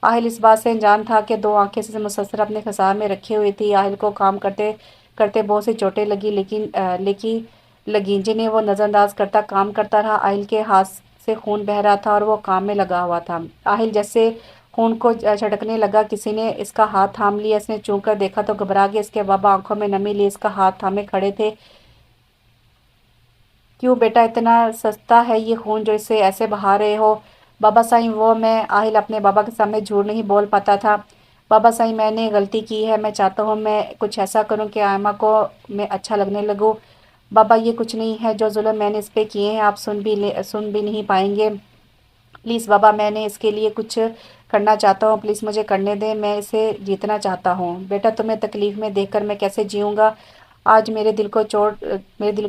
आहिल इस बात से अनजान था कि दो आंखें से मुसलसल अपने खसार में रखी हुई थी। आहिल को काम करते करते बहुत सी चोटें लगी, लेकिन लगी जिन्हें वो नज़रअंदाज करता काम करता रहा। आहिल के हाथ से खून बह रहा था और वो काम में लगा हुआ था। आहिल जैसे खून को झटकने लगा। किसी ने इसका हाथ थाम लिया। इसने चूक कर देखा तो घबरा गया। इसके बाबा आंखों में नमी लिए इसका हाथ थामे खड़े थे। क्यों बेटा, इतना सस्ता है ये खून जो इसे ऐसे बहा रहे हो? बाबा साईं, वो मैं आहिल अपने बाबा के सामने झूठ नहीं बोल पाता था। बाबा साईं, मैंने गलती की है। मैं चाहता हूँ मैं कुछ ऐसा करूँ कि आयमा को मैं अच्छा लगने लगूँ। बाबा, ये कुछ नहीं है जो जुल्म मैंने इस पे किए हैं, आप सुन भी नहीं पाएंगे। प्लीज़ बाबा, मैंने इसके लिए कुछ करना चाहता हूँ। प्लीज़ मुझे करने दें। मैं इसे जीतना चाहता हूँ। बेटा, तुम्हें तकलीफ़ में देखकर मैं कैसे जीऊँगा? आज मेरे दिल को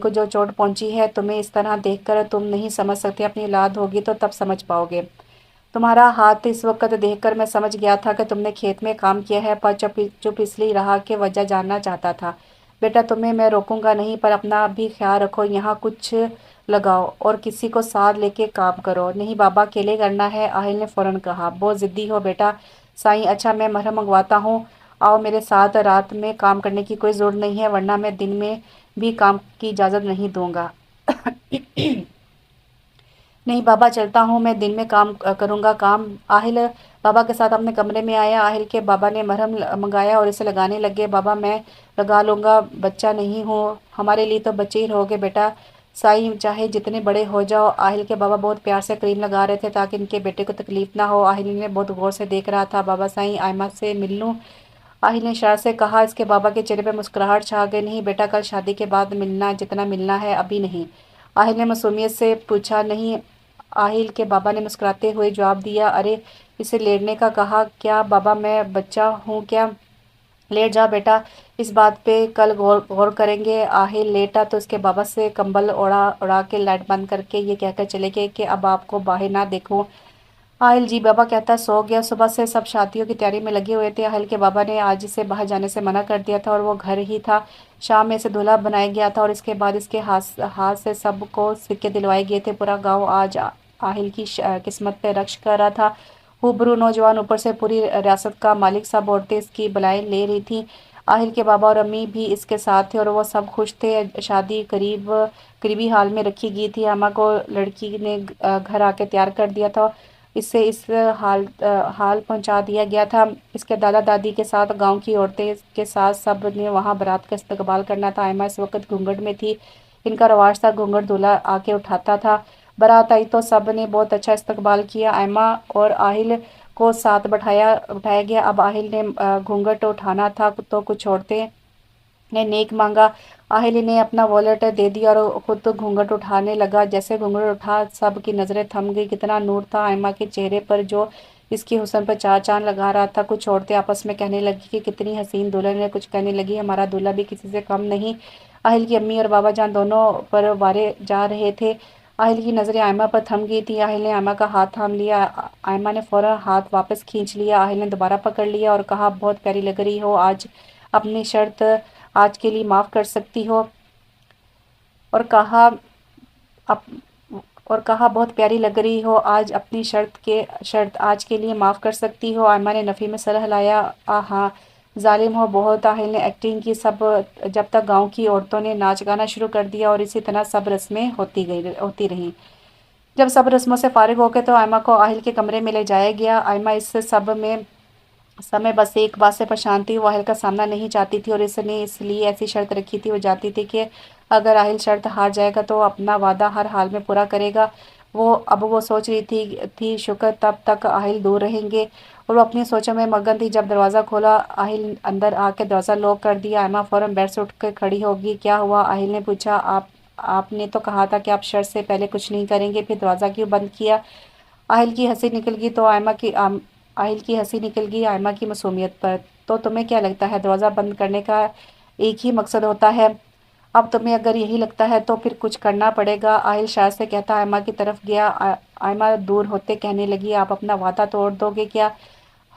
जो चोट पहुँची है, तुम्हें इस तरह देखकर तुम नहीं समझ सकते। अपनी औलाद होगी तो तब समझ पाओगे। तुम्हारा हाथ इस वक्त देखकर मैं समझ गया था कि तुमने खेत में काम किया है, पर चुप इसलिए रहा कि वजह जानना चाहता था। बेटा, तुम्हें मैं रोकूंगा नहीं, पर अपना भी ख्याल रखो। यहाँ कुछ लगाओ और किसी को साथ लेके काम करो। नहीं बाबा, अकेले करना है, आहिल ने फौरन कहा। बहुत ज़िद्दी हो बेटा। साईं, अच्छा मैं मरहम मंगवाता हूँ। आओ मेरे साथ। रात में काम करने की कोई ज़रूरत नहीं है, वरना मैं दिन में भी काम की इजाज़त नहीं दूंगा। नहीं बाबा, चलता हूँ। मैं दिन में काम करूँगा काम। आहिल बाबा के साथ अपने कमरे में आया। आहिल के बाबा ने मरहम मंगाया और इसे लगाने लगे। बाबा, मैं लगा लूँगा, बच्चा नहीं हो, हमारे लिए तो बच्चे ही रहोगे बेटा। साईं, चाहे जितने बड़े हो जाओ। आहिल के बाबा बहुत प्यार से क्रीम लगा रहे थे ताकि इनके बेटे को तकलीफ ना हो। आहिल ने बहुत गौर से देख रहा था। बाबा साईं, आयमा से मिल लूँ? आहिल ने इशारे से कहा। इसके बाबा के चेहरे पर मुस्कुराहट छा गई। नहीं बेटा, कल शादी के बाद मिलना, जितना मिलना है, अभी नहीं। आहिल ने मासूमियत से पूछा। नहीं। आहिल के बाबा ने मुस्कुराते हुए जवाब दिया। अरे, इसे लेटने का कहा क्या? बाबा, मैं बच्चा हूँ क्या? लेट जा बेटा, इस बात पे कल गौर गौर करेंगे। आहिल लेटा तो इसके बाबा से कंबल उड़ा उड़ा के लाइट बंद करके ये कहकर चले गए कि अब आपको बाहर ना देखूं। आहिल जी बाबा कहता सो गया। सुबह से सब शादियों की तैयारी में लगे हुए थे। आहिल के बाबा ने आज इसे बाहर जाने से मना कर दिया था और वो घर ही था। शाम में इसे दूल्हा बनाया गया था और इसके बाद इसके हाथ से सबको सिक्के दिलवाए गए थे। पूरा गांव आज आहिल की किस्मत पे रक्श कर रहा था। हुबरू नौजवान, ऊपर से पूरी रियासत का मालिक, सब औरतें इसकी बलाएं ले रही थी। आहिल के बाबा और अम्मी भी इसके साथ थे और वो सब खुश थे। शादी करीबी हाल में रखी गई थी। अम्मा को लड़की ने घर आके तैयार कर दिया था। इससे इस हाल पहुंचा दिया गया था। इसके दादा दादी के साथ गांव की औरतें के साथ सब ने वहां बारात का इस्तकबाल करना था। आयमा इस वक्त घूंघट में थी। इनका रवाज था घूंघट दूल्हा आके उठाता था। बारात आई तो सब ने बहुत अच्छा इस्तकबाल किया। आयमा और आहिल को साथ बैठाया गया। अब आहिल ने घूंघट उठाना था तो कुछ औरतें ने नेक मांगा। आहिल ने अपना वॉलेट दे दिया और खुद तो घूंघट उठाने लगा। जैसे घूंघट उठा सब की नजरें थम गई। कितना नूर था आयमा के चेहरे पर जो इसकी हुस्न पर चार चांद लगा रहा था। कुछ औरतें आपस में कहने लगी कि कितनी हसीन दुल्हन है, कुछ कहने लगी हमारा दूल्हा भी किसी से कम नहीं। आहिल की अम्मी और बाबा जान दोनों पर वारे जा रहे थे। आहिल की नजरें आयमा पर थम गई थी। आहिल ने आयमा का हाथ थाम लिया। आयमा ने फौरन हाथ वापस खींच लिया। आहिल ने दोबारा पकड़ लिया और कहा, बहुत प्यारी लग रही हो आज, अपनी शर्त आज के लिए माफ़ कर सकती हो। और कहा अप और कहा, बहुत प्यारी लग रही हो आज, अपनी शर्त आज के लिए माफ़ कर सकती हो। आयमा ने नफ़ी में सर हिलाया। हाँ, जालिम हो बहुत। आहिल ने एक्टिंग की। सब जब तक गांव की औरतों ने नाच गाना शुरू कर दिया और इसी तरह सब रस्में होती रहीं। जब सब रस्मों से फारिग हो गए तो आयमा को आहिल के कमरे में ले जाया गया। आयमा इस सब में समय बस एक बात से परेशान थी। वो आहिल का सामना नहीं चाहती थी और इसने इसलिए ऐसी शर्त रखी थी। वो जानती थी कि अगर आहिल शर्त हार जाएगा तो अपना वादा हर हाल में पूरा करेगा। वो सोच रही थी शुक्र तब तक आहिल दूर रहेंगे। और वो अपनी सोचों में मगन थी। जब दरवाज़ा खोला, आहिल अंदर आके दरवाज़ा लॉक कर दिया। आयमा फौरन बेड से उठ कर खड़ी होगी। क्या हुआ? आहिल ने पूछा। आपने तो कहा था कि आप शर्त से पहले कुछ नहीं करेंगे, फिर दरवाज़ा क्यों बंद किया? आहिल की हंसी निकल गई तो आहिल की हंसी निकल गई आयमा की मासूमियत पर। तो तुम्हें क्या लगता है दरवाज़ा बंद करने का एक ही मकसद होता है? अब तुम्हें अगर यही लगता है तो फिर कुछ करना पड़ेगा। आहिल शायद से कहता आयमा की तरफ गया। आयमा दूर होते कहने लगी, आप अपना वादा तोड़ दोगे क्या?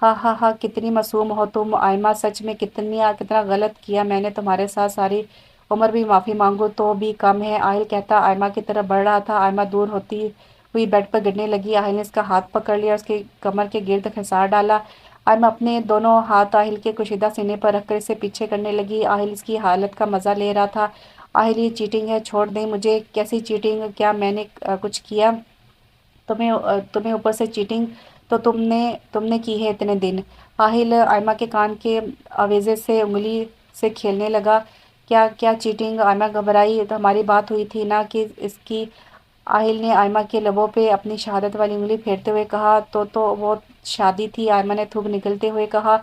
हाँ हाँ हाँ, कितनी मासूम हो तुम आयमा, सच में कितना गलत किया मैंने तुम्हारे साथ। सारी उम्र भी माफ़ी मांगू तो भी कम है। आहिल कहता आयमा की तरफ बढ़ रहा था। आयमा दूर होती हुई बेड पर गिरने लगी। आहिल ने इसका हाथ पकड़ लिया और उसके कमर के गिर्द खिंचार डाला। आयमा अपने दोनों हाथ आहिल के कुशीदा सीने पर रखकर इसे पीछे करने लगी। आहिल इसकी हालत का मजा ले रहा था। आहिल, ये चीटिंग है, छोड़ दें मुझे। कैसी चीटिंग? क्या मैंने कुछ किया? तुम्हें ऊपर से चीटिंग तो तुमने की है इतने दिन। आहिल आयमा के कान के आवेज़े से उंगली से खेलने लगा। क्या क्या चीटिंग? आयमा घबराई। तो हमारी बात हुई थी ना कि इसकी। आहिल ने आयमा के लबों पे अपनी शहादत वाली उंगली फेरते हुए कहा। तो वो शादी थी। आयमा ने थूक निकलते हुए कहा।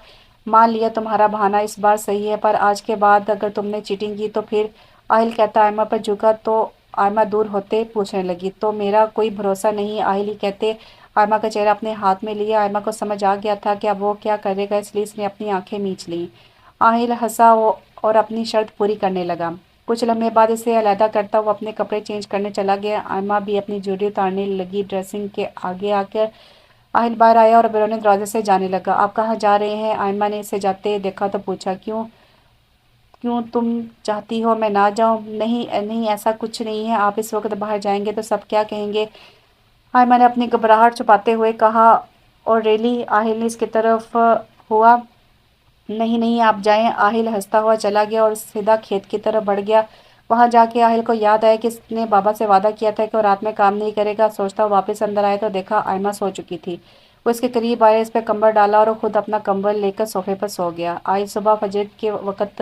मान लिया तुम्हारा बहाना इस बार सही है, पर आज के बाद अगर तुमने चीटिंग की तो फिर? आहिल कहता आयमा पर झुका तो आयमा दूर होते पूछने लगी, तो मेरा कोई भरोसा नहीं? आहिल ही कहते आयमा का चेहरा अपने हाथ में लिया। आयमा को समझ आ गया था कि अब वो क्या करेगा, इसलिए इसने अपनी आंखें मींच लीं। आहिल हंसा और अपनी शर्त पूरी करने लगा। कुछ लम्हे बाद इसे अलहदा करता हुआ अपने कपड़े चेंज करने चला गया। आयमा भी अपनी ज्वेलरी उतारने लगी। ड्रेसिंग के आगे आकर आहिल बाहर आया और बेरोने दरवाजे से जाने लगा। आप कहाँ जा रहे हैं? आयमा ने इसे जाते देखा तो पूछा। क्यों? क्यों, तुम चाहती हो मैं ना जाऊं? नहीं नहीं, ऐसा कुछ नहीं है। आप इस वक्त बाहर जाएंगे तो सब क्या कहेंगे? आयमा ने अपनी घबराहट छुपाते हुए कहा। और रेली? आहिल ने इसकी तरफ हुआ। नहीं नहीं, आप जाएं। आहिल हंसता हुआ चला गया और सीधा खेत की तरफ बढ़ गया। वहां जाके आहिल को याद आया कि इसने बाबा से वादा किया था कि वो रात में काम नहीं करेगा। सोचता हुआ वापस अंदर आया तो देखा आयमा सो चुकी थी। वो इसके करीब आया, इस पर कंबल डाला और खुद अपना कंबल लेकर सोफे पर सो गया। आहिल सुबह फजर के वक्त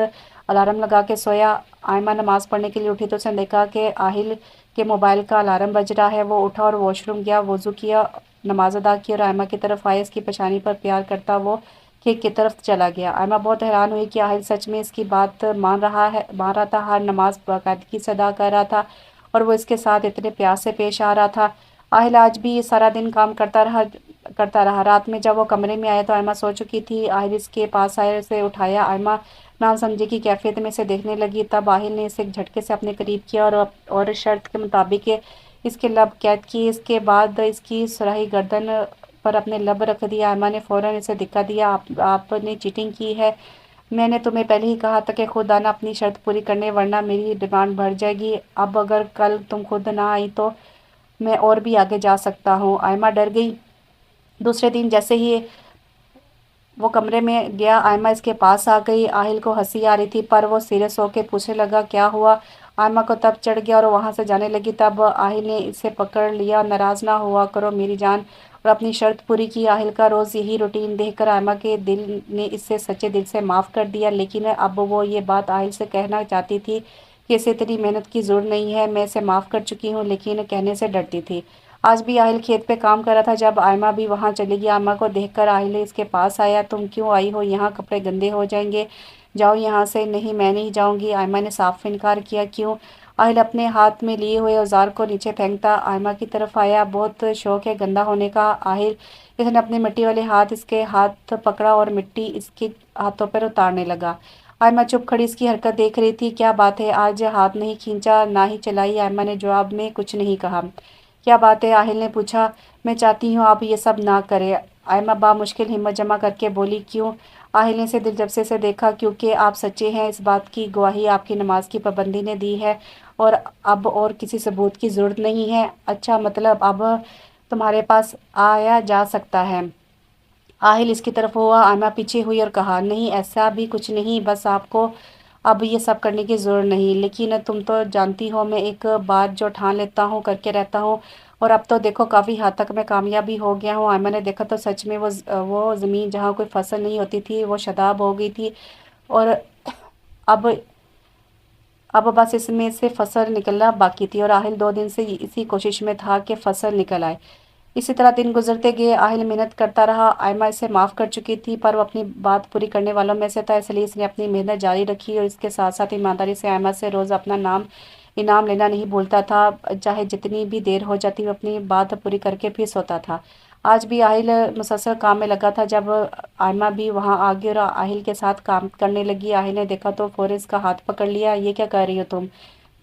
अलार्म लगा के सोया। आयमा नमाज पढ़ने के लिए उठी तो उसने देखा कि आहिल के मोबाइल का अलार्म बज रहा है। वो उठा और वॉशरूम गया, वज़ू किया, नमाज अदा की और आयमा की तरफ आया। इसकी पेशानी पर प्यार करता वो खेत की तरफ चला गया। आयमा बहुत हैरान हुई कि आहिल सच में इसकी बात मान रहा था। हर नमाज बाकायदगी से अदा कर रहा था और वो इसके साथ इतने प्यार से पेश आ रहा था। आहिल आज भी सारा दिन काम करता रहा। रात में जब वो कमरे में आया तो आयमा सो चुकी थी। आहिल इसके पास आया, उसे उठाया। आयमा नाम समझे की कैफियत में इसे देखने लगी। तब आहिल ने इसे एक झटके से अपने करीब किया और शर्त के मुताबिक इसके लब कैद किए। इसके बाद इसकी सुराही गर्दन पर अपने लब रख दिया। आयमा ने फौरन इसे दिखा दिया। आपने चीटिंग की है। मैंने तुम्हें पहले ही कहा था कि खुद आना अपनी शर्त पूरी करने, वरना मेरी डिमांड बढ़ जाएगी। अब अगर कल तुम खुद ना आई तो मैं और भी आगे जा सकता हूँ। आयमा डर गई। दूसरे दिन जैसे ही वो कमरे में गया, आयमा इसके पास आ गई। आहिल को हंसी आ रही थी पर वो सीरियस होकर पूछने लगा, क्या हुआ? आयमा को तब चढ़ गया और वहां से जाने लगी। तब आहिल ने इसे पकड़ लिया। नाराज ना हुआ करो मेरी जान, और अपनी शर्त पूरी की। आहिल का रोज़ यही रूटीन देखकर आयमा के दिल ने इसे सच्चे दिल से माफ़ कर दिया। लेकिन अब वो ये बात आहिल से कहना चाहती थी कि इसे इतनी मेहनत की ज़रूरत नहीं है, मैं इसे माफ़ कर चुकी हूँ, लेकिन कहने से डरती थी। आज भी आहिल खेत पे काम कर रहा था। जब आयमा भी वहां चली गई, आयमा को देखकर आहिल इसके पास आया। तुम क्यों आई हो यहाँ? कपड़े गंदे हो जाएंगे। جاؤ یہاں سے۔ نہیں میں نہیں جاؤں گی، آئمہ نے صاف انکار کیا۔ کیوں؟ آہل اپنے ہاتھ میں لیے ہوئے اوزار کو نیچے پھینکتا آئمہ کی طرف آیا۔ بہت شوق ہے گندا ہونے کا آہل۔ اس نے اپنے مٹی والے ہاتھ اس کے ہاتھ پکڑا اور مٹی اس کے ہاتھوں پر اتارنے لگا۔ آئمہ چپ کھڑی اس کی حرکت دیکھ رہی تھی۔ کیا بات ہے، آج ہاتھ نہیں کھینچا نہ ہی چلائی؟ آئمہ نے جواب میں کچھ نہیں کہا۔ کیا بات ہے؟ آہل نے پوچھا۔ میں چاہتی ہوں آپ یہ سب نہ کریں، آئمہ بامشکل ہمت جمع کر کے بولی۔ کیوں؟ آہل نے اسے دلچسپی سے دیکھا۔ کیونکہ آپ سچے ہیں، اس بات کی گواہی آپ کی نماز کی پابندی نے دی ہے اور اب اور کسی ثبوت کی ضرورت نہیں ہے۔ اچھا، مطلب اب تمہارے پاس آیا جا سکتا ہے؟ آہل اس کی طرف ہوا۔ آئمہ پیچھے ہوئی اور کہا، نہیں ایسا بھی کچھ نہیں، بس آپ کو اب یہ سب کرنے کی ضرورت نہیں۔ لیکن تم تو جانتی ہو میں ایک بات جو ٹھان لیتا ہوں کر کے رہتا ہوں، اور اب تو دیکھو کافی حد تک میں کامیاب بھی ہو گیا ہوں۔ آئمہ نے دیکھا تو سچ میں وہ زمین جہاں کوئی فصل نہیں ہوتی تھی وہ شاداب ہو گئی تھی، اور اب اب بس اس میں سے فصل نکلنا باقی تھی، اور آہل 2 دن سے اسی کوشش میں تھا کہ فصل نکل آئے۔ اسی طرح دن گزرتے گئے، آہل محنت کرتا رہا۔ آئمہ اسے معاف کر چکی تھی، پر وہ اپنی بات پوری کرنے والوں میں سے تھا، اس لیے اس نے اپنی محنت جاری رکھی اور اس کے ساتھ ساتھ ایمانداری سے آئمہ سے روز اپنا انعام لینا نہیں بھولتا تھا۔ چاہے جتنی بھی دیر ہو جاتی وہ اپنی بات پوری کر کے پھر سوتا تھا۔ آج بھی آہل مسلسل کام میں لگا تھا۔ جب آئمہ بھی وہاں آ گئی اور آہل کے ساتھ کام کرنے لگی، آہل نے دیکھا تو فوراً اس کا ہاتھ پکڑ لیا۔ یہ کیا کر رہی ہو تم؟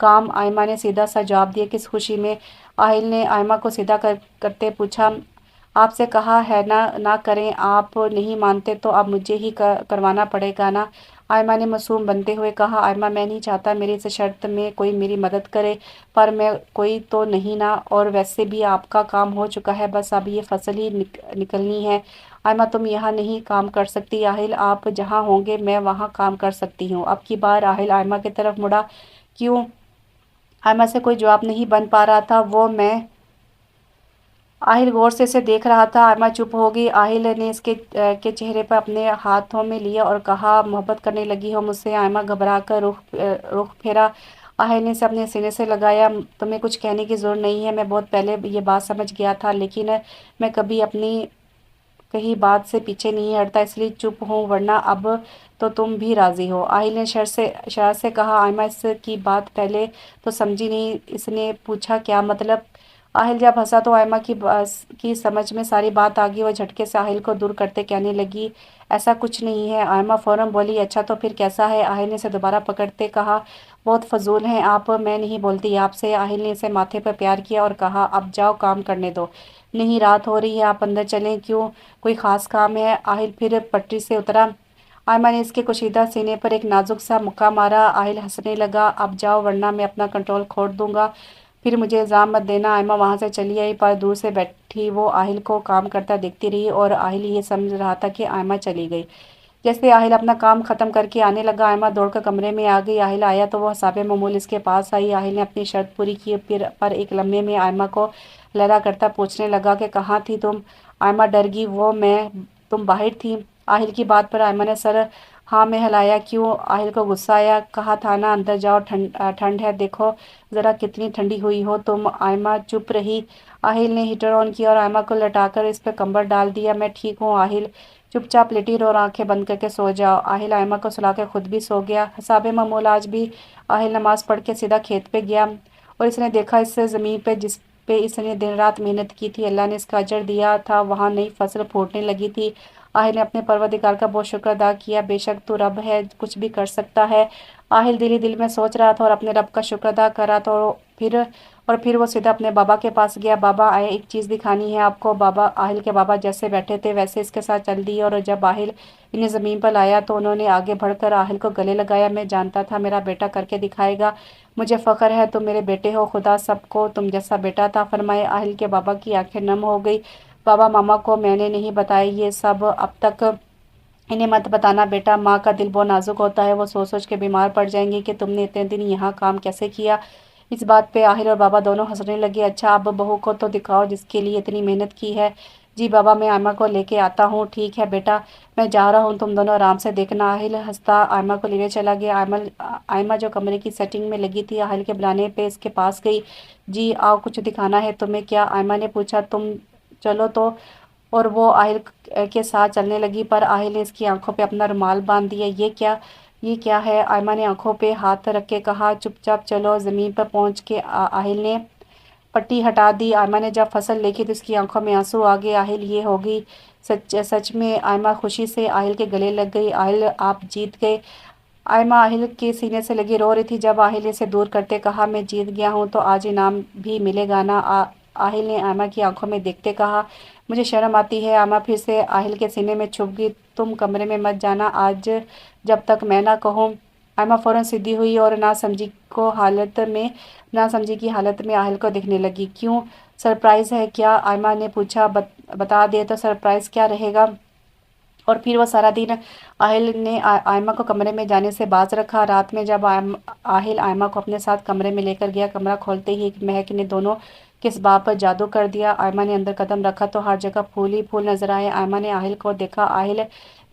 کام، آئمہ نے سیدھا سا جواب دیا۔ کس خوشی میں؟ آہل نے آئمہ کو سیدھا کرتے پوچھا۔ آپ سے کہا ہے نہ کریں، آپ نہیں مانتے تو اب مجھے ہی کروانا پڑے گا نا؟ آئمہ نے معصوم بنتے ہوئے کہا۔ آئمہ میں نہیں چاہتا میری اس شرط میں کوئی میری مدد کرے، پر میں کوئی تو نہیں نا، اور ویسے بھی آپ کا کام ہو چکا ہے، بس اب یہ فصل ہی نکلنی ہے۔ آئمہ تم یہاں نہیں کام کر سکتی آہل، آپ جہاں ہوں گے میں وہاں کام کر سکتی ہوں۔ اب کی بار آہل آئمہ کی طرف مڑا۔ کیوں؟ آئمہ سے کوئی جواب نہیں بن پا رہا تھا۔ وہ میں آہل غور سے اسے دیکھ رہا تھا۔ آئمہ چپ ہو گئی۔ آہل نے اس کے چہرے پر اپنے ہاتھوں میں لیا اور کہا، محبت کرنے لگی ہو مجھ سے؟ آئمہ گھبرا کر رخ پھیرا۔ آہل نے اسے اپنے سینے سے لگایا۔ تمہیں کچھ کہنے کی ضرورت نہیں ہے، میں بہت پہلے یہ بات سمجھ گیا تھا، لیکن میں کبھی اپنی کہیں بات سے پیچھے نہیں ہٹتا، اس لیے چپ ہوں، ورنہ اب تو تم بھی راضی ہو۔ آہل نے شرارت سے کہا۔ آئمہ اس کی بات پہلے تو سمجھی نہیں، اس نے پوچھا، کیا مطلب؟ آہل جب ہنسا تو آئمہ کی سمجھ میں ساری بات آ گئی۔ وہ جھٹکے سے آہل کو دور کرتے کہنے لگی، ایسا کچھ نہیں ہے۔ آئمہ فوراً بولی، اچھا تو پھر کیسا ہے؟ آہل نے اسے دوبارہ پکڑتے کہا، بہت فضول ہیں آپ، میں نہیں بولتی آپ سے۔ آہل نے اسے ماتھے پر پیار کیا اور کہا، اب جاؤ کام کرنے دو۔ نہیں رات ہو رہی ہے، آپ اندر چلیں۔ کیوں؟ کوئی خاص کام ہے؟ آہل پھر پٹری سے اترا۔ آئمہ نے اس کے کشیدہ سینے پر ایک نازک سا مکہ مارا۔ آہل ہنسنے لگا، اب جاؤ ورنہ میں اپنا کنٹرول کھو دوں گا، پھر مجھے الزام مت دینا۔ آئمہ وہاں سے چلی آئی، پر دور سے بیٹھی وہ آہل کو کام کرتا دیکھتی رہی، اور آہل یہ سمجھ رہا تھا کہ آئمہ چلی گئی۔ جیسے آہل اپنا کام ختم کر کے آنے لگا، آئمہ دوڑ کر کمرے میں آ گئی۔ آہل آیا تو وہ حساب معمول اس کے پاس آئی۔ آہل نے اپنی شرط پوری کی، پر ایک لمحے میں آئمہ کو لہرا کرتا پوچھنے لگا کہ کہاں تھی تم؟ آئمہ ڈر گئی۔ تم باہر تھی؟ آہل کی بات پر آئمہ نے سر ہاں میں ہلایا۔ کیوں؟ آہل کو غصہ آیا۔ کہا تھا نا اندر جاؤ، ٹھنڈ ہے، دیکھو ذرا کتنی ٹھنڈی ہوئی ہو تم۔ آئمہ چپ رہی۔ آہل نے ہیٹر آن کیا اور آئمہ کو لٹا کر اس پہ کمبل ڈال دیا۔ میں ٹھیک ہوں آہل، چپ چاپ لیٹی رہو اور آنکھیں بند کر کے سو جاؤ۔ آہل آئمہ کو سلا کے خود بھی سو گیا۔ حساب معمول آج بھی آہل نماز پڑھ کے سیدھا کھیت پہ گیا، اور اس نے دیکھا اس زمین پہ جس پہ اس نے دن رات محنت کی تھی، اللہ نے اس کا اجر دیا تھا، وہاں نئی فصل پھوٹنے لگی تھی۔ آہل نے اپنے پروردگار کا بہت شکر ادا کیا، بے شک تو رب ہے، کچھ بھی کر سکتا ہے۔ آہل دل ہی دل میں سوچ رہا تھا اور اپنے رب کا شکر ادا کر رہا تھا، پھر وہ سیدھا اپنے بابا کے پاس گیا۔ بابا آئے، ایک چیز دکھانی ہے آپ کو۔ بابا آہل کے بابا جیسے بیٹھے تھے ویسے اس کے ساتھ چل دی، اور جب آہل انہیں زمین پر لایا تو انہوں نے آگے بڑھ کر آہل کو گلے لگایا۔ میں جانتا تھا میرا بیٹا کر کے دکھائے گا، مجھے فخر ہے تم میرے بیٹے ہو، خدا سب کو تم جیسا بیٹا عطا فرمائے۔ آہل کے بابا کی آنکھیں نم ہو گئی۔ بابا ماما کو میں نے نہیں بتایا یہ سب اب تک، انہیں مت بتانا بیٹا، ماں کا دل بہت نازک ہوتا ہے، وہ سوچ سوچ کے بیمار پڑ جائیں گے کہ تم نے اتنے دن یہاں کام کیسے کیا۔ اس بات پہ آہل اور بابا دونوں ہنسنے لگے۔ اچھا اب بہو کو تو دکھاؤ جس کے لیے اتنی محنت کی ہے۔ جی بابا، میں آئمہ کو لے کے آتا ہوں۔ ٹھیک ہے بیٹا، میں جا رہا ہوں، تم دونوں آرام سے دیکھنا۔ آہل ہنستا آئمہ کو لینے چلا گیا۔ آئمہ جو کمرے کی سیٹنگ میں لگی تھی، آہل کے بلانے پہ اس کے پاس گئی۔ جی آؤ، کچھ دکھانا ہے تمہیں۔ کیا؟ آئمہ نے پوچھا۔ تم چلو تو، اور وہ آہل کے ساتھ چلنے لگی، پر آہل نے اس کی آنکھوں پہ اپنا رومال باندھ دیا۔ یہ کیا یہ کیا ہے؟ آئمہ نے آنکھوں پہ ہاتھ رکھ کے کہا۔ چپ چاپ چلو۔ زمین پر پہنچ کے آہل نے پٹی ہٹا دی۔ آئمہ نے جب فصل دیکھی تو اس کی آنکھوں میں آنسو آ گئے۔ آہل یہ ہوگی سچ میں؟ آئمہ خوشی سے آہل کے گلے لگ گئی۔ آہل آپ جیت گئے۔ آئمہ آہل کے سینے سے لگی رو رہی تھی۔ جب آہل نے اسے دور کرتے کہا میں جیت گیا ہوں تو آج انعام بھی ملے گا نا؟ آہل نے آئمہ کی آنکھوں میں دیکھتے کہا۔ مجھے شرم آتی ہے۔ آئمہ پھر سے آہل کے سینے میں چھپ گئی۔ تم کمرے میں مت جانا آج جب تک میں نہ کہوں۔ آئمہ فوراً سیدھی ہوئی اور نہ سمجھی کی حالت میں آہل کو دیکھنے لگی۔ کیوں؟ سرپرائز ہے کیا؟ آئمہ نے پوچھا۔ بتا دے تو سرپرائز کیا رہے گا؟ اور پھر وہ سارا دن آہل نے آئمہ کو کمرے میں جانے سے باز رکھا۔ رات میں جب آہل آئمہ کو اپنے ساتھ کمرے میں لے کر گیا، کمرہ کھولتے ہی مہک نے دونوں کے اسباب پر جادو کر دیا۔ آئمہ نے اندر قدم رکھا تو ہر جگہ پھول ہی پھول نظر آئے۔ آئمہ نے آہل کو دیکھا۔ آہل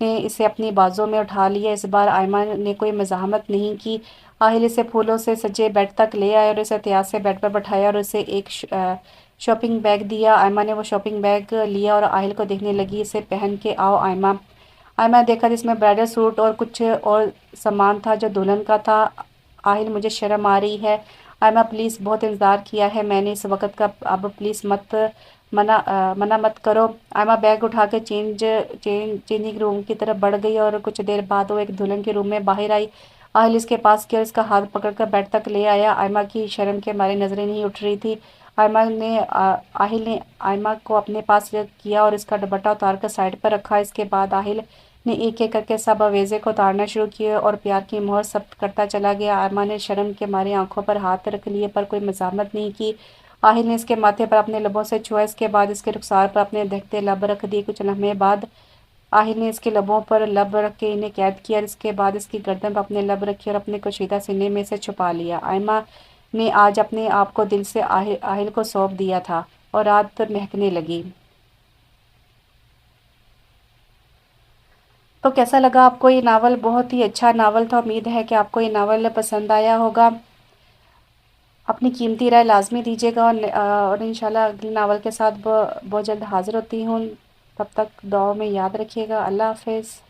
نے اسے اپنی بازوں میں اٹھا لیا۔ اس بار آئمہ نے کوئی مزاحمت نہیں کی۔ آہل اسے پھولوں سے سجے بیڈ تک لے آئے اور اسے احتیاط سے بیڈ پر بٹھایا اور اسے ایک شاپنگ بیگ دیا۔ آئمہ نے وہ شاپنگ بیگ لیا اور آہل کو دیکھنے لگی۔ اسے پہن کے آؤ آئمہ۔ آئمہ نے دیکھا جس میں برائڈل سوٹ اور کچھ اور سامان تھا جو دلہن کا تھا۔ آہل مجھے شرم آ رہی ہے۔ آئمہ پلیز بہت انتظار کیا ہے میں نے اس وقت کا، اب پلیز منع مت کرو۔ آئمہ بیگ اٹھا کے چینجنگ روم کی طرف بڑھ گئی اور کچھ دیر بعد وہ ایک دلہن کے روم میں باہر آئی۔ آہل اس کے پاس گیا اور اس کا ہاتھ پکڑ کر بیڈ تک لے آیا۔ آئمہ کی شرم کے مارے نظریں نہیں اٹھ رہی تھی۔ آہل نے آئمہ کو اپنے پاس کیا اور اس کا دوپٹہ اتار کر سائڈ پر رکھا۔ اس کے بعد آہل نے ایک ایک کر کے سب آویزے کو اتارنا شروع کیے اور پیار کی مہر ثبت کرتا چلا گیا۔ آئمہ نے شرم کے مارے آنکھوں پر ہاتھ رکھ لیے پر کوئی مزاحمت نہیں کی۔ آہل نے اس کے ماتھے پر اپنے لبوں سے چھوا، اس کے بعد اس کے رخسار پر اپنے دہکتے لب رکھ دیے۔ کچھ لمحے بعد آہل نے اس کے لبوں پر لب رکھ کے انہیں قید کیا اور اس کے بعد اس کی گردن پر اپنے لب رکھے اور اپنے کشیدہ سینے میں اسے چھپا لیا۔ آئمہ نے آج اپنے آپ کو دل سے آہل کو سونپ دیا تھا اور رات مہکنے لگی۔ تو کیسا لگا آپ کو یہ ناول؟ بہت ہی اچھا ناول تھا۔ امید ہے کہ آپ کو یہ ناول پسند آیا ہوگا۔ اپنی قیمتی رائے لازمی دیجیے گا اور انشاءاللہ اگلے ناول کے ساتھ بہت جلد حاضر ہوتی ہوں۔ تب تک دعاؤں میں یاد رکھیے گا۔ اللہ حافظ۔